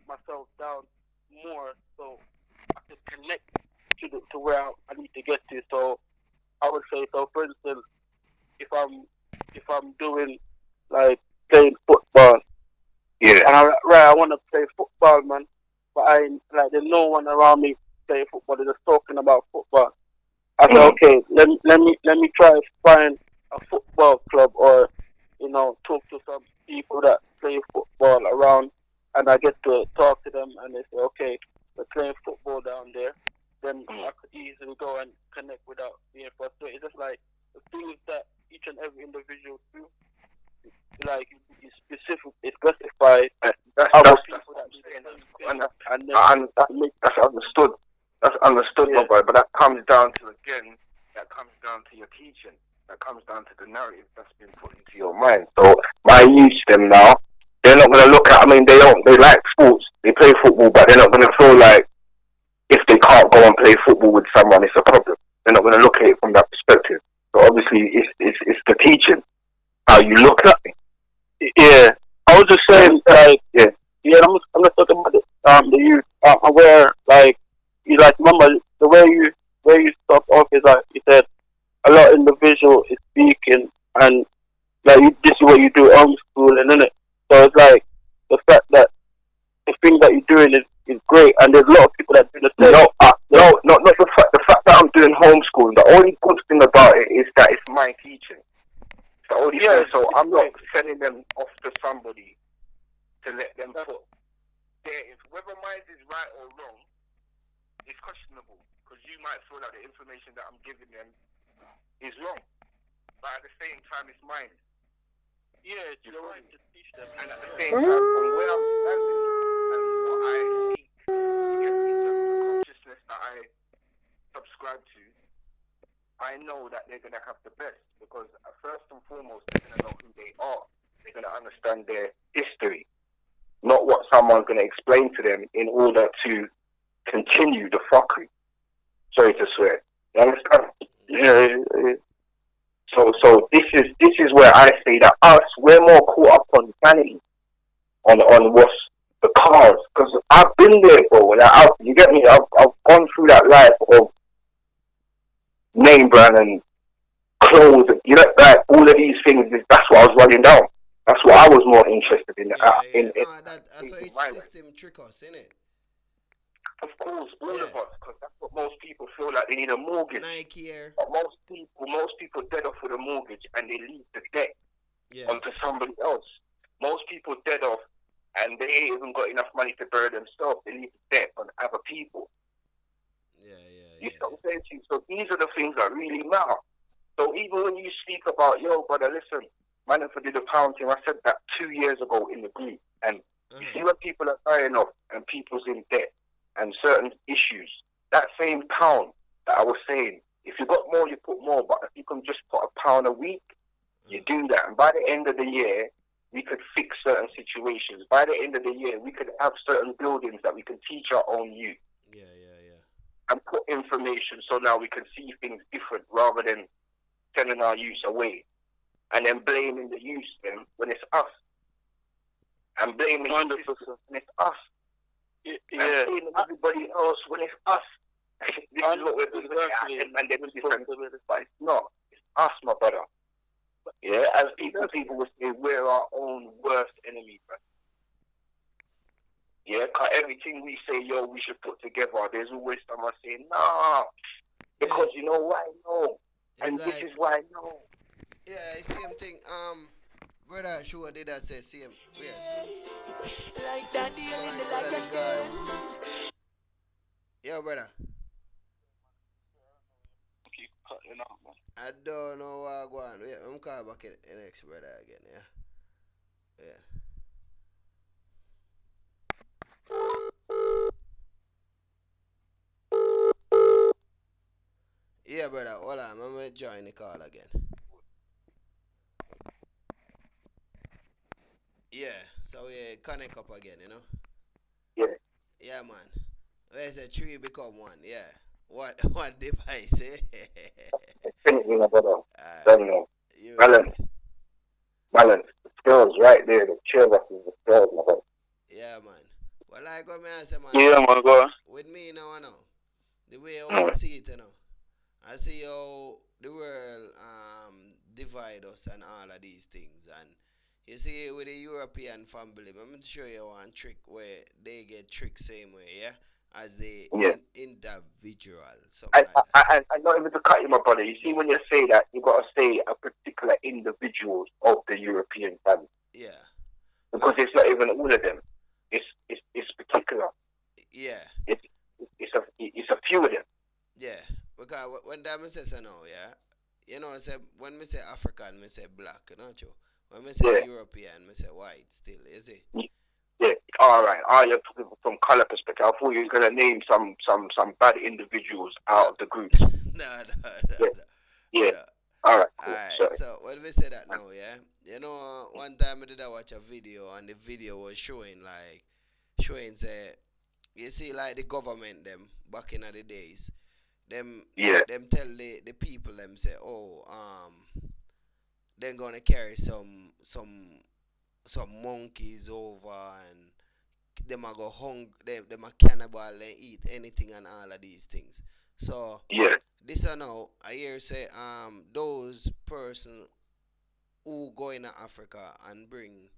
myself down more so I can connect to where I need to get to. So I would say, so for instance, if I'm doing like playing football, and I want to play football, man, but I like there's no one around me playing football. They're just talking about football. I said, okay, let me try to find a football club or talk to some people that play football around, and I get to talk to them, and they say, okay, we're playing football down there. Then I could easily go and connect without being frustrated. It's just like the things that each and every individual do, like you specify other people that do the same thing, and then that makes That's understood. That's understood, my boy. But that comes down to your teaching. That comes down to the narrative that's been put into your mind. So my youth them now, they're not gonna look at. I mean, they like sports. They play football, but they're not gonna feel like if they can't go and play football with someone, it's a problem. They're not gonna look at it from that perspective. So obviously, it's the teaching, how you look at it. Yeah, I was just saying, like, I'm just talking about the youth. Where, like, you like, remember the way you start off is like you said, a lot of individual is speaking, and like this is what you do homeschooling, isn't it? So it's like the fact that the thing that you're doing is great, and there's a lot of people that do the same. No, not the fact. The fact that I'm doing homeschooling. The only good thing about it is that it's my teaching. The only thing. So I'm not sending them off to somebody to let them put their whether mine is right or wrong. It's questionable because you might feel like the information that I'm giving them is wrong, but at the same time, it's mine. Yeah, you're right to teach them, and at the same time, from where I'm standing and what I seek to get into the consciousness that I subscribe to, I know that they're going to have the best because first and foremost, they're going to know who they are. They're going to understand their history, not what someone's going to explain to them in order to continue the fuckery. Sorry to swear. You understand? Yeah. So this is where I say that we're more caught up on vanity, on what's the cars, because I've been there, bro. You get me? I've gone through that life of name brand and clothes. You know, like all of these things. That's what I was running down. That's what I was more interested in. So each system trick us, innit? Of course, all of us, because that's what most people feel like they need a mortgage. Nike Air. But most people dead off with a mortgage and they leave the debt onto somebody else. Most people dead off and they ain't even got enough money to bury themselves. They leave the debt on other people. You know what I'm saying to you? So these are the things that really matter. So even when you speak about, yo, brother, listen, Man, if I did a pound thing, I said that 2 years ago in the group. And you see when people are dying off and people's in debt and certain issues, that same pound that I was saying, if you got more, you put more. But if you can just put £1 a week, you do that. And by the end of the year, we could fix certain situations. By the end of the year, we could have certain buildings that we can teach our own youth. Yeah. And put information so now we can see things different rather than sending our youth away. And then blaming the youth then when it's us. And blaming the system when it's us. Yeah. And blaming everybody else when it's us. This is what we're doing. And then it's different. But it's not. It's us, my brother. Yeah, as people will say, we're our own worst enemy, bro. Yeah, because everything we say, yo, we should put together, there's always someone saying, nah. Because you know why? No. And this is why no. Yeah, same thing. Brother, sure did I say same? Like that, Yo, brother. Keep cutting out, man. I don't know what go on. Wait, I'm calling back in next brother again, yeah. Yeah, brother, hold on, I'm gonna join the call again. Yeah, so we connect up again, you know? Yeah. Yeah, man. Where's a tree become one? Yeah. What device, eh? Definitely, my brother. Balance. Balance. The skills right there. The chairs up is the skills, my brother. Yeah, man. Well, I got me answer, man. Yeah, man, go on. With me now, the way I see it, I see how the world divide us and all of these things. And you see, with the European family, I'm going to show you one trick where they get tricked same way, yeah? As the individual. I not even to cut you, my brother. You see, when you say that, you got to say a particular individuals of the European family. Yeah. Because it's not even all of them. It's particular. Yeah. It's a few of them. Yeah. Because when that say so now, yeah, you know, say when me say African, me say black, don't you? When me say European, me say white still, is it? Yeah, all right. You're talking from color perspective. I thought you were gonna name some bad individuals out of the group. No. Yeah. All right. Cool. Alright. So when we say that now, yeah, you know, one time I did watch a video and the video was showing say, you see, like the government them back in the days, them tell the people them say, they're gonna carry some monkeys over and them a go them a cannibal and eat anything and all of these things. So this now I hear say those person who go in Africa and bring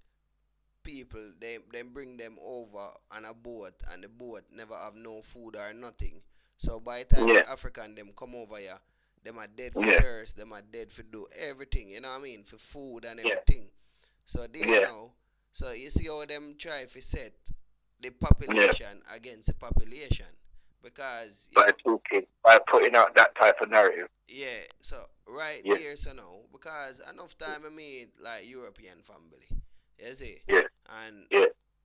people, they bring them over on a boat and the boat never have no food or nothing. So by the time the African them come over here, them are dead for thirst, them are dead for do everything, you know what I mean, for food and everything. So they know. So you see how them try to set the population against the population. Because by putting out that type of narrative. Yeah, so there so now, because enough time I meet like European family. You see? Yeah.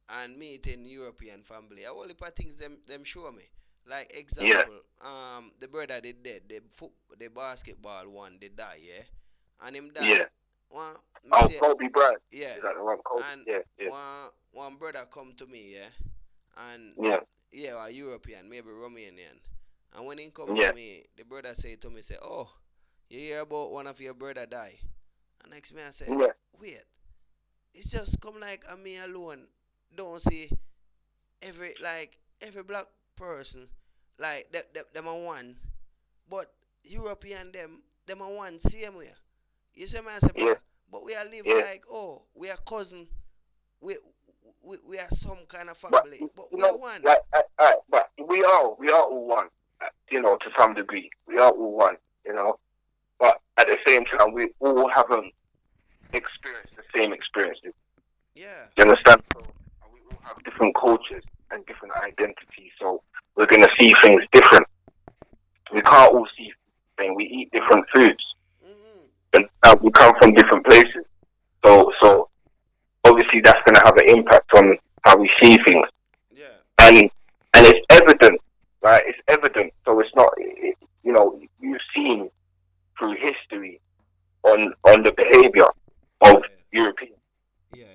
And meeting European family. All the things them show me. Like example, the brother they dead, the basketball one, they die, yeah? And him die. Yeah. Kobe Bryant. Yeah. Is that the one? Kobe? And one brother come to me, yeah? And a European, maybe Romanian. And when he come to me, the brother say to me, oh, you hear about one of your brother die? And next me I say, wait, it's just come like a me alone. Don't see every black person, like them a one. But European them a one same way. You see me I say, brother, but we are live like, we are cousin. We are some kind of family, but we are one. But we are all one, you know, to some degree. We are all one, you know. But at the same time, we all haven't experienced the same experiences. Yeah. You understand? So we all have different cultures and different identities, so we're going to see things different. We can't all see things. We eat different foods. Mm-hmm. And we come from different places. So obviously that's going to have an impact on how we see things. Yeah. And it's evident, right? It's evident. So it's not, you've seen through history on the behavior of Europeans. Yeah.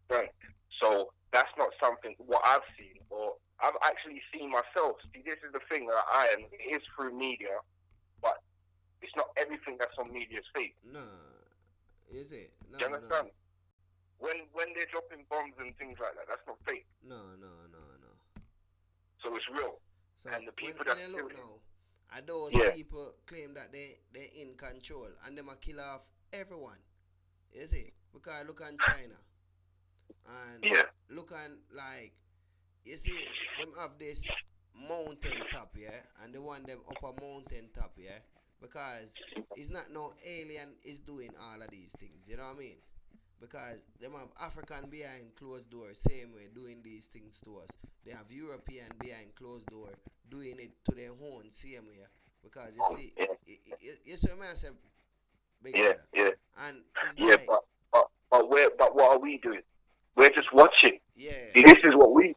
Right. So that's not something what I've seen, or I've actually seen myself. See, this is the thing that it is through media, but it's not everything that's on media's fake. No. Is it? No. Do you understand? No. When they're dropping bombs and things like that, that's not fake. No. So it's real. So and the people when that you look now, and those people claim that they're in control and them a kill off everyone. You see? Because look on China. And look on, like, you see, them have this mountain top, and they want them up a mountain top, because it's not no alien is doing all of these things, you know what I mean? Because them have African behind closed doors, same way, doing these things to us. They have European behind closed door, doing it to their own, same way. Because you see, you see what I say, big brother? Yeah. And it's like, but what are we doing? We're just watching. Yeah. See, this is what we're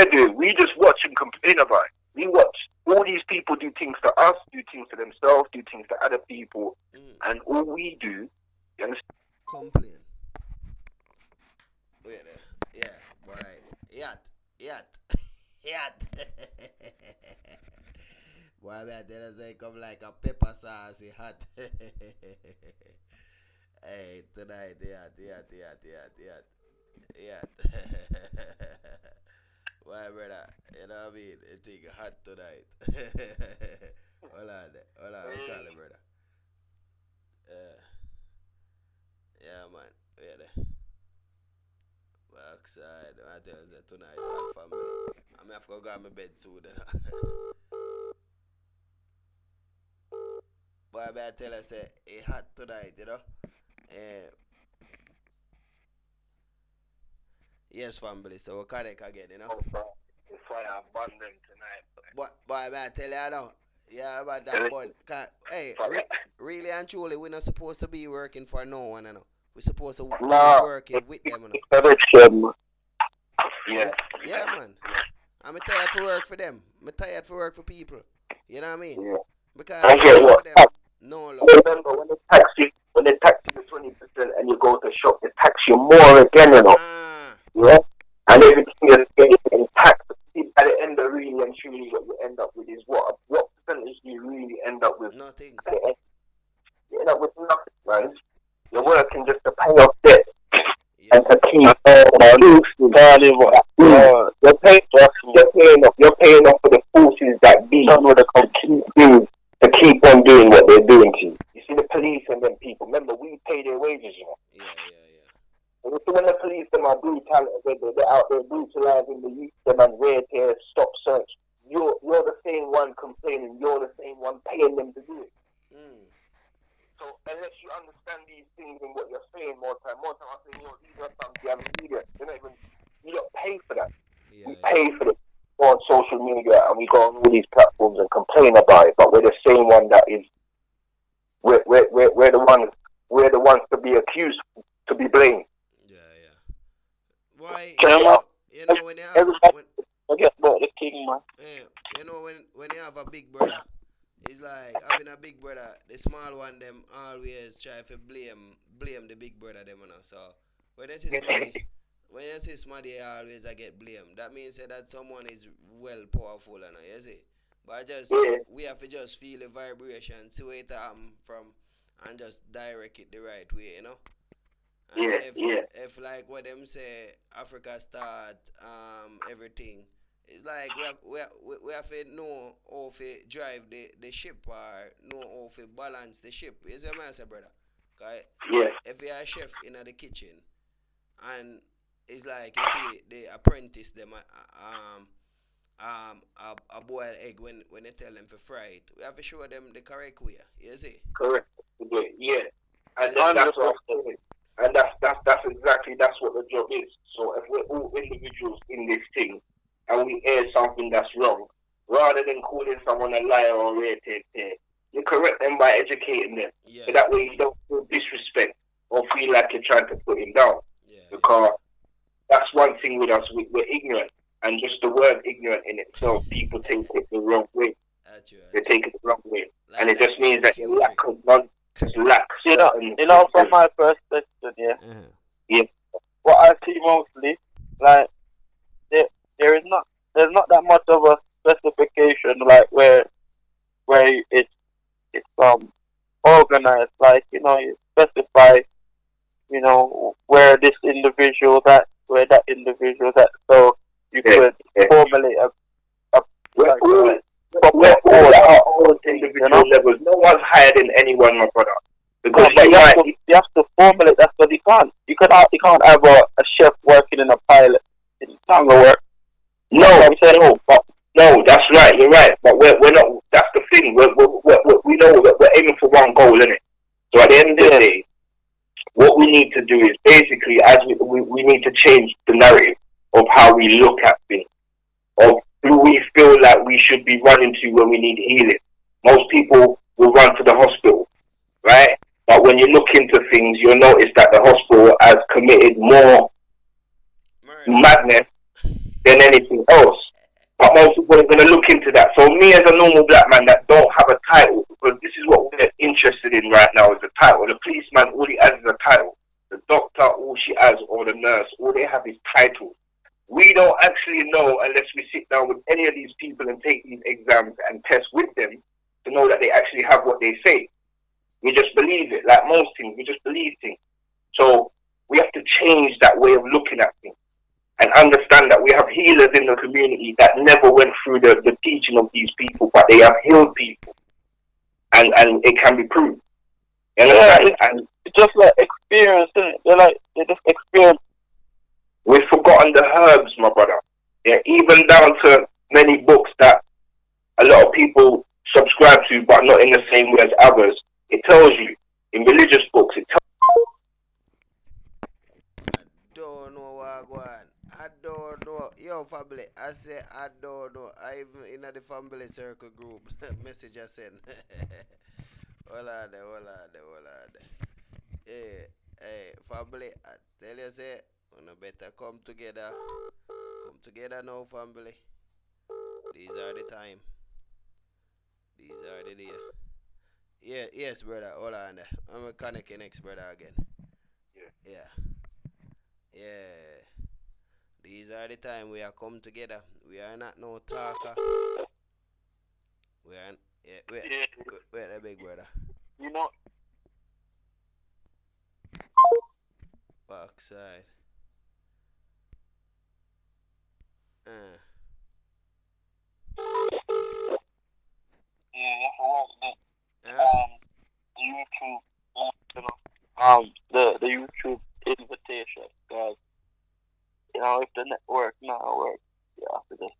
doing. We just watch and complain about it. We watch all these people do things to us, do things to themselves, do things to other people, and all we do, you understand? Complain. Wait there. Yeah, boy. Yacht. Boy, I tell you, say come like a pepper sauce hot. Hey, tonight, yacht. Why, brother? You know what I mean? It think hot tonight. Hold on, we call it, brother. Yeah, man. Wait there. Backside. I tell you that tonight, hot family. I'm have to go to my bed soon. Boy, I tell you, say it hot tonight, you know. Yes, family. So we'll connect again, you know. It's fire abundant tonight. Boy, I tell you now. Yeah, about that, but hey, really and truly, we're not supposed to be working for no one, you know. We're supposed to be working with them, you know. Yeah, man. I'm tired to work for them. I'm tired to work for people. You know what I mean? Yeah. Because I get what? Them, no love. Remember when they tax you 20% and you go to shop, they tax you more again, you know. Yeah? And everything is getting taxed. At the end of really and truly what you end up with is what percentage do you really end up with? Nothing. You end up with nothing, man. You're working just to pay off debt and to keep you're paying off for the forces that be to keep on doing what they're doing to you. You see the police and them people, remember we pay their wages, you know. Yeah. And when the police them are they're out there brutalizing the youth them and raid here, stop search. You're the same one complaining, you're the same one paying them to do it. So unless you understand these things and what you're saying more time I say, these are some damn media. You don't pay for that. We pay for it on social media and we go on all these platforms and complain about it, but we're the same one that is we're the ones to be accused, to be blamed. Why you know when you have forget about the king, man. You know when you have a big brother, it's like having a big brother. The small one them always try to blame the big brother them, you know. So when you see somebody always I get blamed. That means that someone is well powerful, you know. You see, but we have to just feel the vibration, see where it from, and just direct it the right way, you know. And if like what them say, Africa start everything, it's like we have to know how to drive the ship or know how to balance the ship. You see what I say, brother? Cause if you're a chef in the kitchen and it's like you see the apprentice them a boiled egg when they tell them to fry it, we have to show them the correct way. You see? Correct. Yeah. And that's what I'm saying. And that's exactly what the job is. So if we're all individuals in this thing and we hear something that's wrong, rather than calling someone a liar or a you correct them by educating them. Yeah. So that way you don't feel disrespect or feel like you're trying to put him down. Yeah. Because that's one thing with us, we're ignorant. And just the word ignorant in itself, people take it the wrong way. They take it the wrong way. Like and it that just means that you fury. lack of knowledge, lack certain... You know, from my perspective, yeah. Yeah. What I see mostly, like, there's not that much of a specification, like, where it's organized, like, you know, you specify, you know, where this individual that, where that individual that, so you could formulate but we're all at our own individual levels. No one's higher than anyone, my brother. Because you have to formulate. That's what you can't. You can't have a chef working in a pilot. It's not gonna work. No, that's right. You're right. But we're not. That's the thing. We know that we're aiming for one goal, innit? So at the end of the day, what we need to do is basically, as we need to change the narrative of how we look at things, of who we feel like we should be running to when we need healing. Most people will run to the hospital, right? But when you look into things, you'll notice that the hospital has committed more madness than anything else. But most people are going to look into that. So me as a normal black man that don't have a title, because this is what we're interested in right now, is a title. The policeman, all he has is a title. The doctor, all she has, or the nurse, all they have is titles. We don't actually know unless we sit down with any of these people and take these exams and tests with them to know that they actually have what they say. We just believe it. Like most things, we just believe things. So we have to change that way of looking at things and understand that we have healers in the community that never went through the teaching of these people, but they have healed people. And it can be proved. You understand? And it's just like experience, isn't it? They just experience. We've forgotten the herbs, my brother. Yeah, even down to many books that a lot of people subscribe to, but not in the same way as others. It tells you, in religious books, it tells I don't know what going on. I don't know. Yo, family, I say I don't know. I even in the family circle group message I sent. Hold on there. Hey, family, I tell you, say, we better come together. Come together now, family. These are the time. These are the day. Yeah, yes, brother. Hold on there. I'm gonna connect you next, brother, again. Yeah. These are the time we are come together. We are not no talker. We are. Wait, the big brother. You know. Backside. The YouTube invitation, guys. You know, if the network not work, you have to just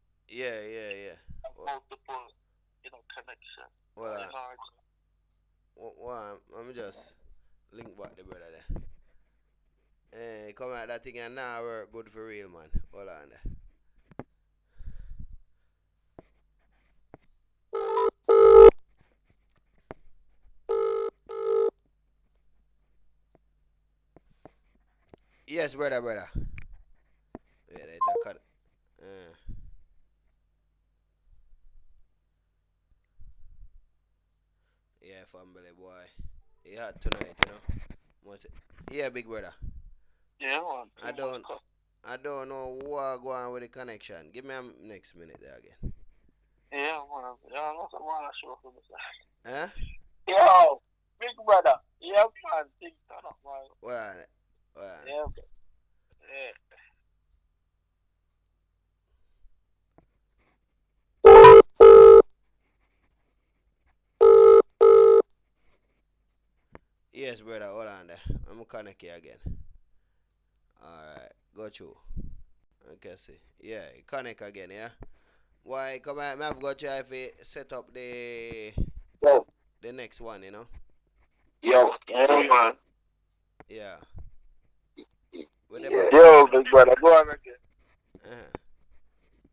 multiple, connection. Well, I'm just link back the brother there. Come out that thing and now work good for real, man. Hold on there. Yes, brother. Yeah, they cut. Yeah, family boy. He had tonight, Yeah, big brother. Yeah, man. I don't know what going on with the connection. Give me a next minute there again. Yeah, man. Yeah, that's a one show for me. Huh? Yo, big brother. Yeah, man. Things turn up, man. Well. Yeah. Yes, brother. Hold on there. I'm gonna connect you again. Alright, got you. Okay, see. Yeah, connect again, yeah? Why, come on, I've got you if you set up the next one, Yo, man. Yeah. Yo, big brother, go on again.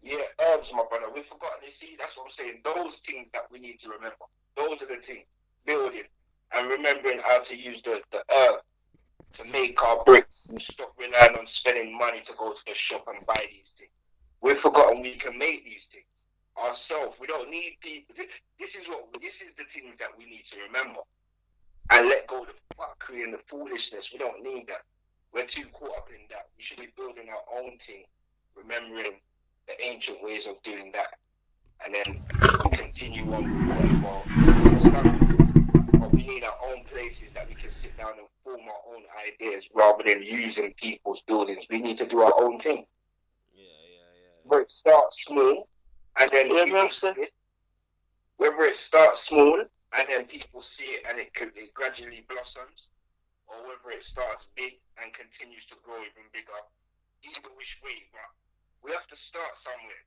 Yeah, herbs, my brother. We've forgotten. You see, that's what I'm saying. Those things that we need to remember. Those are the things. Building and remembering how to use the herb. to make our bricks and stop relying on spending money to go to the shop and buy these things. We've forgotten we can make these things ourselves. We don't need people. This is the things that we need to remember and let go of the fuckery and the foolishness. We don't need that. We're too caught up in that. We should be building our own thing, remembering the ancient ways of doing that, and then continue on with whatever. But we need our own places that we can sit down and form our own ideas rather than using people's buildings. We need to do our own thing. Where it starts small, and then people see it. Whether it starts small and then people see it and it gradually blossoms, or whether it starts big and continues to grow even bigger, either which way, but we have to start somewhere.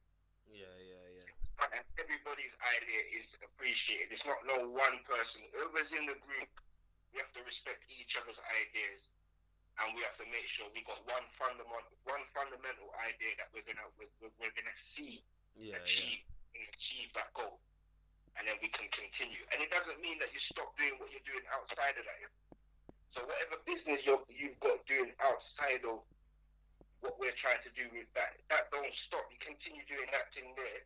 And everybody's idea is appreciated. It's not no one person. Whoever's in the group, we have to respect each other's ideas, and we have to make sure we got one fundamental idea that we're gonna see achieve that goal, and then we can continue. And it doesn't mean that you stop doing what you're doing outside of that. So whatever business you've got doing outside of what we're trying to do with that don't stop. You continue doing that thing there.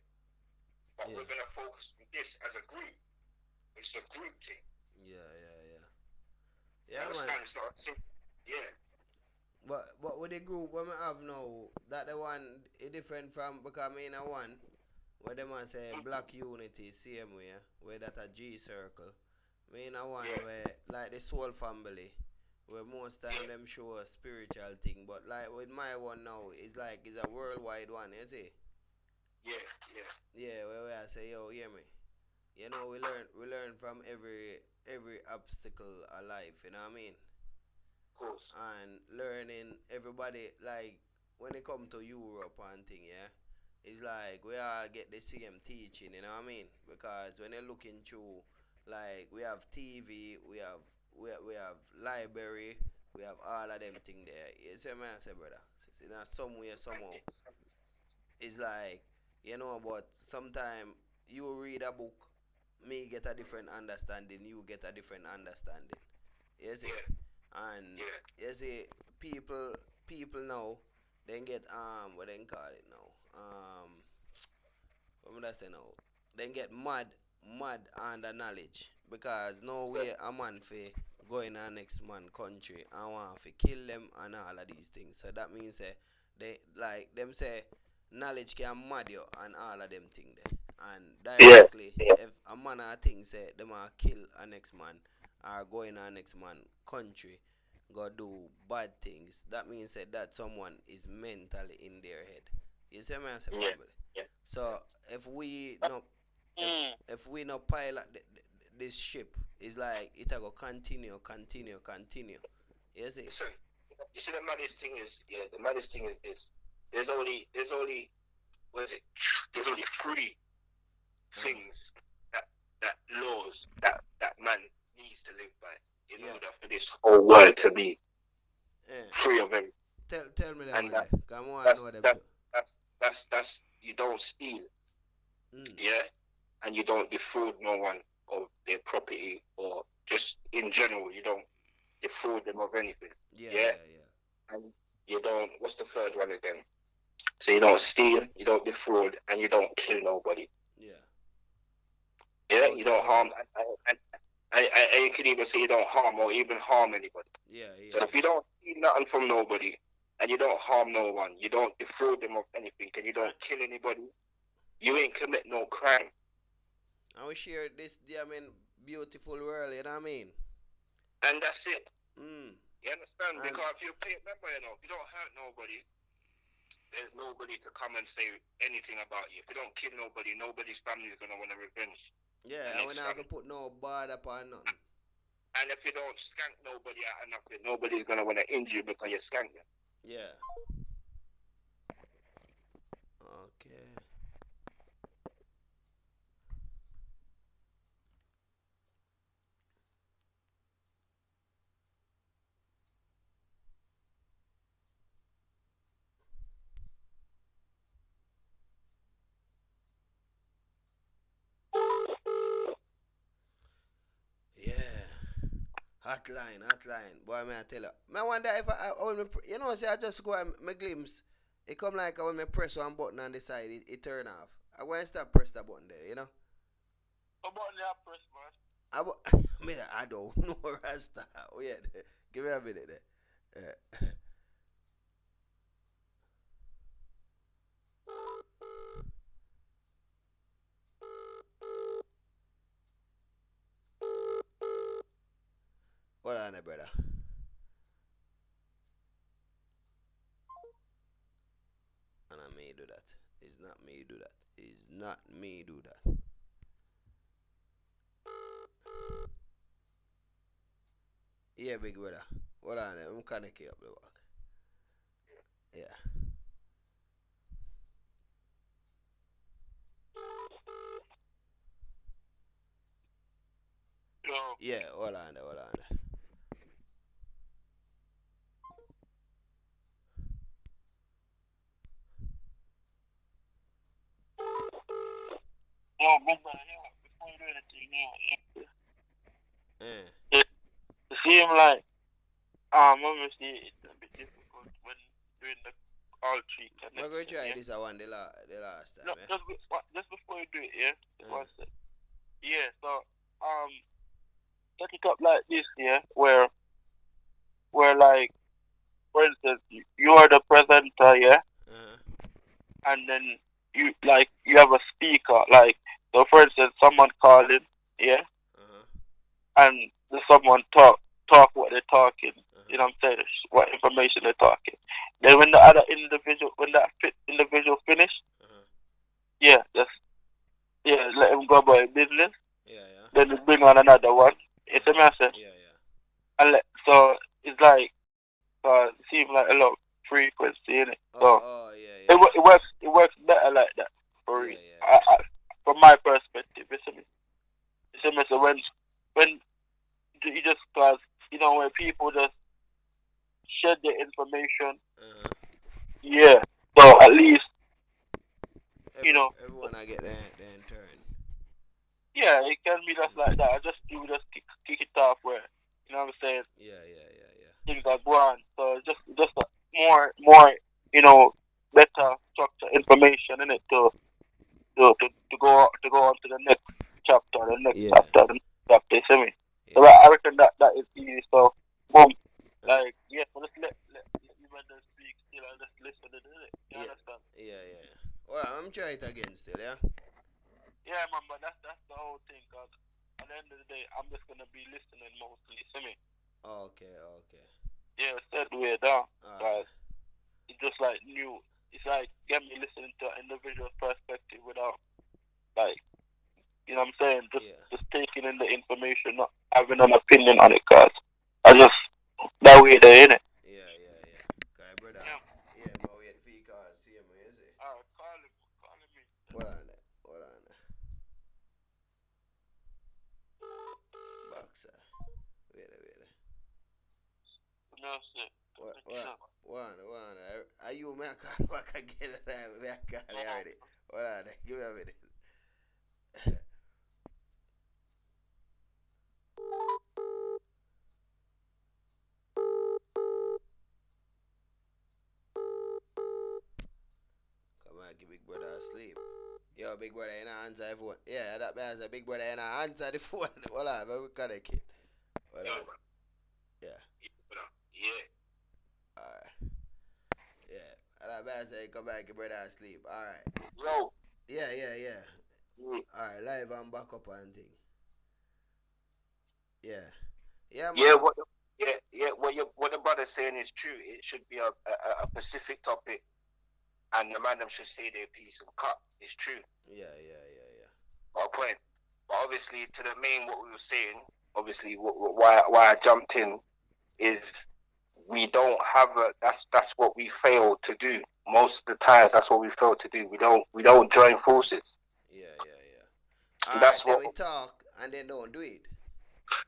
But we're gonna focus on this as a group. It's a group thing. Yeah, understand? It's not simple. But with the group what we have now, that the one is different from because I mean a one where them man say black unity same way, where that a G circle. I mean a one where like the soul family, where most time them show a spiritual thing, but like with my one now, it's like it's a worldwide one, you see? Yeah, where I say, yo, hear me. You know, we learn from every obstacle of life, you know what I mean? Of course. And learning everybody like when it come to Europe and thing, it's like we all get the same teaching, you know what I mean? Because when you're looking through, like we have TV, we have library, we have all of them thing there. You see me, I say, brother. You know, somewhere, somehow, it's like but sometimes you read a book, me get a different understanding, you get a different understanding. You see? And you see, people now, they get what they call it now? What would I say now? They get mad under knowledge because no way a man fi go in a next man country and want to kill them and all of these things. So that means they like them say knowledge can mad you and all of them thing there. And directly, if a man or thing say them are kill a next man or go in a next man country, go do bad things, that means that someone is mentally in their head. You see me as a family. So if we no if we no pilot this ship, it's like it will go continue. You see? So, you see the maddest thing is this. There's only what is it? There's only three things that laws that man needs to live by in order for this whole world to be free of them. Tell me that, and man. Come on, I know them. That's you don't steal, and you don't defraud no one of their property, or just in general, you don't defraud them of anything. And you don't. What's the third one again? So you don't steal, you don't defraud, and you don't kill nobody. You don't harm, and you can even say you don't harm or even harm anybody. So if you don't steal nothing from nobody, and you don't harm no one, you don't defraud them of anything, and you don't kill anybody, you ain't commit no crime. And we share this, beautiful world, you know what I mean? And that's it. You understand? Because if you remember, if you don't hurt nobody, there's nobody to come and say anything about you. If you don't kill nobody, nobody's family is going to want to revenge. Yeah, and we're not going to put no bad upon nothing. And if you don't skank nobody out of nothing, nobody's going to want to injure you because you skank them. Yeah. Okay. Hotline. Boy, may I tell you. I wonder if when you know, say I just go and my glimpse. It come like when I press one button on the side, it turn off. I go and start press the button there, you know. What button you have press, man? I don't know Rasta. Wait, give me a minute there. Hold on there, brother. And I may do that. It's not me do that. It's not me do that. Yeah, big brother. Hold on there. I'm connecting up the walk. Yeah. Yo. Yeah, hold on there. Yo, big man, before you do anything, it seems like, obviously it's a bit difficult when doing the all three connection. I'm going to try this one the last time. No, just before you do it, yeah? One sec. Yeah, so, set it up like this, yeah? Where like, for instance, you are the presenter, yeah? And then you have a speaker, like, so for instance, someone calling, yeah? And someone talk what they're talking, you know what I'm saying, what information they're talking. Then when the other individual, finish, yeah, let him go about his business. Then you bring on another one. It's a message. And so it's like, it seems like a lot of frequency in it. So it works better like that for real. From my perspective, you see me. So when you just cause when people just share their information, yeah. So at least everyone I get their turn. Yeah, it can be just like that. You just kick it off where what I'm saying. Yeah. Things are going. So just more better structure information in it to go on to the next chapter, chapter. You see me? So I reckon that is easy. So boom, so just let you better speak still and just listen to it. You understand? Yeah. Well, I'm trying it again still, yeah. Yeah, man, but that's the whole thing. Cause at the end of the day, I'm just gonna be listening mostly. See me? Okay. Yeah, set the way down. It's just like new. It's like get me listening to an individual perspective without you know what I'm saying? Just taking in the information, not having an opinion on it, cause I just that way there, innit? Yeah. Okay, brother. Yeah, I'm waiting for you call. See him, is it? Alright, call him me. Hold on. Boxer. Wait. No, sir. One. Are you my call back again? I call already. Hold on. Give me a minute. Come on, give big brother asleep. Yo, big brother, you know answer the phone. Yeah, that man said big brother, you know answer the phone. Hold on, we connect it. Hold on. Yeah. Alright. Yeah. That man said come back, give brother asleep. Alright. Yo. Yeah. Alright, live and back up and thing. Yeah. Yeah, man. What the brother's saying is true. It should be a specific topic, and the man them should say their piece and cut. It's true. Yeah. Got a point. But obviously, to the main what we were saying, obviously why I jumped in is we don't have that's what we fail to do most of the times. That's what we fail to do. We don't join forces. Yeah. That's what what we talk and then don't do it.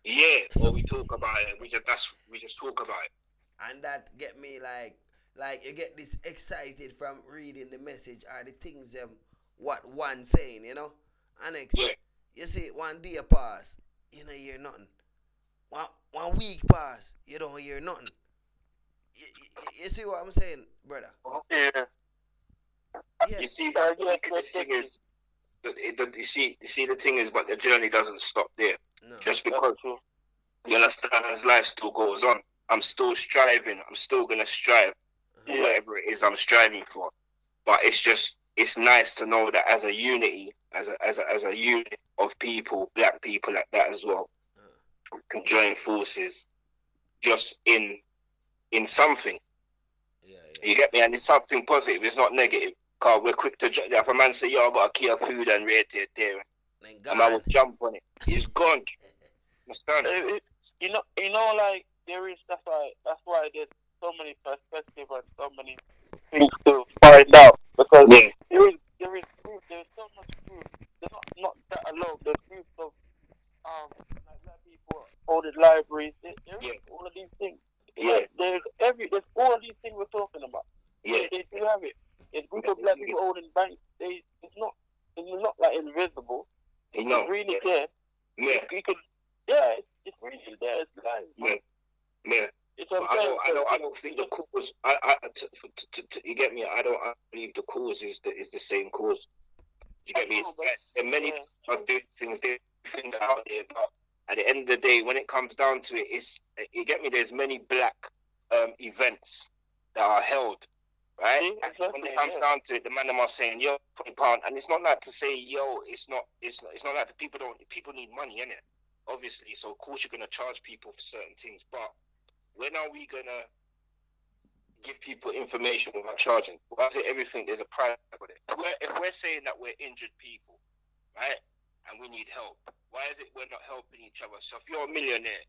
Yeah, or we talk about it. We just talk about it. And that get me like you get this excited from reading the message or the things what one saying, you know. And next, you see one day pass, you know hear nothing. one week pass, you don't hear nothing. You see what I'm saying, brother? Yeah. Yeah. You see that the wickedest thing is, you see the thing is, but the journey doesn't stop there. No. Just because you understand, as life still goes on, I'm still striving. I'm still gonna strive for whatever it is I'm striving for. But it's nice to know that as a unity, as a unit of people, black people like that as well, can join forces just in something. Yeah. You get me? And it's something positive. It's not negative. Cause we're quick to jump. If a man say, "Yo, I got a key of food and rate it there," and I will jump on it. It's gone. Understand? You know, like that's why there's so many perspectives and so many things to find out, because there is proof. There's so much proof. There's not that alone. There's proof of like black people owning libraries. There is all of these things. Yeah. There's all of these things we're talking about. Yeah. They do have it. There's a group of black people owning banks. It's not like invisible. It's really there. Yeah. You could. Yeah, it's really there. It's live. Yeah. I don't think the cause. You get me? I believe the cause is the same cause. You get me? There are many of these things they think out there, but at the end of the day, when it comes down to it, you get me? There's many black events that are held, right? When it comes down to it, the man are saying, "Yo, £20," and it's not like to say, "Yo," it's not like the people need money, innit? Obviously, so of course you're gonna charge people for certain things, but when are we gonna give people information without charging? Why is it everything there's a price for it? If we're saying that we're injured people, right, and we need help, why is it we're not helping each other? So if you're a millionaire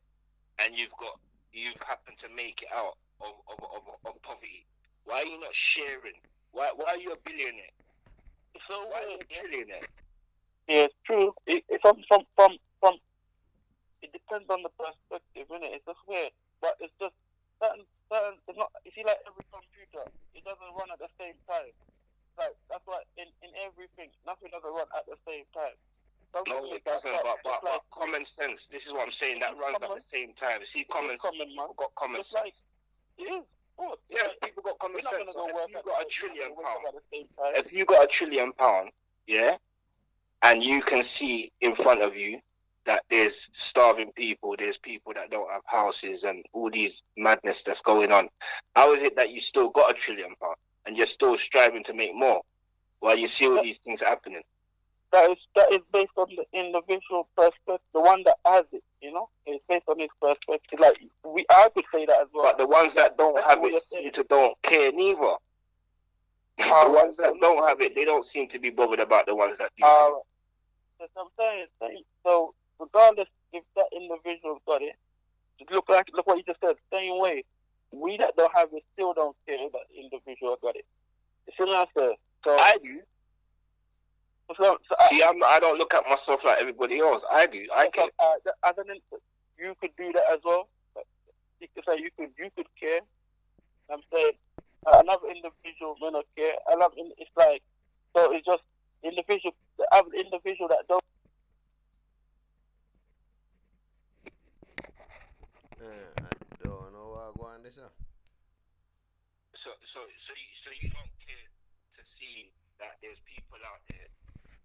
and you've happened to make it out of poverty, why are you not sharing? Why are you a billionaire? So why are you a trillionaire? Yeah, it's true. From it depends on the perspective, innit? It's just weird, but it's just certain. It's not. You see, like every computer, it doesn't run at the same time. Like that's why in everything, nothing doesn't run at the same time. No, it doesn't. But common sense. This is what I'm saying. That runs at the same time. See, common sense. People got common sense. It is. Yeah, people got common sense. So if you got a trillion pound, yeah, and you can see in front of you that there's starving people, there's people that don't have houses, and all these madness that's going on. How is it that you still got a trillion pound and you're still striving to make more while you see all these things happening? That is based on the individual perspective, the one that has it, you know? It's based on his perspective. Like, I could say that as well. But the ones that don't have it seem to don't care neither. The ones that don't have it, they don't seem to be bothered about the ones that do have it. That's what I'm saying. So, regardless if that individual got it, look what you just said, same way. We that don't have it still don't care that the individual got it. It's an answer. So, I do. See, I don't look at myself like everybody else. I do. I care. As an instant, you could do that as well. You could say you could care. I'm saying another individual may not care. It's like, so it's just individual. The other individual that don't. I don't know what I go on this. So you don't care to see that there's people out there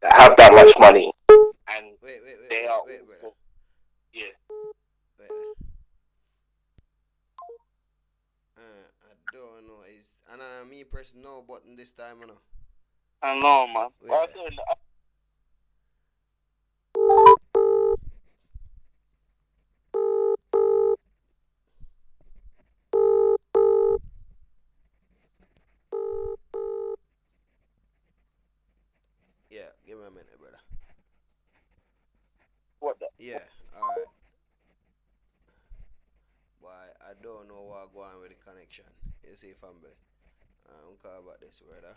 that have that much money, and they are also, yeah. I don't know. And me press no button this time, you know. I know, man. Yeah, give me a minute, brother. What the? Yeah, alright. Boy, I don't know what go on with the connection. You see, family. I'm call about this brother.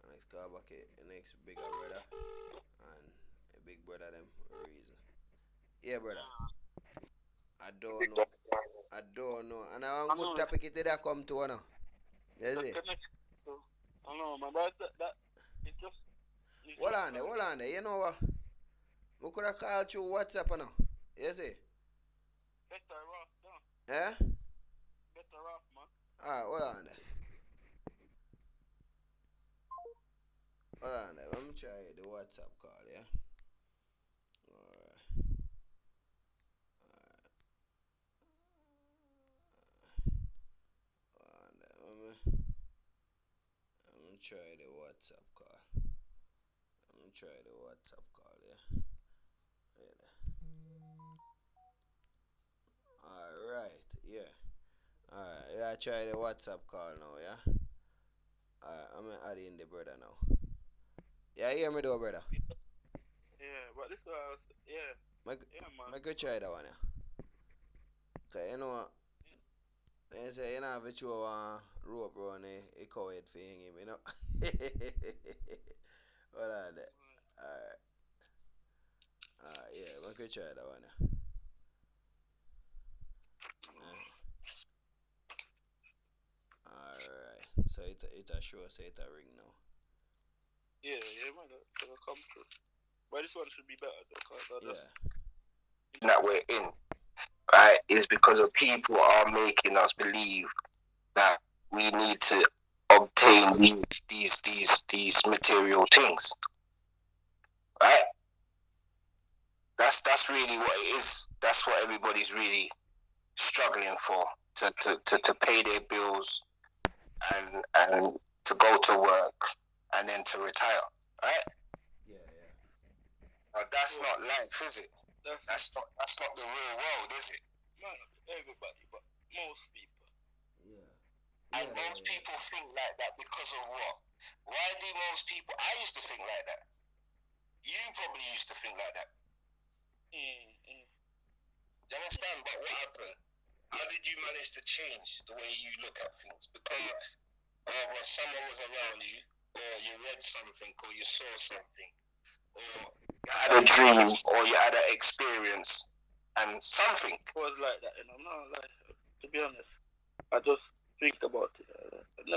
And let's call back the next bigger brother. And a big brother them reason. Yeah, brother. I don't know. And I want good topic it did I come to now. You see? I know, man. But that it's just. Hold on there. You know what? We could have called you WhatsApp now. You see? Better off, no. Eh? Better off, man. Alright, hold on there. Hold on there. Let me try the WhatsApp call, yeah? Alright. Hold on there. Let me try the WhatsApp call. Let me try the WhatsApp call, yeah? Alright, yeah. Alright, yeah, try the WhatsApp call now, yeah? Alright, I'm gonna add in the brother now. Yeah, you hear me though, brother? Yeah, but this was, yeah. Yeah, man. I could try that one, yeah? Cause you know, they say you know have to throw a rope around a cowhead for him, you know? Hold on there. Alright. Alright, yeah, I could try that one, yeah? Alright, so it a show, so it a ring now. Yeah, man, it'll come through. But this one should be better though, cause I just that we're in, right, is because of people are making us believe that we need to obtain these material things, right? That's really what it is. That's what everybody's really struggling for, to pay their bills and to go to work and then to retire, right? Yeah. Now that's not life, is it? That's not the real world, is it? Man, everybody, but most people. Yeah. And most people think like that because of what? Why do most people? I used to think like that. You probably used to think like that. Do you understand? But what happened? How did you manage to change the way you look at things? Because either someone was around you, or you read something, or you saw something, or you had a dream, or you had an experience, and something. It was like that, and I'm not like, to be honest, I just think about it.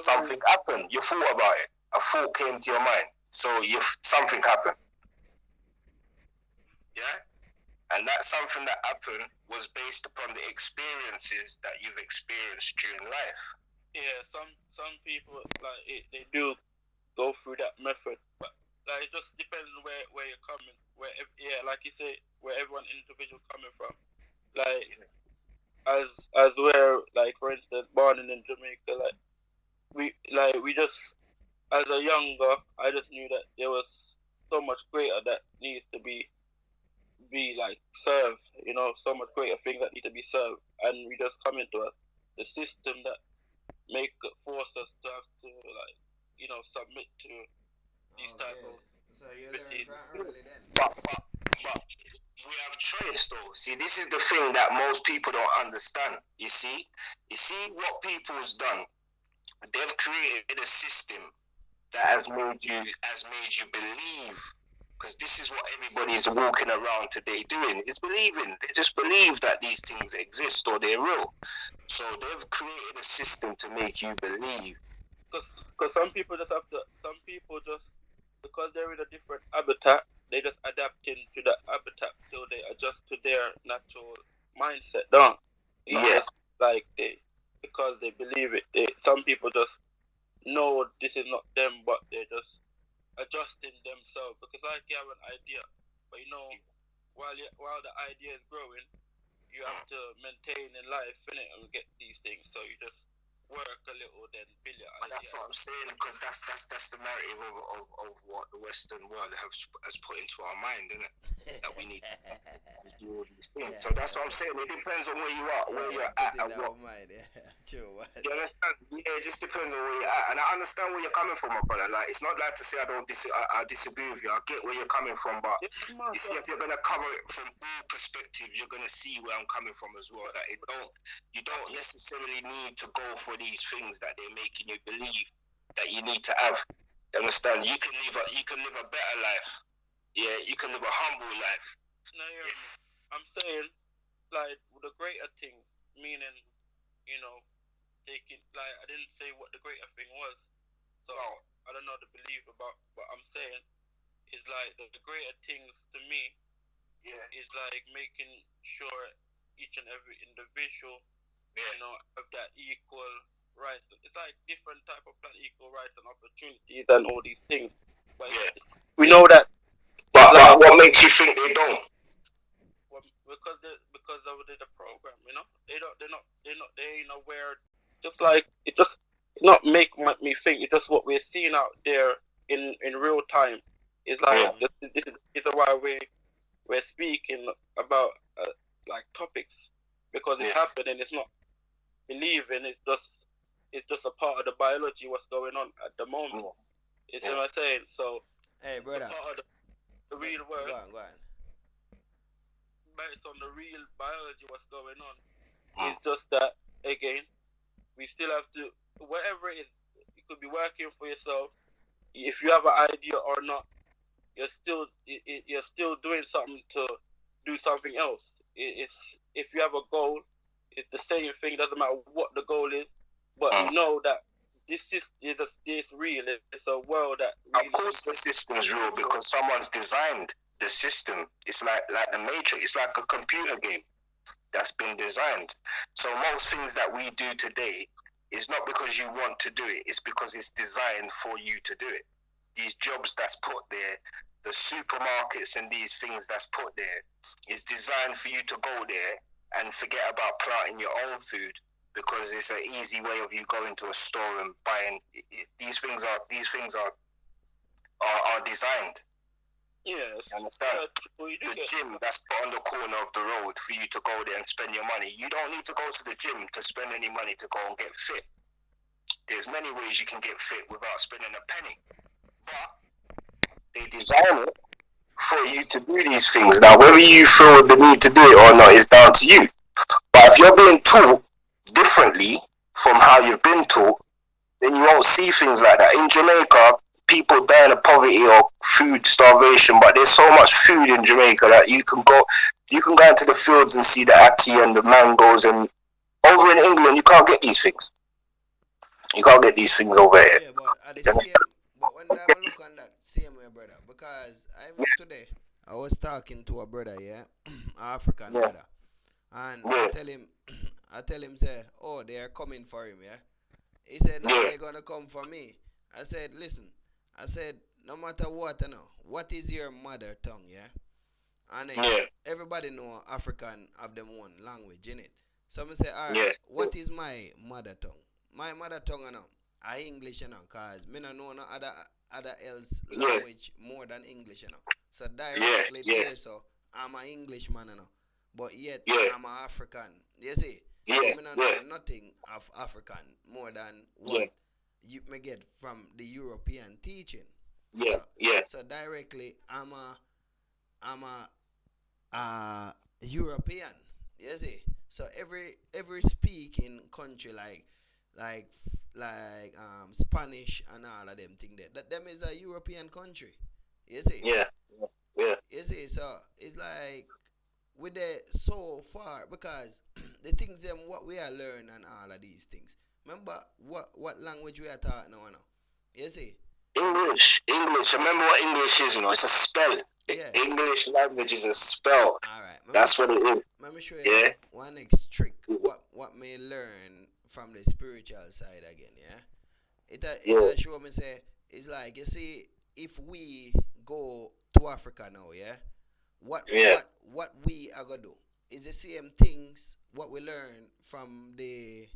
Something happened. You thought about it. A thought came to your mind. So something happened. Yeah? And that something that happened was based upon the experiences that you've experienced during life. Yeah, some people like they do go through that method, but like it just depends on where you're coming, like you say, where everyone individual coming from. Like as we're like, for instance, born in Jamaica, like we just, as a younger, I just knew that there was so much greater that needs to be like served, so much greater things that need to be served, and we just come into the system that force us to have to, like, submit to these type of. So you learn from early then. But we have choice though. See, this is the thing that most people don't understand. You see what people's done. They've created a system that has made you believe, because this is what everybody's walking around today doing, is believing. They just believe that these things exist or they're real. So they've created a system to make you believe. Because some people just, because they're in a different habitat, they just adapt into that habitat till they adjust to their natural mindset, don't? Yeah. Like because they believe it. Some people just know this is not them, but they're just adjusting themselves, because like you have an idea, but while the idea is growing, you have to maintain in life, innit, and get these things. So you just work a little, then build your idea. That's what I'm saying, because that's the narrative of what the Western world has put into our mind, isn't it? That we need to do all these things. So that's what I'm saying. It depends on where you are, where you're at, and what. Mind. True. Do you understand? Yeah, it just depends on where you're at, and I understand where you're coming from, my brother. Like, it's not like to say I disagree with you. I get where you're coming from, but you see, if you're gonna cover it from all perspectives, you're gonna see where I'm coming from as well. That you don't necessarily need to go for these things that they're making you believe that you need to have. You understand? You can live a better life. Yeah, you can live a humble life. No, I'm saying, like, the greater things, meaning, taking, like, I didn't say what the greater thing was, so I don't know the belief about, but I'm saying is like the greater things to me, is like making sure each and every individual, have that equal rights. It's like different type of equal rights and opportunities and all these things. But we know that. But what makes you think they don't? Because of the program, they ain't aware. Just like it just not make me think. It's just what we're seeing out there in real time. It's like this is why we're speaking about like topics, because it's happening. It's not believing. It's just a part of the biology what's going on at the moment. You see what I'm saying? So hey brother, part of the real world. Go on. Based on the real biology what's going on. It's just that again, we still have to, whatever it is, it could be working for yourself. If you have an idea or not, you're still doing something to do something else. If you have a goal, it's the same thing. Doesn't matter what the goal is, but you know that this is real. It's a world that. Really, of course, the system is real because someone's designed the system. It's like the Matrix. It's like a computer game that's been designed. So most things that we do today is not because you want to do it. It's because it's designed for you to do it. These jobs that's put there, the supermarkets and these things that's put there, is designed for you to go there and forget about planting your own food, because it's an easy way of you going to a store and buying. These things are designed. Yes. Understand? The gym that's put on the corner of the road for you to go there and spend your money. You don't need to go to the gym to spend any money to go and get fit. There's many ways you can get fit without spending a penny. But they design it for you to do these things. Now, whether you feel the need to do it or not is down to you. But if you're being taught differently from how you've been taught, then you won't see things like that. In Jamaica, people dying of poverty or food starvation, but there's so much food in Jamaica that you can go into the fields and see the ackee and the mangoes, and over in England you can't get these things. You can't get these things over here. Yeah, but at the same, but when I look on that same way, brother, because today I was talking to a brother, African brother, and I tell him, say, oh, they are coming for him, He said, no, they're gonna come for me. I said, listen. I said, no matter what, what is your mother tongue, And everybody know African have them one language, innit? Some say, all right, what is my mother tongue? My mother tongue, I English, cause me no know no other else language more than English, So directly there, so I'm an Englishman, but yet I'm an African. You see? So me no know nothing of African more than what you may get from the European teaching. So directly I'm a European. You see? So every speaking country like Spanish and all of them thing there, that them is a European country. You see? Yeah. You see, so it's like we're there so far because the things them what we are learning and all of these things. Remember what language we are talking now? You see? English. Remember what English is, It's a spell. Yeah. English language is a spell. Alright. That's what it is. Let me show you one next trick. What may learn from the spiritual side again, It show me say it's like, you see, if we go to Africa now, what we are gonna do is the same things what we learn from the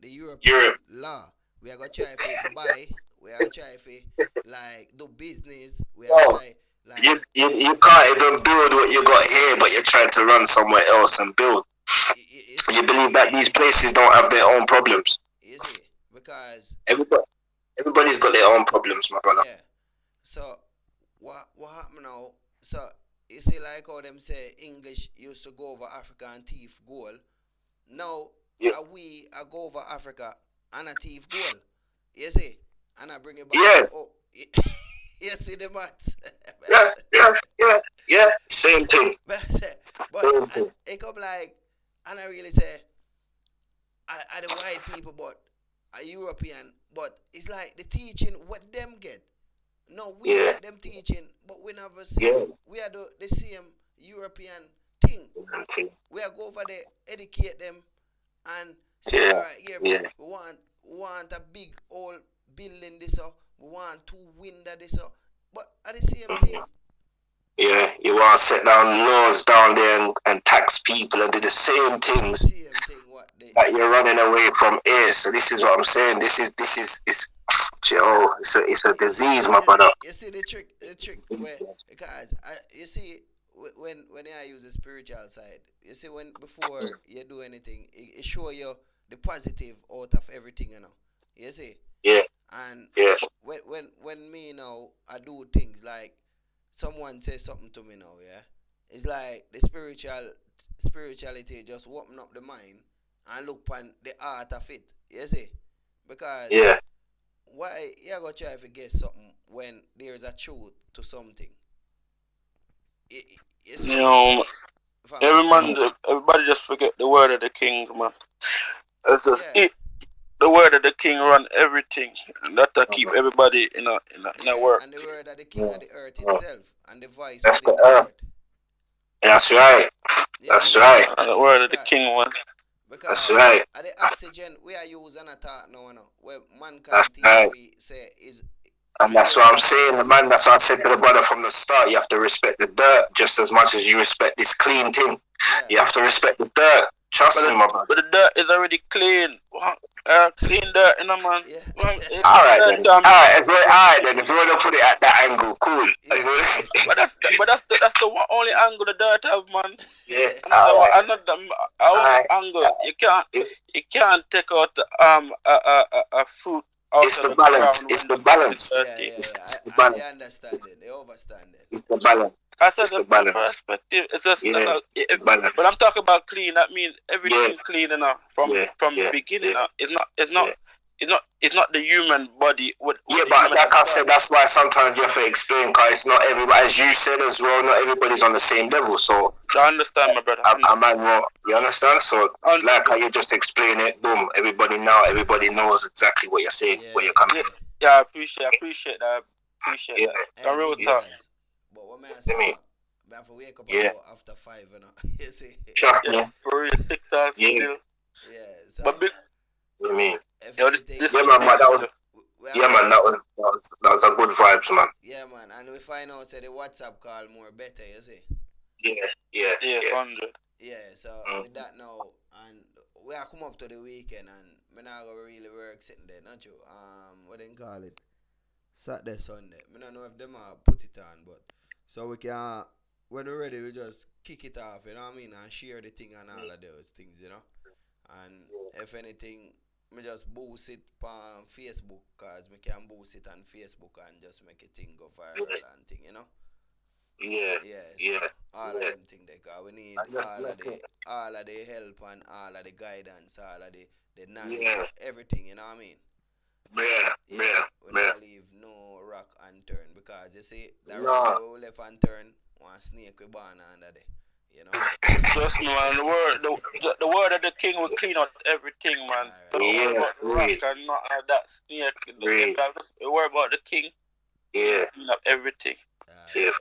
European law. We are gonna try to buy. We are gonna try to do business. We are try you can't even build what you got here, but you're trying to run somewhere else and build. You believe that these places don't have their own problems? You see, because everybody's got their own problems, my brother. Yeah. So what happened now? So you see, like how them say English used to go over Africa and thief gold. Now we go over Africa and a thief gold. You see, and I bring it back. Yeah. Oh, you see the maths. Yeah. Same thing. But it come like, and I really say, I the white people, but a European, but it's like the teaching what them get. No, we get them teaching, but we never see. We are the same European thing. We are go over there, educate them, and say, all right, here, man, we want a big old building this up. We want 2 window this up. But at the same thing. Yeah, you want to set down laws down there and tax people and do the same things that you're running away from here. So this is what I'm saying. This is it's a disease, my brother. You see the trick where, because you see when I use the spiritual side, you see when before you do anything, it show you the positive out of everything, you know. You see? Yeah. And yeah. when me now I do things like someone says something to me now, yeah, it's like the spirituality just open up the mind and look on the art of it. You see? Because why you gotta try to get something when there is a truth to something? You know, everybody just forget the word of the king, man. It's just the word of the king run everything. That keep everybody in a work. And the word of the king of the earth itself, and the voice within the earth. That's right. That's right. And the word of the king, man. Because that's right. And the oxygen we are using a talk now, where mankind we say is. And that's what I'm saying, man. That's what I said to the brother from the start. You have to respect the dirt just as much as you respect this clean thing. Yeah. You have to respect the dirt. Trust me, my brother. But the dirt is already clean. Clean dirt, you know, man. Yeah. Alright then. Alright then. If you want to put it at that angle, cool. Yeah. but that's the only angle the dirt have, man. Yeah. Another angle. You can't take out a fruit. It's the balance. It's the balance. It's the balance. They understand it. They understand it. It's the balance. That's the perspective. It's just balance. But I'm talking about clean. That means everything clean enough from the beginning. It's not the human body. But like I said, that's why sometimes you have to explain, because it's not everybody, as you said as well, not everybody's on the same level. So I understand, my brother. You understand? So like how you just explain it, boom, everybody knows exactly what you're saying, where you're coming from. Yeah, I appreciate that. That. Real talk. But what may I say? I have to wake up after 5, you know. You see? Yeah, for real, 6 hours still. Yeah, so. What do you mean? That was a good vibes, man. Yeah, man, and we find out that the WhatsApp call more better, you see. Yeah, 100. Yeah, so with that now, and we are come up to the weekend, and me not gonna really work sitting there, not you. What they call it? Saturday, Sunday. Me don't know if them put it on, but so we can, when we're ready, we just kick it off, you know what I mean, and share the thing and all of those things, you know. And if anything, me just boost it on Facebook, cause me can boost it on Facebook and just make a thing go viral and thing, you know. All of them thing there, cause we need all of the help and all of the guidance, all of the knowledge, everything, you know what I mean. We don't leave no rock unturned, because you see that rock we left unturned, one snake we born under there. You know? Trust me, man. The word of the king will clean out everything, man. Don't worry about the rock and not that snake. Don't worry about the king. Yeah. Clean up everything. So,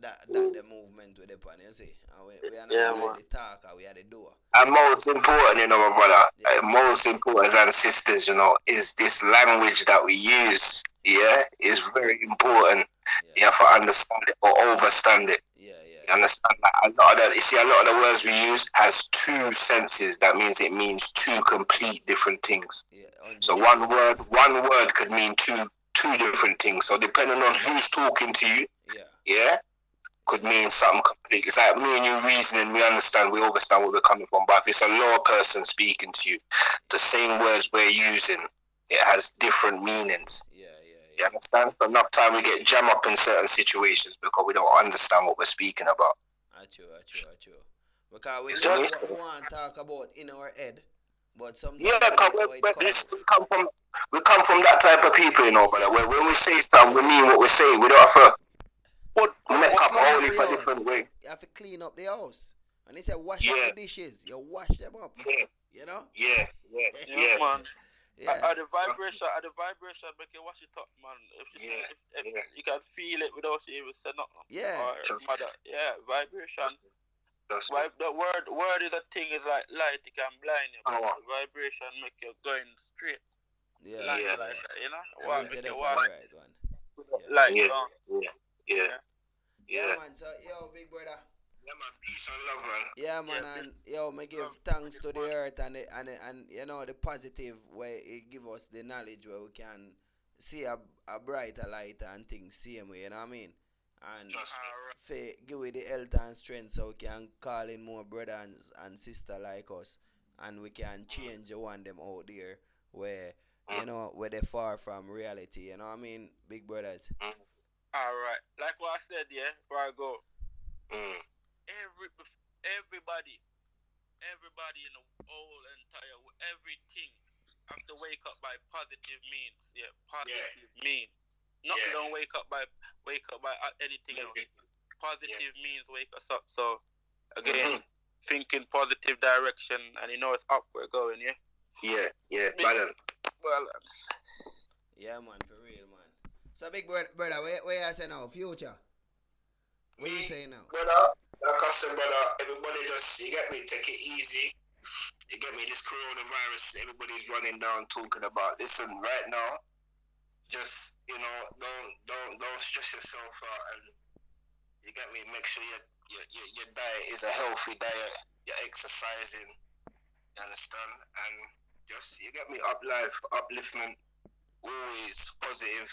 that the movement with the pan, you see. And we are not the talker, we are the doer. And most important, you know, my brother, most important, and sisters, you know, is this language that we use, is very important. You have to understand it or overstand it. You understand that? You see, a lot of the words we use has 2 senses. That means it means 2 complete different things. So one word could mean two different things. So depending on who's talking to you, could mean something complete. It's like me and you reasoning, we understand where we're coming from. But if it's a lower person speaking to you, the same words we're using, it has different meanings. You understand? So enough time we get jammed up in certain situations because we don't understand what we're speaking about. True. Because we want to talk about in our head, but sometimes we come from that type of people, you know, brother. When we say something, we mean what we say. We don't have to make up only for different way. You have to clean up the house. And they say wash up the dishes. You wash them up. You know? Yeah, man. At the vibration make you wash it up, man. If you can feel it without you even say nothing. Yeah. Vibration. The word is a thing, is like light, it can blind you. But the vibration make you going straight. Yeah. Like that, you know? One Make said you up on walk the right one. light. Yeah, man. So, yo, big brother. Yeah, man. Peace and love, man. Yeah, man, and yo, me give thanks to the earth and you know the positive where it give us the knowledge where we can see a brighter light and things same way, you know what I mean? And give it the health and strength so we can call in more brothers and sister like us, and we can change the one them out there where you know where they far from reality, you know what I mean, big brothers. Alright. Like what I said, yeah, before I go. Everybody in the whole entire everything have to wake up by positive means. Yeah, positive means. Don't wake up by anything else. Positive means wake us up. So again, thinking positive direction, and you know it's up we're going. Yeah. Balance. Yeah, man, for real, man. So big brother, where I say now, future. What you say now? Brother, like I said, brother, everybody just, you get me, take it easy. You get me, this coronavirus, everybody's running down talking about. Listen, right now, just, you know, don't stress yourself out, and you get me, make sure your diet is a healthy diet, you're exercising, you understand? And just, you get me, upliftment, always positive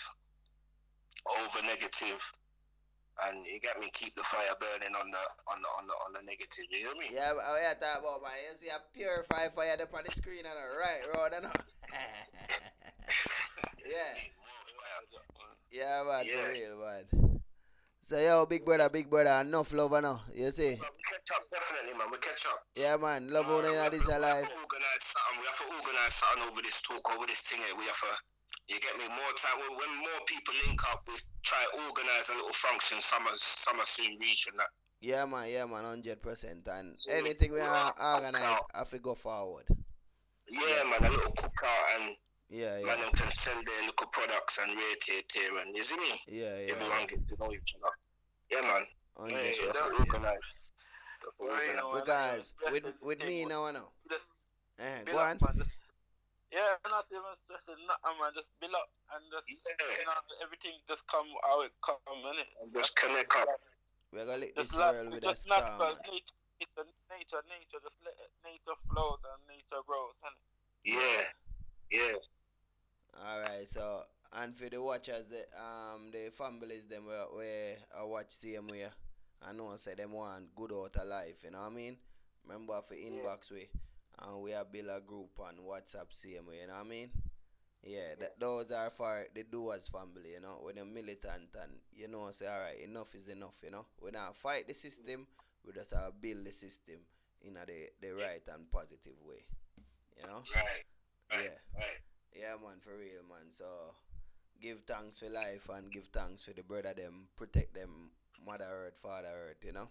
over negative. And you got me, keep the fire burning on the negative. You hear me? Yeah, but I talk about, man. You see a purify fire up on the screen on the right road, you know? Yeah. Yeah, man, for real, man. So, yo, big brother, enough love now. You see? We catch up, definitely, man. We catch up. Yeah, man. Love on this alive. We have to organize something over this talk, over this thing. We have to. You get me, more time when more people link up, we try to organize a little function. Summer soon reaching that. Yeah, man, 100%. And anything we organize, I have to go forward. Yeah, man, a little cookout and man, them can sell their little products and rate it and you see me? Yeah. Everyone get to know each other. Yeah, man. 100%. Organize. Because with me now, I know. Go on. Yeah, not even stressing nothing, man. Just build up and just, you know, everything just come how it come, innit? And just connect up. We're going to let this world with a storm. Natural, nature, just let nature flow and nature grows, innit? Yeah. Alright, so, and for the watchers, the families, them where I watch same way, I know say them want good out of life, you know what I mean? Remember for inbox way. And we have built a group on WhatsApp same way, you know what I mean? Yeah, those are for the doers family, you know, when they're militant and you know say alright, enough is enough, you know. We not fight the system, we just build the system in the right and positive way. You know? Right. Yeah, man, for real, man. So give thanks for life and give thanks for the brother them, protect them, mother earth, father earth, you know?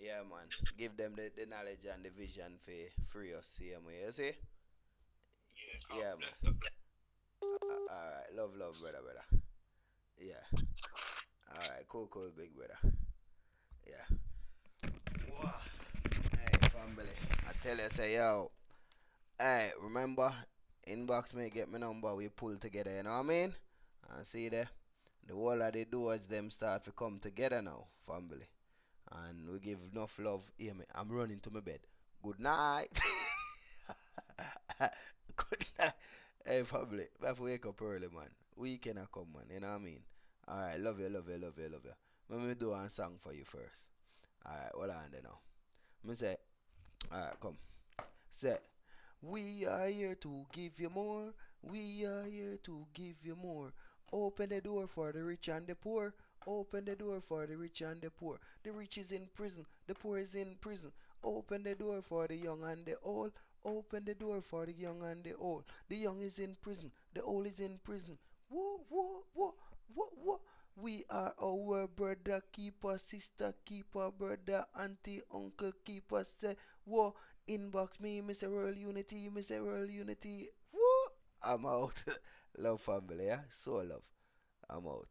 Yeah, man. Give them the knowledge and the vision for free us same way, you see? Yeah, man. Alright, love, brother. Yeah. Alright, cool, big brother. Yeah. Wow. Hey, family. I tell you, say, yo. Hey, remember, inbox me, get my number, we pull together, you know what I mean? And see there, the whole of the doers, them start to come together now, family. And we give enough love. Hear me, I'm running to my bed. Good night. Good night. Hey, family, we have to wake up early, man. Weekend I come, man, you know what I mean? Alright, love you. Let me do one song for you first. Alright, hold on there now. Me say, alright, come. Say, we are here to give you more. We are here to give you more. Open the door for the rich and the poor. Open the door for the rich and the poor. The rich is in prison, the poor is in prison. Open the door for the young and the old. Open the door for the young and the old. The young is in prison, the old is in prison. Whoa. We are our brother keeper, sister keeper, brother, auntie, uncle keeper. Say, whoa, inbox me, Mr. World Unity. Whoa, I'm out. Love family, yeah? So love. I'm out.